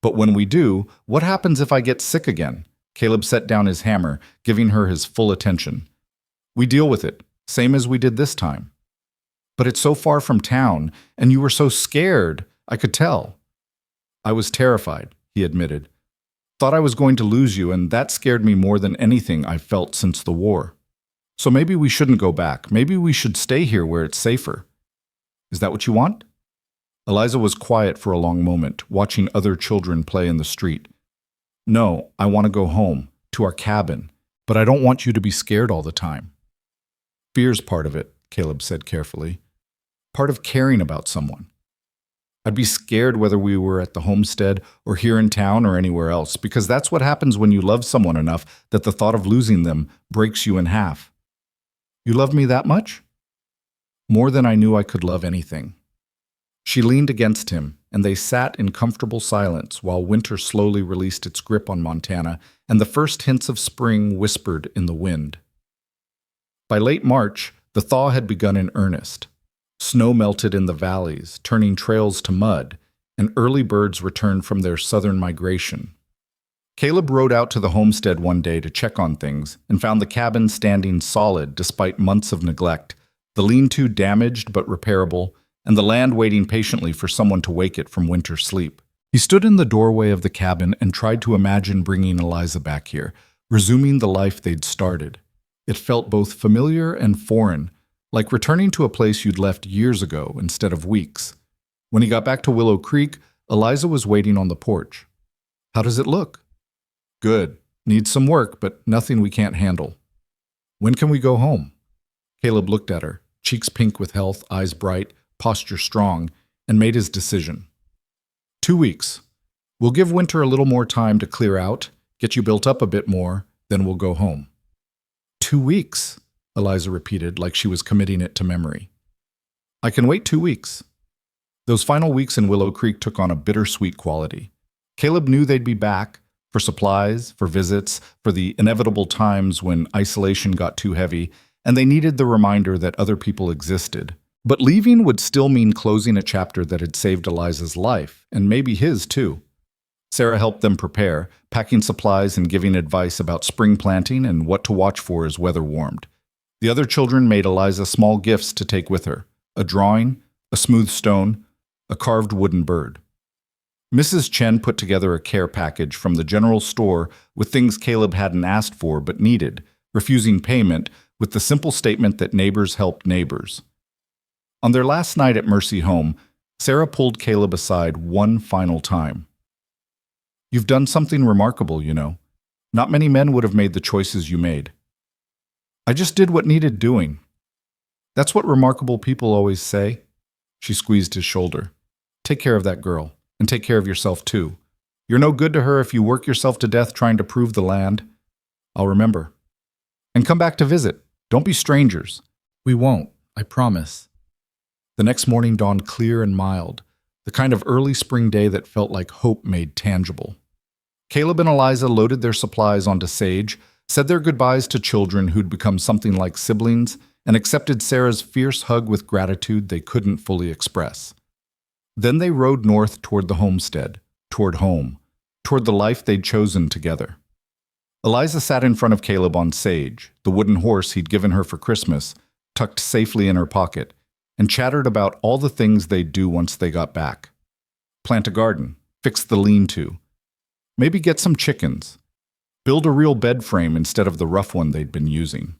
But when we do, what happens if I get sick again?" Caleb set down his hammer, giving her his full attention. "We deal with it, same as we did this time." "But it's so far from town, and you were so scared, I could tell." "I was terrified," he admitted. "Thought I was going to lose you, and that scared me more than anything I've felt since the war. So maybe we shouldn't go back. Maybe we should stay here where it's safer. Is that what you want?" Eliza was quiet for a long moment, watching other children play in the street. "No, I want to go home, to our cabin, but I don't want you to be scared all the time." "Fear's part of it," Caleb said carefully. "Part of caring about someone. I'd be scared whether we were at the homestead or here in town or anywhere else, because that's what happens when you love someone enough that the thought of losing them breaks you in half." "You love me that much?" "More than I knew I could love anything." She leaned against him, and they sat in comfortable silence while winter slowly released its grip on Montana and the first hints of spring whispered in the wind. By late March, the thaw had begun in earnest. Snow melted in the valleys, turning trails to mud, and early birds returned from their southern migration. Caleb rode out to the homestead one day to check on things and found the cabin standing solid despite months of neglect, the lean-to damaged but repairable, and the land waiting patiently for someone to wake it from winter sleep. He stood in the doorway of the cabin and tried to imagine bringing Eliza back here, resuming the life they'd started. It felt both familiar and foreign, like returning to a place you'd left years ago instead of weeks. When he got back to Willow Creek, Eliza was waiting on the porch. "How does it look?" "Good. Needs some work, but nothing we can't handle." "When can we go home?" Caleb looked at her, cheeks pink with health, eyes bright, posture strong, and made his decision. 2 weeks. We'll give winter a little more time to clear out, get you built up a bit more, then we'll go home." 2 weeks, Eliza repeated like she was committing it to memory. "I can wait 2 weeks." Those final weeks in Willow Creek took on a bittersweet quality. Caleb knew they'd be back, for supplies, for visits, for the inevitable times when isolation got too heavy, and they needed the reminder that other people existed. But leaving would still mean closing a chapter that had saved Eliza's life, and maybe his too. Sarah helped them prepare, packing supplies and giving advice about spring planting and what to watch for as weather warmed. The other children made Eliza small gifts to take with her: a drawing, a smooth stone, a carved wooden bird. Mrs. Chen put together a care package from the general store with things Caleb hadn't asked for but needed, refusing payment with the simple statement that neighbors helped neighbors. On their last night at Mercy Home, Sarah pulled Caleb aside one final time. "You've done something remarkable, you know. Not many men would have made the choices you made." "I just did what needed doing." "That's what remarkable people always say." She squeezed his shoulder. "Take care of that girl, and take care of yourself too. You're no good to her if you work yourself to death trying to prove the land." "I'll remember." "And come back to visit. Don't be strangers." "We won't, I promise." The next morning dawned clear and mild, the kind of early spring day that felt like hope made tangible. Caleb and Eliza loaded their supplies onto Sage, said their goodbyes to children who'd become something like siblings, and accepted Sarah's fierce hug with gratitude they couldn't fully express. Then they rode north toward the homestead, toward home, toward the life they'd chosen together. Eliza sat in front of Caleb on Sage, the wooden horse he'd given her for Christmas, tucked safely in her pocket, and chattered about all the things they'd do once they got back. Plant a garden, fix the lean-to, maybe get some chickens, build a real bed frame instead of the rough one they'd been using.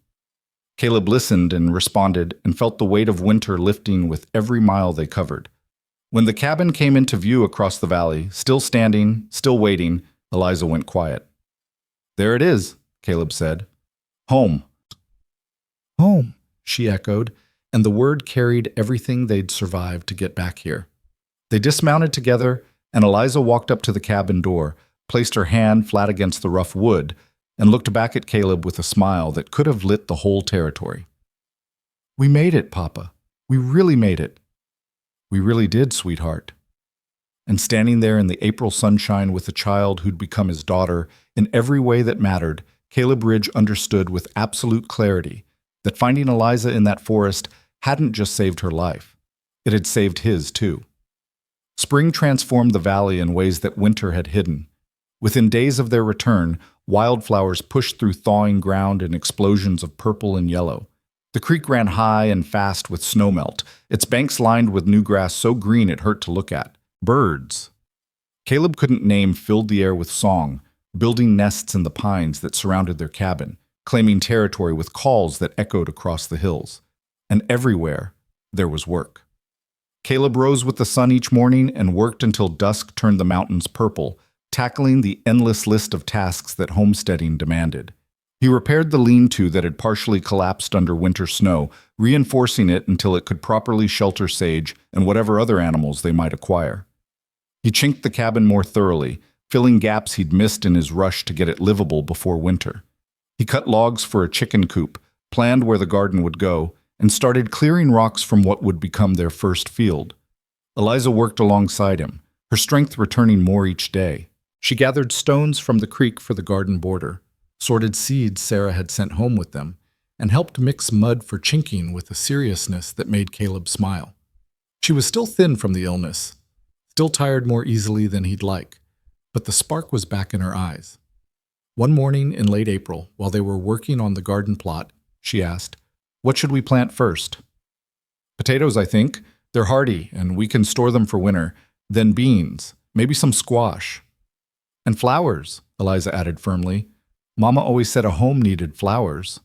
Caleb listened and responded and felt the weight of winter lifting with every mile they covered. When the cabin came into view across the valley, still standing, still waiting, Eliza went quiet. "There it is," Caleb said. "Home." "Home," she echoed, and the word carried everything they'd survived to get back here. They dismounted together, and Eliza walked up to the cabin door, placed her hand flat against the rough wood, and looked back at Caleb with a smile that could have lit the whole territory. "We made it, Papa. We really made it." "We really did, sweetheart." And standing there in the April sunshine with the child who'd become his daughter in every way that mattered, Caleb Ridge understood with absolute clarity that finding Eliza in that forest hadn't just saved her life. It had saved his, too. Spring transformed the valley in ways that winter had hidden. Within days of their return, wildflowers pushed through thawing ground in explosions of purple and yellow. The creek ran high and fast with snowmelt, its banks lined with new grass so green it hurt to look at. Birds Caleb couldn't name filled the air with song, building nests in the pines that surrounded their cabin, claiming territory with calls that echoed across the hills. And everywhere, there was work. Caleb rose with the sun each morning and worked until dusk turned the mountains purple, tackling the endless list of tasks that homesteading demanded. He repaired the lean-to that had partially collapsed under winter snow, reinforcing it until it could properly shelter Sage and whatever other animals they might acquire. He chinked the cabin more thoroughly, filling gaps he'd missed in his rush to get it livable before winter. He cut logs for a chicken coop, planned where the garden would go, and started clearing rocks from what would become their first field. Eliza worked alongside him, her strength returning more each day. She gathered stones from the creek for the garden border, sorted seeds Sarah had sent home with them, and helped mix mud for chinking with a seriousness that made Caleb smile. She was still thin from the illness, still tired more easily than he'd like, but the spark was back in her eyes. One morning in late April, while they were working on the garden plot, she asked, "What should we plant first?" "Potatoes, I think. They're hardy, and we can store them for winter. Then beans, maybe some squash." "And flowers," Eliza added firmly. "Mama always said a home needed flowers."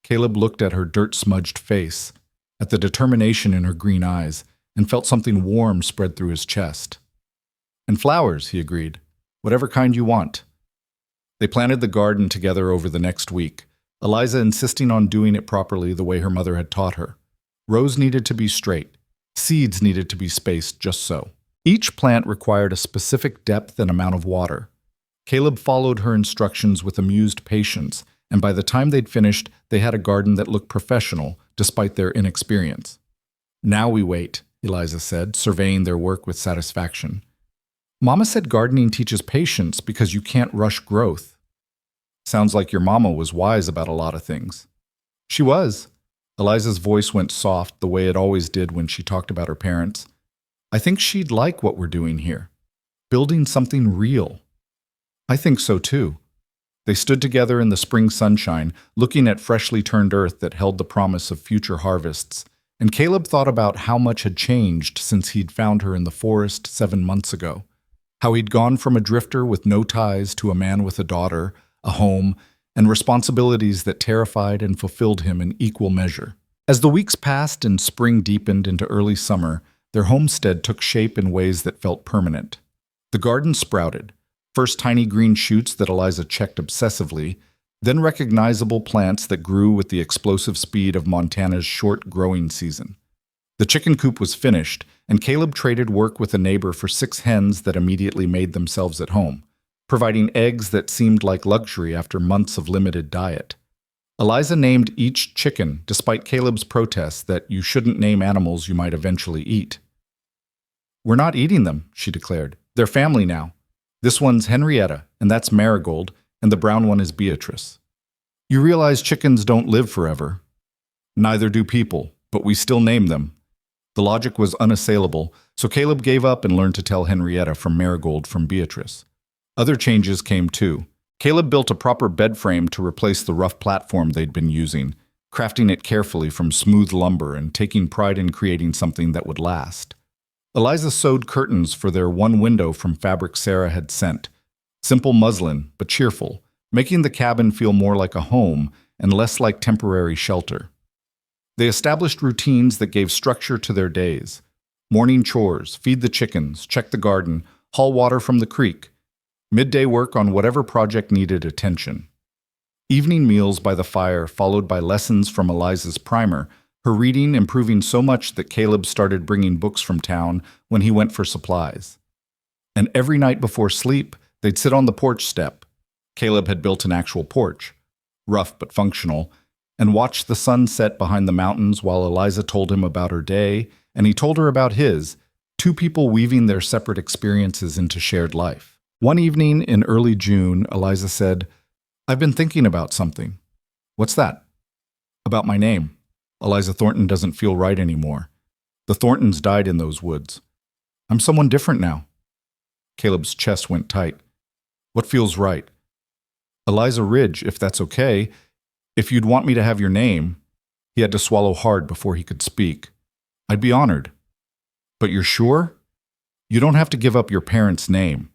Caleb looked at her dirt-smudged face, at the determination in her green eyes, and felt something warm spread through his chest. "And flowers," he agreed. "Whatever kind you want." They planted the garden together over the next week, Eliza insisting on doing it properly the way her mother had taught her. Rows needed to be straight. Seeds needed to be spaced just so. Each plant required a specific depth and amount of water. Caleb followed her instructions with amused patience, and by the time they'd finished, they had a garden that looked professional, despite their inexperience. "Now we wait," Eliza said, surveying their work with satisfaction. "Mama said gardening teaches patience because you can't rush growth." "Sounds like your mama was wise about a lot of things." "She was." Eliza's voice went soft the way it always did when she talked about her parents. "I think she'd like what we're doing here. Building something real." "I think so too." They stood together in the spring sunshine, looking at freshly turned earth that held the promise of future harvests, and Caleb thought about how much had changed since he'd found her in the forest 7 months ago. How he'd gone from a drifter with no ties to a man with a daughter, a home, and responsibilities that terrified and fulfilled him in equal measure. As the weeks passed and spring deepened into early summer, their homestead took shape in ways that felt permanent. The garden sprouted, first tiny green shoots that Eliza checked obsessively, then recognizable plants that grew with the explosive speed of Montana's short growing season. The chicken coop was finished, and Caleb traded work with a neighbor for 6 hens that immediately made themselves at home, providing eggs that seemed like luxury after months of limited diet. Eliza named each chicken, despite Caleb's protests that you shouldn't name animals you might eventually eat. "We're not eating them," she declared. "They're family now. This one's Henrietta, and that's Marigold, and the brown one is Beatrice. You realize chickens don't live forever. Neither do people, but we still name them." The logic was unassailable, so Caleb gave up and learned to tell Henrietta from Marigold from Beatrice. Other changes came too. Caleb built a proper bed frame to replace the rough platform they'd been using, crafting it carefully from smooth lumber and taking pride in creating something that would last. Eliza sewed curtains for their one window from fabric Sarah had sent. Simple muslin, but cheerful, making the cabin feel more like a home and less like temporary shelter. They established routines that gave structure to their days. Morning chores, feed the chickens, check the garden, haul water from the creek. Midday work on whatever project needed attention. Evening meals by the fire, followed by lessons from Eliza's primer, her reading improving so much that Caleb started bringing books from town when he went for supplies. And every night before sleep, they'd sit on the porch step. Caleb had built an actual porch, rough but functional, and watch the sun set behind the mountains while Eliza told him about her day, and he told her about his, two people weaving their separate experiences into shared life. One evening in early June, Eliza said, "I've been thinking about something." "What's that?" "About my name. Eliza Thornton doesn't feel right anymore. The Thorntons died in those woods. I'm someone different now." Caleb's chest went tight. "What feels right?" "Eliza Ridge, if that's okay. If you'd want me to have your name." He had to swallow hard before he could speak. "I'd be honored." "But you're sure? You don't have to give up your parents' name.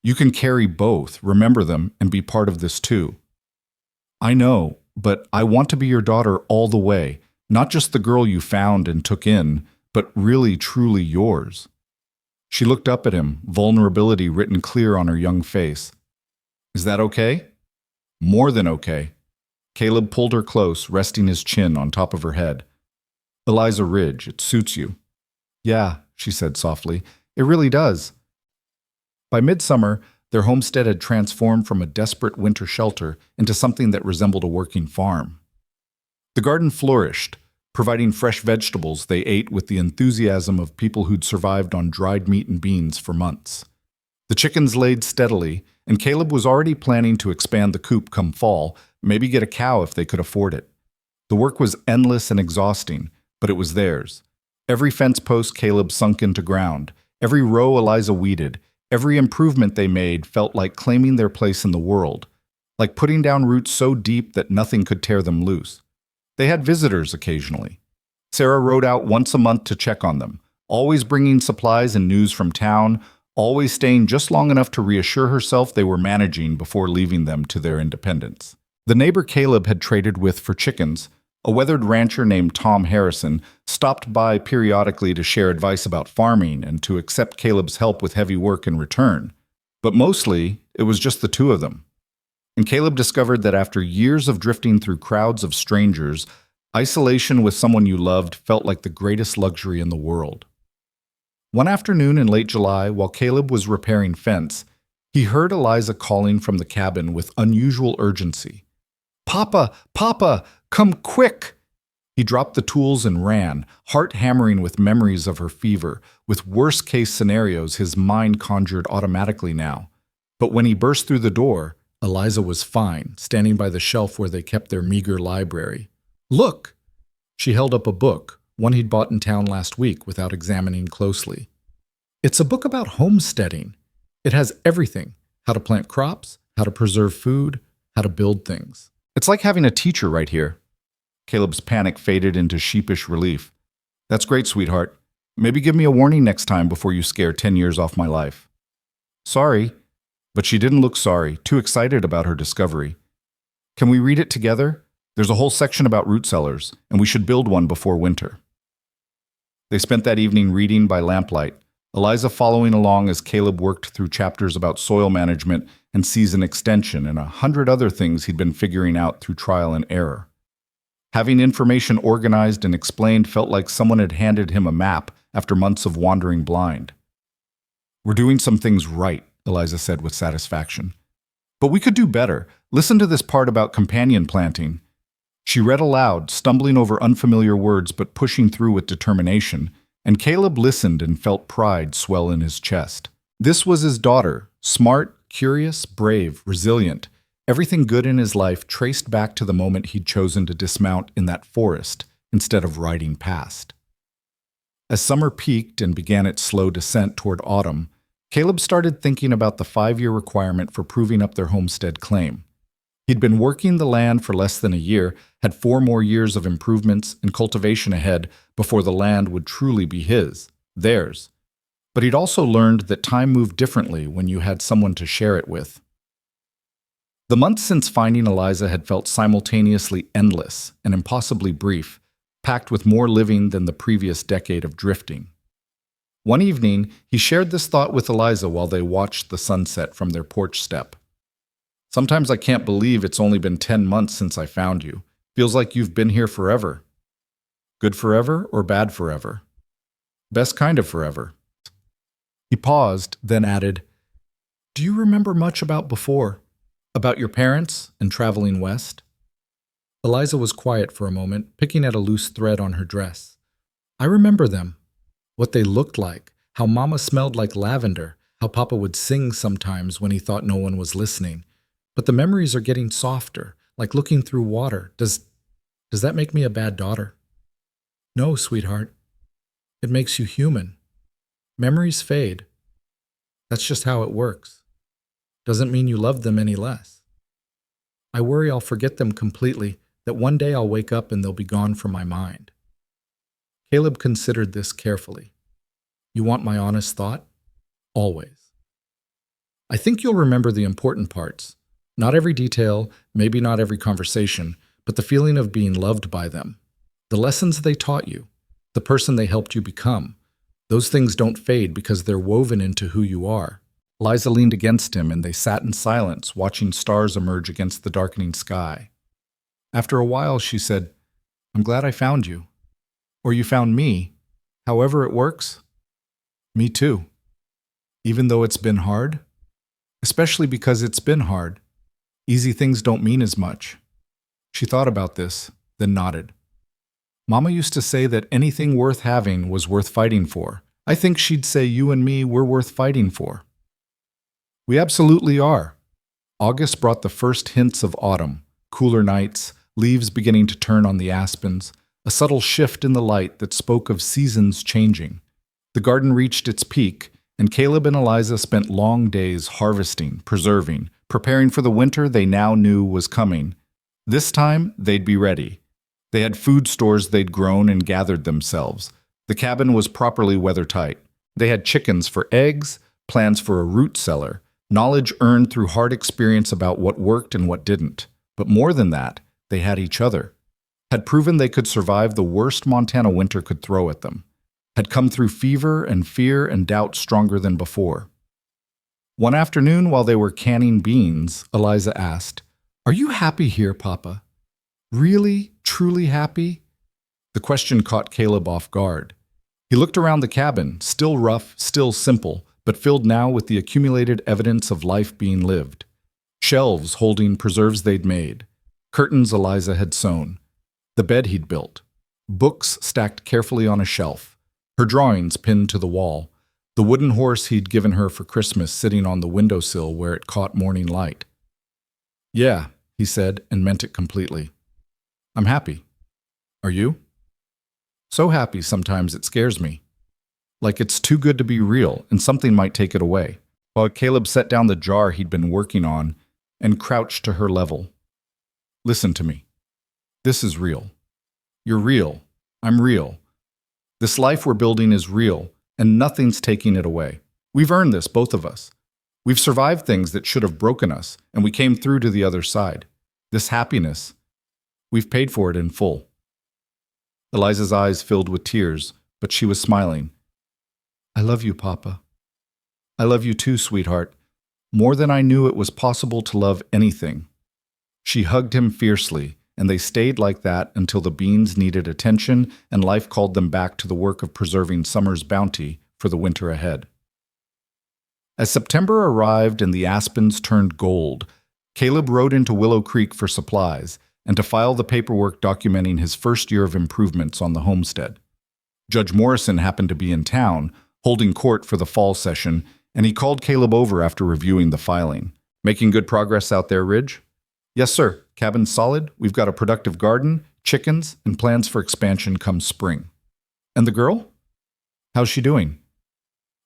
You can carry both, remember them, and be part of this too." "I know, but I want to be your daughter all the way, not just the girl you found and took in, but really, truly yours." She looked up at him, vulnerability written clear on her young face. "Is that okay?" "More than okay." Caleb pulled her close, resting his chin on top of her head. "Eliza Ridge, it suits you." "Yeah," she said softly, "it really does." By midsummer, their homestead had transformed from a desperate winter shelter into something that resembled a working farm. The garden flourished, providing fresh vegetables they ate with the enthusiasm of people who'd survived on dried meat and beans for months. The chickens laid steadily, and Caleb was already planning to expand the coop come fall, maybe get a cow if they could afford it. The work was endless and exhausting, but it was theirs. Every fence post Caleb sunk into ground, every row Eliza weeded, every improvement they made felt like claiming their place in the world, like putting down roots so deep that nothing could tear them loose. They had visitors occasionally. Sarah rode out once a month to check on them, always bringing supplies and news from town, always staying just long enough to reassure herself they were managing before leaving them to their independence. The neighbor Caleb had traded with for chickens, a weathered rancher named Tom Harrison, stopped by periodically to share advice about farming and to accept Caleb's help with heavy work in return. But mostly, it was just the two of them. And Caleb discovered that after years of drifting through crowds of strangers, isolation with someone you loved felt like the greatest luxury in the world. One afternoon in late July, while Caleb was repairing fence, he heard Eliza calling from the cabin with unusual urgency. "Papa! Papa! Come quick!" He dropped the tools and ran, heart hammering with memories of her fever, with worst-case scenarios his mind conjured automatically now. But when he burst through the door, Eliza was fine, standing by the shelf where they kept their meager library. "Look!" She held up a book, one he'd bought in town last week without examining closely. "It's a book about homesteading. It has everything: how to plant crops, how to preserve food, how to build things. It's like having a teacher right here." Caleb's panic faded into sheepish relief. "That's great, sweetheart. Maybe give me a warning next time before you scare 10 years off my life." "Sorry." But she didn't look sorry, too excited about her discovery. "Can we read it together? There's a whole section about root cellars, and we should build one before winter." They spent that evening reading by lamplight, Eliza following along as Caleb worked through chapters about soil management and season extension and 100 other things he'd been figuring out through trial and error. Having information organized and explained felt like someone had handed him a map after months of wandering blind. "We're doing some things right," Eliza said with satisfaction. "But we could do better. Listen to this part about companion planting." She read aloud, stumbling over unfamiliar words but pushing through with determination, and Caleb listened and felt pride swell in his chest. This was his daughter, smart, curious, brave, resilient, everything good in his life traced back to the moment he'd chosen to dismount in that forest instead of riding past. As summer peaked and began its slow descent toward autumn, Caleb started thinking about the 5-year requirement for proving up their homestead claim. He'd been working the land for less than a year, had 4 more years of improvements and cultivation ahead before the land would truly be his, theirs. But he'd also learned that time moved differently when you had someone to share it with. The months since finding Eliza had felt simultaneously endless and impossibly brief, packed with more living than the previous decade of drifting. One evening, he shared this thought with Eliza while they watched the sunset from their porch step. "Sometimes I can't believe it's only been 10 months since I found you. Feels like you've been here forever." "Good forever or bad forever?" "Best kind of forever." He paused, then added, "Do you remember much about before? About your parents and traveling west?" Eliza was quiet for a moment, picking at a loose thread on her dress. "I remember them. What they looked like, how Mama smelled like lavender, how Papa would sing sometimes when he thought no one was listening. But the memories are getting softer, like looking through water. Does that make me a bad daughter?" "No, sweetheart. It makes you human. Memories fade. That's just how it works. Doesn't mean you love them any less. I worry I'll forget them completely, that one day I'll wake up and they'll be gone from my mind." Caleb considered this carefully. "You want my honest thought?" "Always." "I think you'll remember the important parts. Not every detail, maybe not every conversation, but the feeling of being loved by them. The lessons they taught you, the person they helped you become. Those things don't fade because they're woven into who you are." Liza leaned against him and they sat in silence, watching stars emerge against the darkening sky. After a while, she said, "I'm glad I found you. Or you found me. However it works." "Me too. Even though it's been hard? Especially because it's been hard. Easy things don't mean as much." She thought about this, then nodded. "Mama used to say that anything worth having was worth fighting for. I think she'd say you and me were worth fighting for." "We absolutely are." August brought the first hints of autumn, cooler nights, leaves beginning to turn on the aspens, a subtle shift in the light that spoke of seasons changing. The garden reached its peak, and Caleb and Eliza spent long days harvesting, preserving, preparing for the winter they now knew was coming. This time, they'd be ready. They had food stores they'd grown and gathered themselves. The cabin was properly weathertight. They had chickens for eggs, plans for a root cellar, knowledge earned through hard experience about what worked and what didn't. But more than that, they had each other. Had proven they could survive the worst Montana winter could throw at them. Had come through fever and fear and doubt stronger than before. One afternoon, while they were canning beans, Eliza asked, "Are you happy here, Papa? Really, truly happy?" The question caught Caleb off guard. He looked around the cabin, still rough, still simple, but filled now with the accumulated evidence of life being lived. Shelves holding preserves they'd made, curtains Eliza had sewn, the bed he'd built, books stacked carefully on a shelf, her drawings pinned to the wall, the wooden horse he'd given her for Christmas sitting on the windowsill where it caught morning light. "Yeah," he said, and meant it completely. "I'm happy. Are you?" "So happy sometimes it scares me. Like it's too good to be real and something might take it away." While Caleb set down the jar he'd been working on and crouched to her level. "Listen to me. This is real. You're real. I'm real. This life we're building is real, and nothing's taking it away. We've earned this, both of us. We've survived things that should have broken us, and we came through to the other side. This happiness, we've paid for it in full." Eliza's eyes filled with tears, but she was smiling. "I love you, Papa. I love you too, sweetheart, more than I knew it was possible to love anything." She hugged him fiercely, and they stayed like that until the beans needed attention and life called them back to the work of preserving summer's bounty for the winter ahead. As September arrived and the aspens turned gold, Caleb rode into Willow Creek for supplies and to file the paperwork documenting his first year of improvements on the homestead. Judge Morrison happened to be in town, holding court for the fall session, and he called Caleb over after reviewing the filing. "Making good progress out there, Ridge?" "Yes, sir. Cabin's solid. We've got a productive garden, chickens, and plans for expansion come spring." "And the girl? How's she doing?"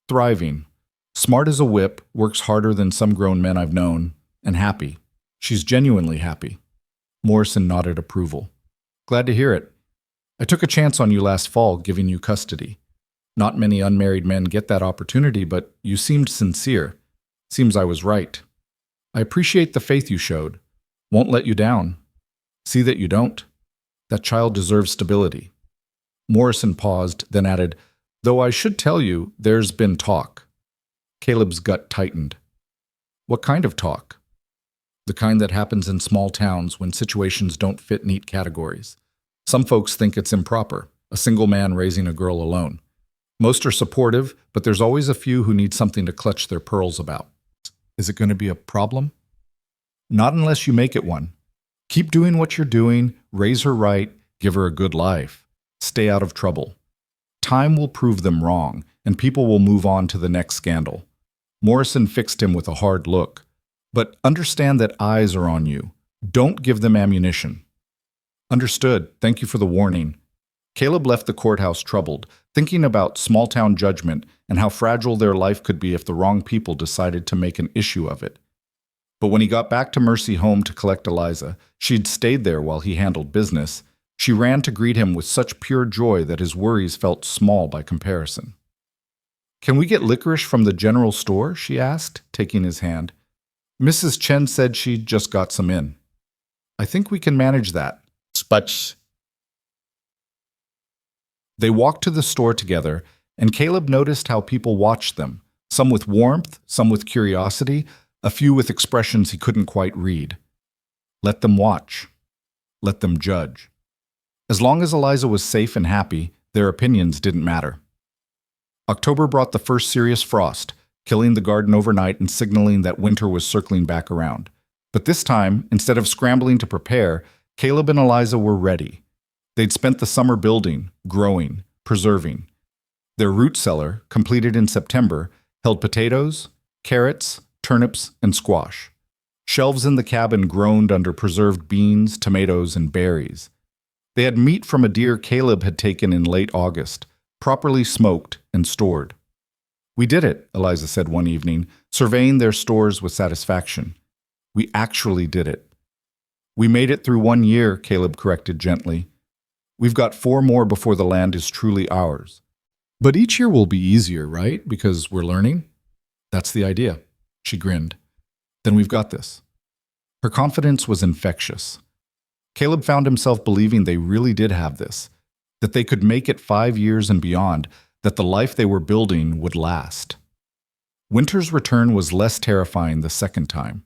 "Thriving. Smart as a whip, works harder than some grown men I've known, and happy. She's genuinely happy." Morrison nodded approval. "Glad to hear it. I took a chance on you last fall, giving you custody. Not many unmarried men get that opportunity, but you seemed sincere. Seems I was right." I appreciate the faith you showed. Won't let you down. See that you don't. That child deserves stability. Morrison paused, then added, though I should tell you, there's been talk. Caleb's gut tightened. What kind of talk? The kind that happens in small towns when situations don't fit neat categories. Some folks think it's improper, a single man raising a girl alone. Most are supportive, but there's always a few who need something to clutch their pearls about. Is it going to be a problem? Not unless you make it one. Keep doing what you're doing, raise her right, give her a good life. Stay out of trouble. Time will prove them wrong, and people will move on to the next scandal. Morrison fixed him with a hard look. But understand that eyes are on you. Don't give them ammunition. Understood. Thank you for the warning. Caleb left the courthouse troubled, thinking about small-town judgment and how fragile their life could be if the wrong people decided to make an issue of it. But when he got back to Mercy home to collect Eliza, she'd stayed there while he handled business. She ran to greet him with such pure joy that his worries felt small by comparison. Can we get licorice from the general store? She asked, taking his hand. Mrs. Chen said she'd just got some in. I think we can manage that. But they walked to the store together, and Caleb noticed how people watched them, some with warmth, some with curiosity, a few with expressions he couldn't quite read. Let them watch. Let them judge. As long as Eliza was safe and happy, their opinions didn't matter. October brought the first serious frost, killing the garden overnight and signaling that winter was circling back around. But this time, instead of scrambling to prepare, Caleb and Eliza were ready. They'd spent the summer building, growing, preserving. Their root cellar, completed in September, held potatoes, carrots, turnips, and squash. Shelves in the cabin groaned under preserved beans, tomatoes, and berries. They had meat from a deer Caleb had taken in late August, properly smoked and stored. We did it, Eliza said one evening, surveying their stores with satisfaction. We actually did it. We made it through 1 year, Caleb corrected gently. We've got 4 more before the land is truly ours. But each year will be easier, right? Because we're learning? That's the idea. She grinned. Then we've got this. Her confidence was infectious. Caleb found himself believing they really did have this, that they could make it 5 years and beyond, that the life they were building would last. Winter's return was less terrifying the second time.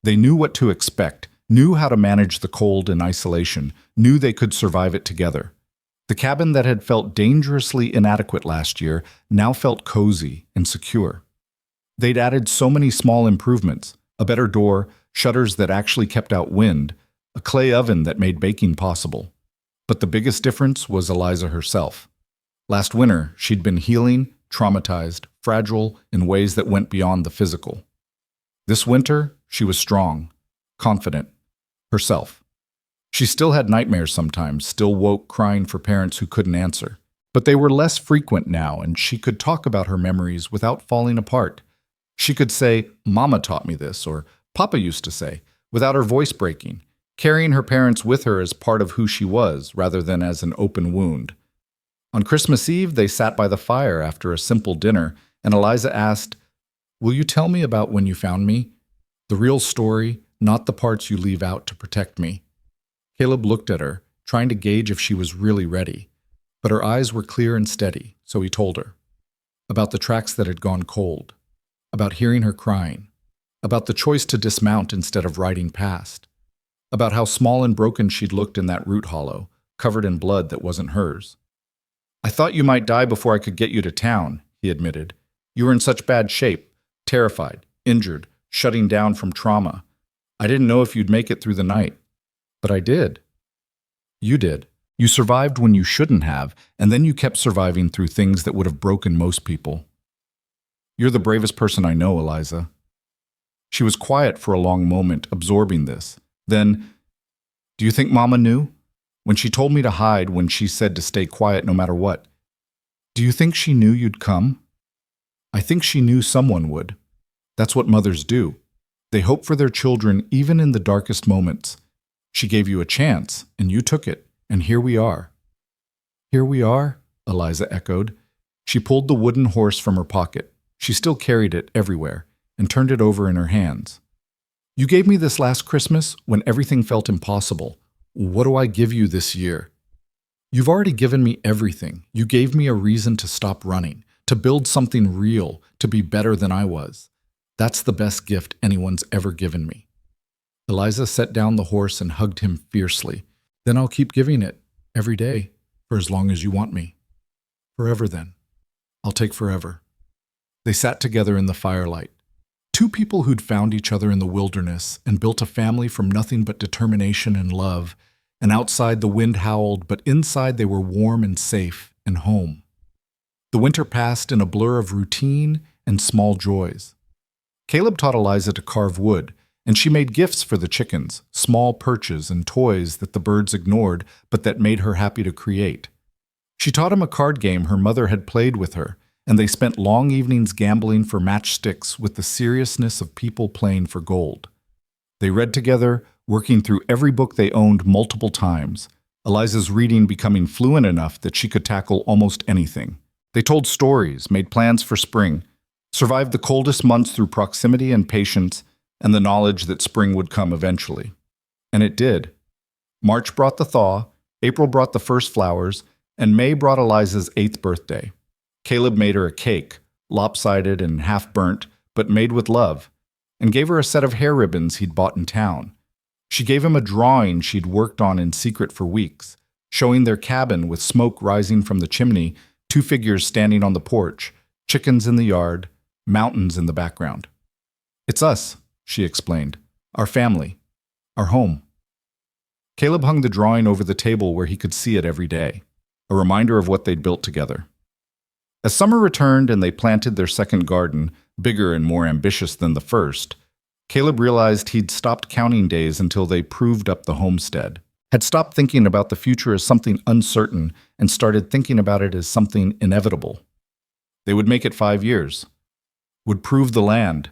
They knew what to expect, knew how to manage the cold and isolation, knew they could survive it together. The cabin that had felt dangerously inadequate last year now felt cozy and secure. They'd added so many small improvements, a better door, shutters that actually kept out wind, a clay oven that made baking possible. But the biggest difference was Eliza herself. Last winter, she'd been healing, traumatized, fragile in ways that went beyond the physical. This winter, she was strong, confident, herself. She still had nightmares sometimes, still woke crying for parents who couldn't answer. But they were less frequent now, and she could talk about her memories without falling apart. She could say, Mama taught me this, or Papa used to say, without her voice breaking, carrying her parents with her as part of who she was, rather than as an open wound. On Christmas Eve, they sat by the fire after a simple dinner, and Eliza asked, Will you tell me about when you found me? The real story, not the parts you leave out to protect me. Caleb looked at her, trying to gauge if she was really ready. But her eyes were clear and steady, so he told her. About the tracks that had gone cold. About hearing her crying. About the choice to dismount instead of riding past. About how small and broken she'd looked in that root hollow, covered in blood that wasn't hers. I thought you might die before I could get you to town, he admitted. You were in such bad shape, terrified, injured, shutting down from trauma. I didn't know if you'd make it through the night. But I did. You did. You survived when you shouldn't have, and then you kept surviving through things that would have broken most people. You're the bravest person I know, Eliza. She was quiet for a long moment, absorbing this. Then, do you think Mama knew? When she told me to hide, when she said to stay quiet no matter what. Do you think she knew you'd come? I think she knew someone would. That's what mothers do. They hope for their children even in the darkest moments. She gave you a chance, and you took it, and here we are. Here we are, Eliza echoed. She pulled the wooden horse from her pocket. She still carried it everywhere, and turned it over in her hands. You gave me this last Christmas when everything felt impossible. What do I give you this year? You've already given me everything. You gave me a reason to stop running, to build something real, to be better than I was. That's the best gift anyone's ever given me. Eliza set down the horse and hugged him fiercely. Then I'll keep giving it, every day, for as long as you want me. Forever then. I'll take forever. They sat together in the firelight. Two people who'd found each other in the wilderness and built a family from nothing but determination and love, and outside the wind howled, but inside they were warm and safe and home. The winter passed in a blur of routine and small joys. Caleb taught Eliza to carve wood, and she made gifts for the chickens, small perches and toys that the birds ignored, but that made her happy to create. She taught him a card game her mother had played with her, and they spent long evenings gambling for matchsticks with the seriousness of people playing for gold. They read together, working through every book they owned multiple times, Eliza's reading becoming fluent enough that she could tackle almost anything. They told stories, made plans for spring, survived the coldest months through proximity and patience, and the knowledge that spring would come eventually. And it did. March brought the thaw, April brought the first flowers, and May brought Eliza's 8th birthday. Caleb made her a cake, lopsided and half-burnt, but made with love, and gave her a set of hair ribbons he'd bought in town. She gave him a drawing she'd worked on in secret for weeks, showing their cabin with smoke rising from the chimney, 2 figures standing on the porch, chickens in the yard, mountains in the background. It's us, she explained. Our family. Our home. Caleb hung the drawing over the table where he could see it every day, a reminder of what they'd built together. As summer returned and they planted their second garden, bigger and more ambitious than the first, Caleb realized he'd stopped counting days until they proved up the homestead, had stopped thinking about the future as something uncertain and started thinking about it as something inevitable. They would make it 5 years, would prove the land,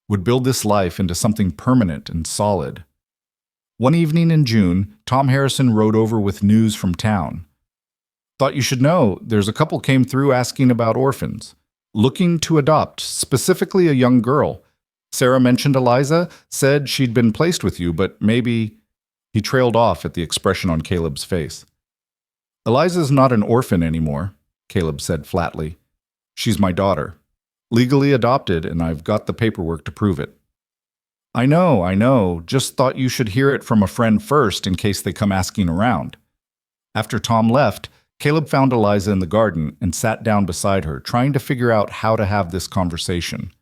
would build this life into something permanent and solid. One evening in June, Tom Harrison rode over with news from town. Thought you should know, there's a couple came through asking about orphans, looking to adopt, specifically a young girl. Sarah mentioned Eliza, said she'd been placed with you, but maybe... He trailed off at the expression on Caleb's face. Eliza's not an orphan anymore, Caleb said flatly. She's my daughter. Legally adopted, and I've got the paperwork to prove it. I know. Just thought you should hear it from a friend first in case they come asking around. After Tom left, Caleb found Eliza in the garden and sat down beside her, trying to figure out how to have this conversation.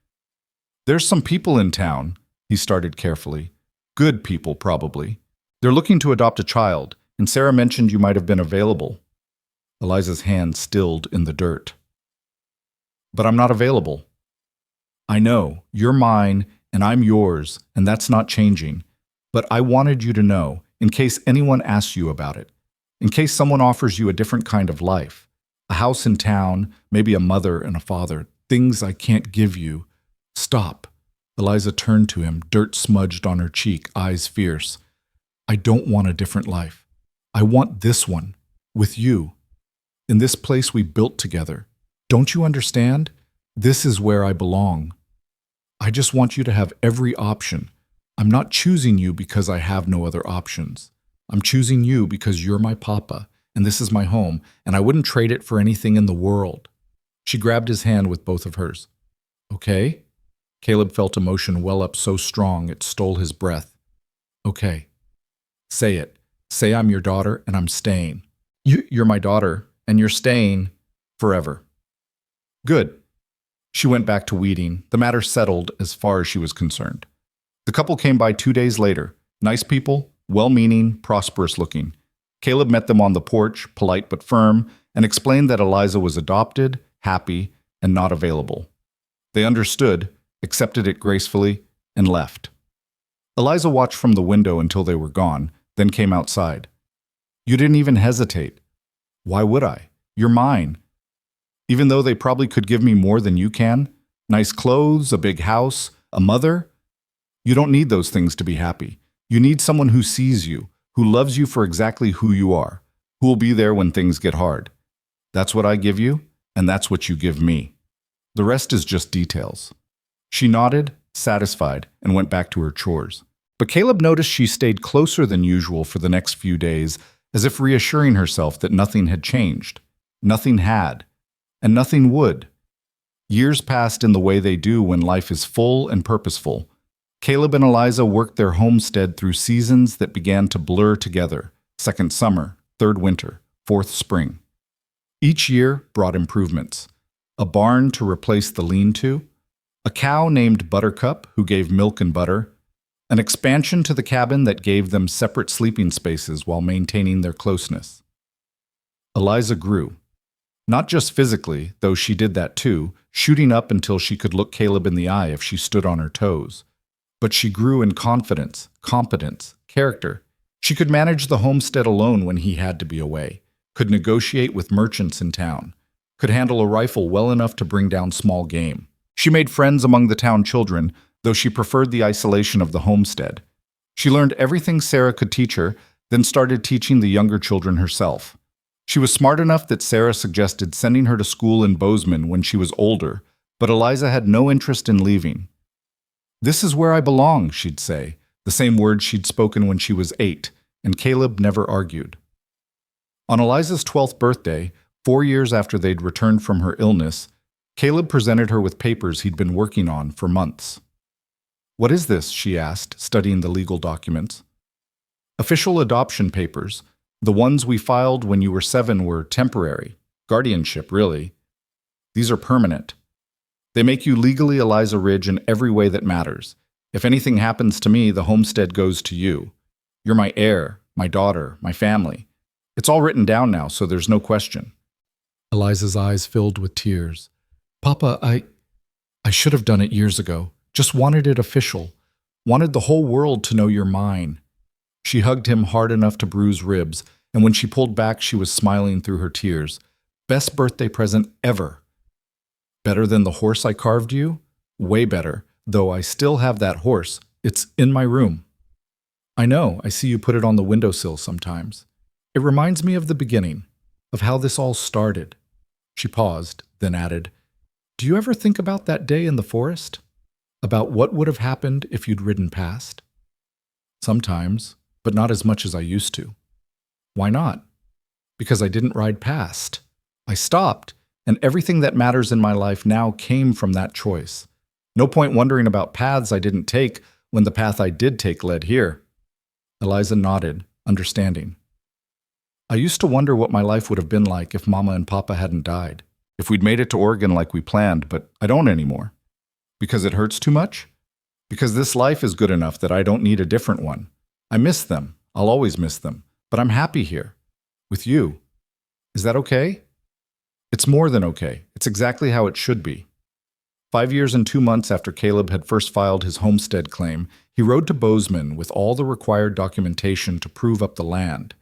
There's some people in town, he started carefully. Good people, probably. They're looking to adopt a child, and Sarah mentioned you might have been available. Eliza's hand stilled in the dirt. But I'm not available. I know, you're mine, and I'm yours, and that's not changing. But I wanted you to know, in case anyone asks you about it, in case someone offers you a different kind of life, a house in town, maybe a mother and a father, things I can't give you. Stop. Eliza turned to him, dirt smudged on her cheek, eyes fierce. I don't want a different life. I want this one, with you, in this place we built together. Don't you understand? This is where I belong. I just want you to have every option. I'm not choosing you because I have no other options. I'm choosing you because you're my papa, and this is my home, and I wouldn't trade it for anything in the world. She grabbed his hand with both of hers. Okay? Caleb felt emotion well up so strong it stole his breath. Okay. Say it. Say I'm your daughter and I'm staying. You're my daughter and you're staying forever. Good. She went back to weeding, the matter settled as far as she was concerned. The couple came by 2 days later. Nice people, well-meaning, prosperous-looking. Caleb met them on the porch, polite but firm, and explained that Eliza was adopted, happy, and not available. They understood, accepted it gracefully, and left. Eliza watched from the window until they were gone, then came outside. You didn't even hesitate. Why would I? You're mine. Even though they probably could give me more than you can, nice clothes, a big house, a mother, you don't need those things to be happy. You need someone who sees you, who loves you for exactly who you are, who will be there when things get hard. That's what I give you, and that's what you give me. The rest is just details. She nodded, satisfied, and went back to her chores. But Caleb noticed she stayed closer than usual for the next few days, as if reassuring herself that nothing had changed. Nothing had. And nothing would. Years passed in the way they do when life is full and purposeful. Caleb and Eliza worked their homestead through seasons that began to blur together. Second summer, third winter, fourth spring. Each year brought improvements. A barn to replace the lean-to, a cow named Buttercup who gave milk and butter, an expansion to the cabin that gave them separate sleeping spaces while maintaining their closeness. Eliza grew. Not just physically, though she did that too, shooting up until she could look Caleb in the eye if she stood on her toes. But she grew in confidence, competence, character. She could manage the homestead alone when he had to be away, could negotiate with merchants in town, could handle a rifle well enough to bring down small game. She made friends among the town children, though she preferred the isolation of the homestead. She learned everything Sarah could teach her, then started teaching the younger children herself. She was smart enough that Sarah suggested sending her to school in Bozeman when she was older, but Eliza had no interest in leaving. "This is where I belong," she'd say, the same words she'd spoken when she was 8, and Caleb never argued. On Eliza's 12th birthday, 4 years after they'd returned from her illness, Caleb presented her with papers he'd been working on for months. "What is this?" she asked, studying the legal documents. "Official adoption papers. The ones we filed when you were 7 were temporary. Guardianship, really. These are permanent. They make you legally Eliza Ridge in every way that matters. If anything happens to me, the homestead goes to you. You're my heir, my daughter, my family. It's all written down now, so there's no question." Eliza's eyes filled with tears. "Papa, I should have done it years ago. Just wanted it official. Wanted the whole world to know you're mine." She hugged him hard enough to bruise ribs, and when she pulled back, she was smiling through her tears. "Best birthday present ever." "Better than the horse I carved you?" "Way better, though I still have that horse. It's in my room." "I know, I see you put it on the windowsill sometimes. It reminds me of the beginning, of how this all started." She paused, then added, "Do you ever think about that day in the forest? About what would have happened if you'd ridden past?" "Sometimes, but not as much as I used to." "Why not?" "Because I didn't ride past. I stopped, and everything that matters in my life now came from that choice. No point wondering about paths I didn't take when the path I did take led here." Eliza nodded, understanding. "I used to wonder what my life would have been like if Mama and Papa hadn't died, if we'd made it to Oregon like we planned, but I don't anymore. Because it hurts too much? Because this life is good enough that I don't need a different one. I miss them. I'll always miss them. But I'm happy here. With you. Is that okay?" "It's more than okay. It's exactly how it should be." 5 years and 2 months after Caleb had first filed his homestead claim, he rode to Bozeman with all the required documentation to prove up the land.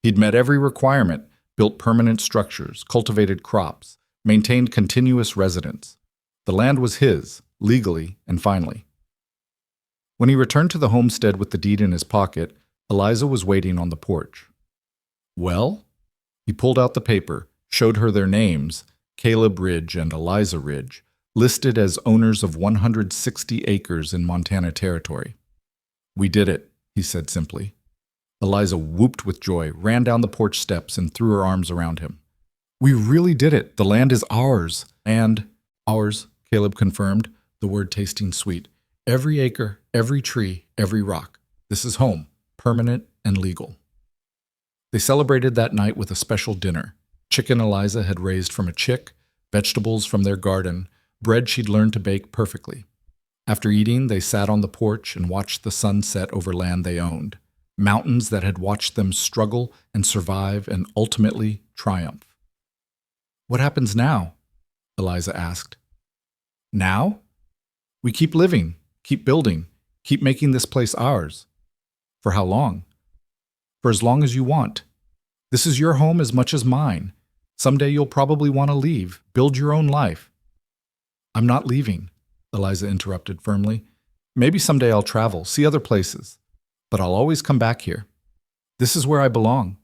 He'd met every requirement, built permanent structures, cultivated crops, maintained continuous residence. The land was his, legally and finally. When he returned to the homestead with the deed in his pocket, Eliza was waiting on the porch. "Well?" He pulled out the paper, showed her their names, Caleb Ridge and Eliza Ridge, listed as owners of 160 acres in Montana Territory. "We did it," he said simply. Eliza whooped with joy, ran down the porch steps, and threw her arms around him. "We really did it. The land is ours." "And ours," Caleb confirmed, the word tasting sweet. "Every acre, every tree, every rock. This is home, permanent and legal." They celebrated that night with a special dinner. Chicken Eliza had raised from a chick, vegetables from their garden, bread she'd learned to bake perfectly. After eating, they sat on the porch and watched the sun set over land they owned, mountains that had watched them struggle and survive and ultimately triumph. "What happens now?" Eliza asked. "Now? We keep living, keep building, keep making this place ours." "For how long?" "For as long as you want. This is your home as much as mine. Someday you'll probably want to leave, build your own life." "I'm not leaving," Eliza interrupted firmly. "Maybe someday I'll travel, see other places. But I'll always come back here. This is where I belong."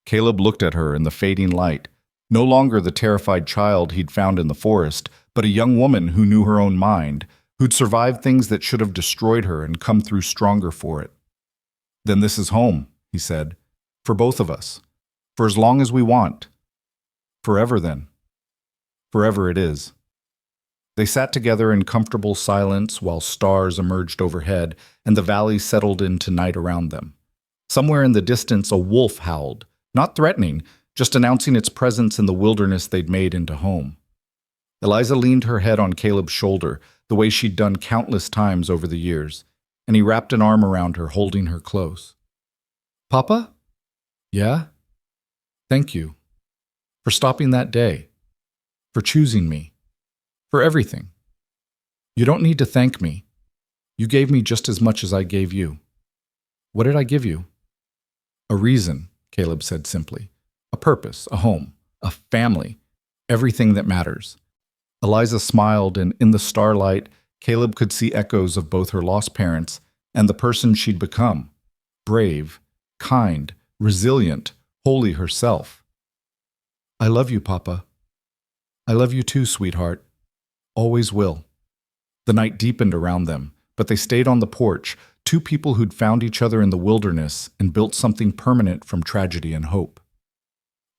Caleb looked at her in the fading light, no longer the terrified child he'd found in the forest, but a young woman who knew her own mind, who'd survived things that should have destroyed her and come through stronger for it. "Then this is home," he said, "for both of us, for as long as we want. Forever then. Forever it is." They sat together in comfortable silence while stars emerged overhead and the valley settled into night around them. Somewhere in the distance, a wolf howled, not threatening, just announcing its presence in the wilderness they'd made into home. Eliza leaned her head on Caleb's shoulder, the way she'd done countless times over the years, and he wrapped an arm around her, holding her close. "Papa?" "Yeah?" "Thank you. For stopping that day. For choosing me. For everything. You don't need to thank me. You gave me just as much as I gave you." "What did I give you?" "A reason," Caleb said simply. "A purpose, a home, a family, everything that matters." Eliza smiled, and in the starlight, Caleb could see echoes of both her lost parents and the person she'd become. Brave, kind, resilient, wholly herself. "I love you, Papa." "I love you too, sweetheart. Always will." The night deepened around them, but they stayed on the porch, two people who'd found each other in the wilderness and built something permanent from tragedy and hope.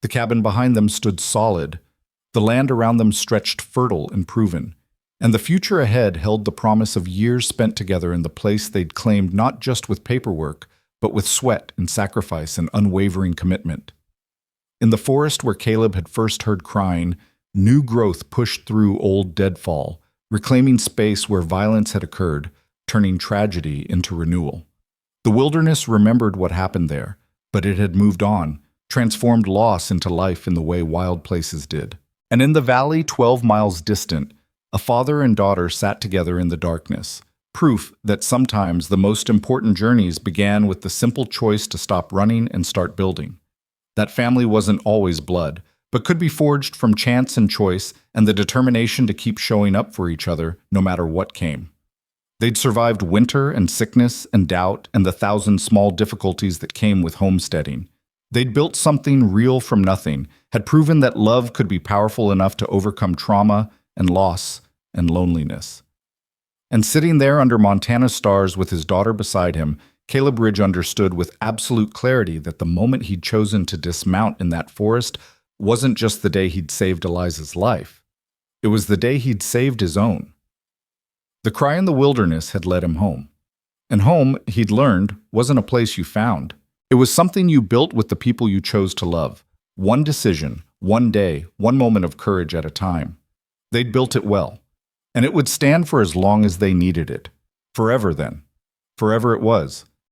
The cabin behind them stood solid. The land around them stretched fertile and proven, and the future ahead held the promise of years spent together in the place they'd claimed not just with paperwork, but with sweat and sacrifice and unwavering commitment. In the forest where Caleb had first heard crying, new growth pushed through old deadfall, reclaiming space where violence had occurred, turning tragedy into renewal. The wilderness remembered what happened there, but it had moved on, transformed loss into life in the way wild places did. And in the valley 12 miles distant, a father and daughter sat together in the darkness, proof that sometimes the most important journeys began with the simple choice to stop running and start building. That family wasn't always blood, but could be forged from chance and choice and the determination to keep showing up for each other no matter what came. They'd survived winter and sickness and doubt and the thousand small difficulties that came with homesteading. They'd built something real from nothing, had proven that love could be powerful enough to overcome trauma and loss and loneliness. And sitting there under Montana's stars with his daughter beside him, Caleb Ridge understood with absolute clarity that the moment he'd chosen to dismount in that forest wasn't just the day he'd saved Eliza's life. It was the day he'd saved his own. The cry in the wilderness had led him home. And home, he'd learned, wasn't a place you found. It was something you built with the people you chose to love. One decision, one day, one moment of courage at a time. They'd built it well. And it would stand for as long as they needed it. Forever then. Forever it was.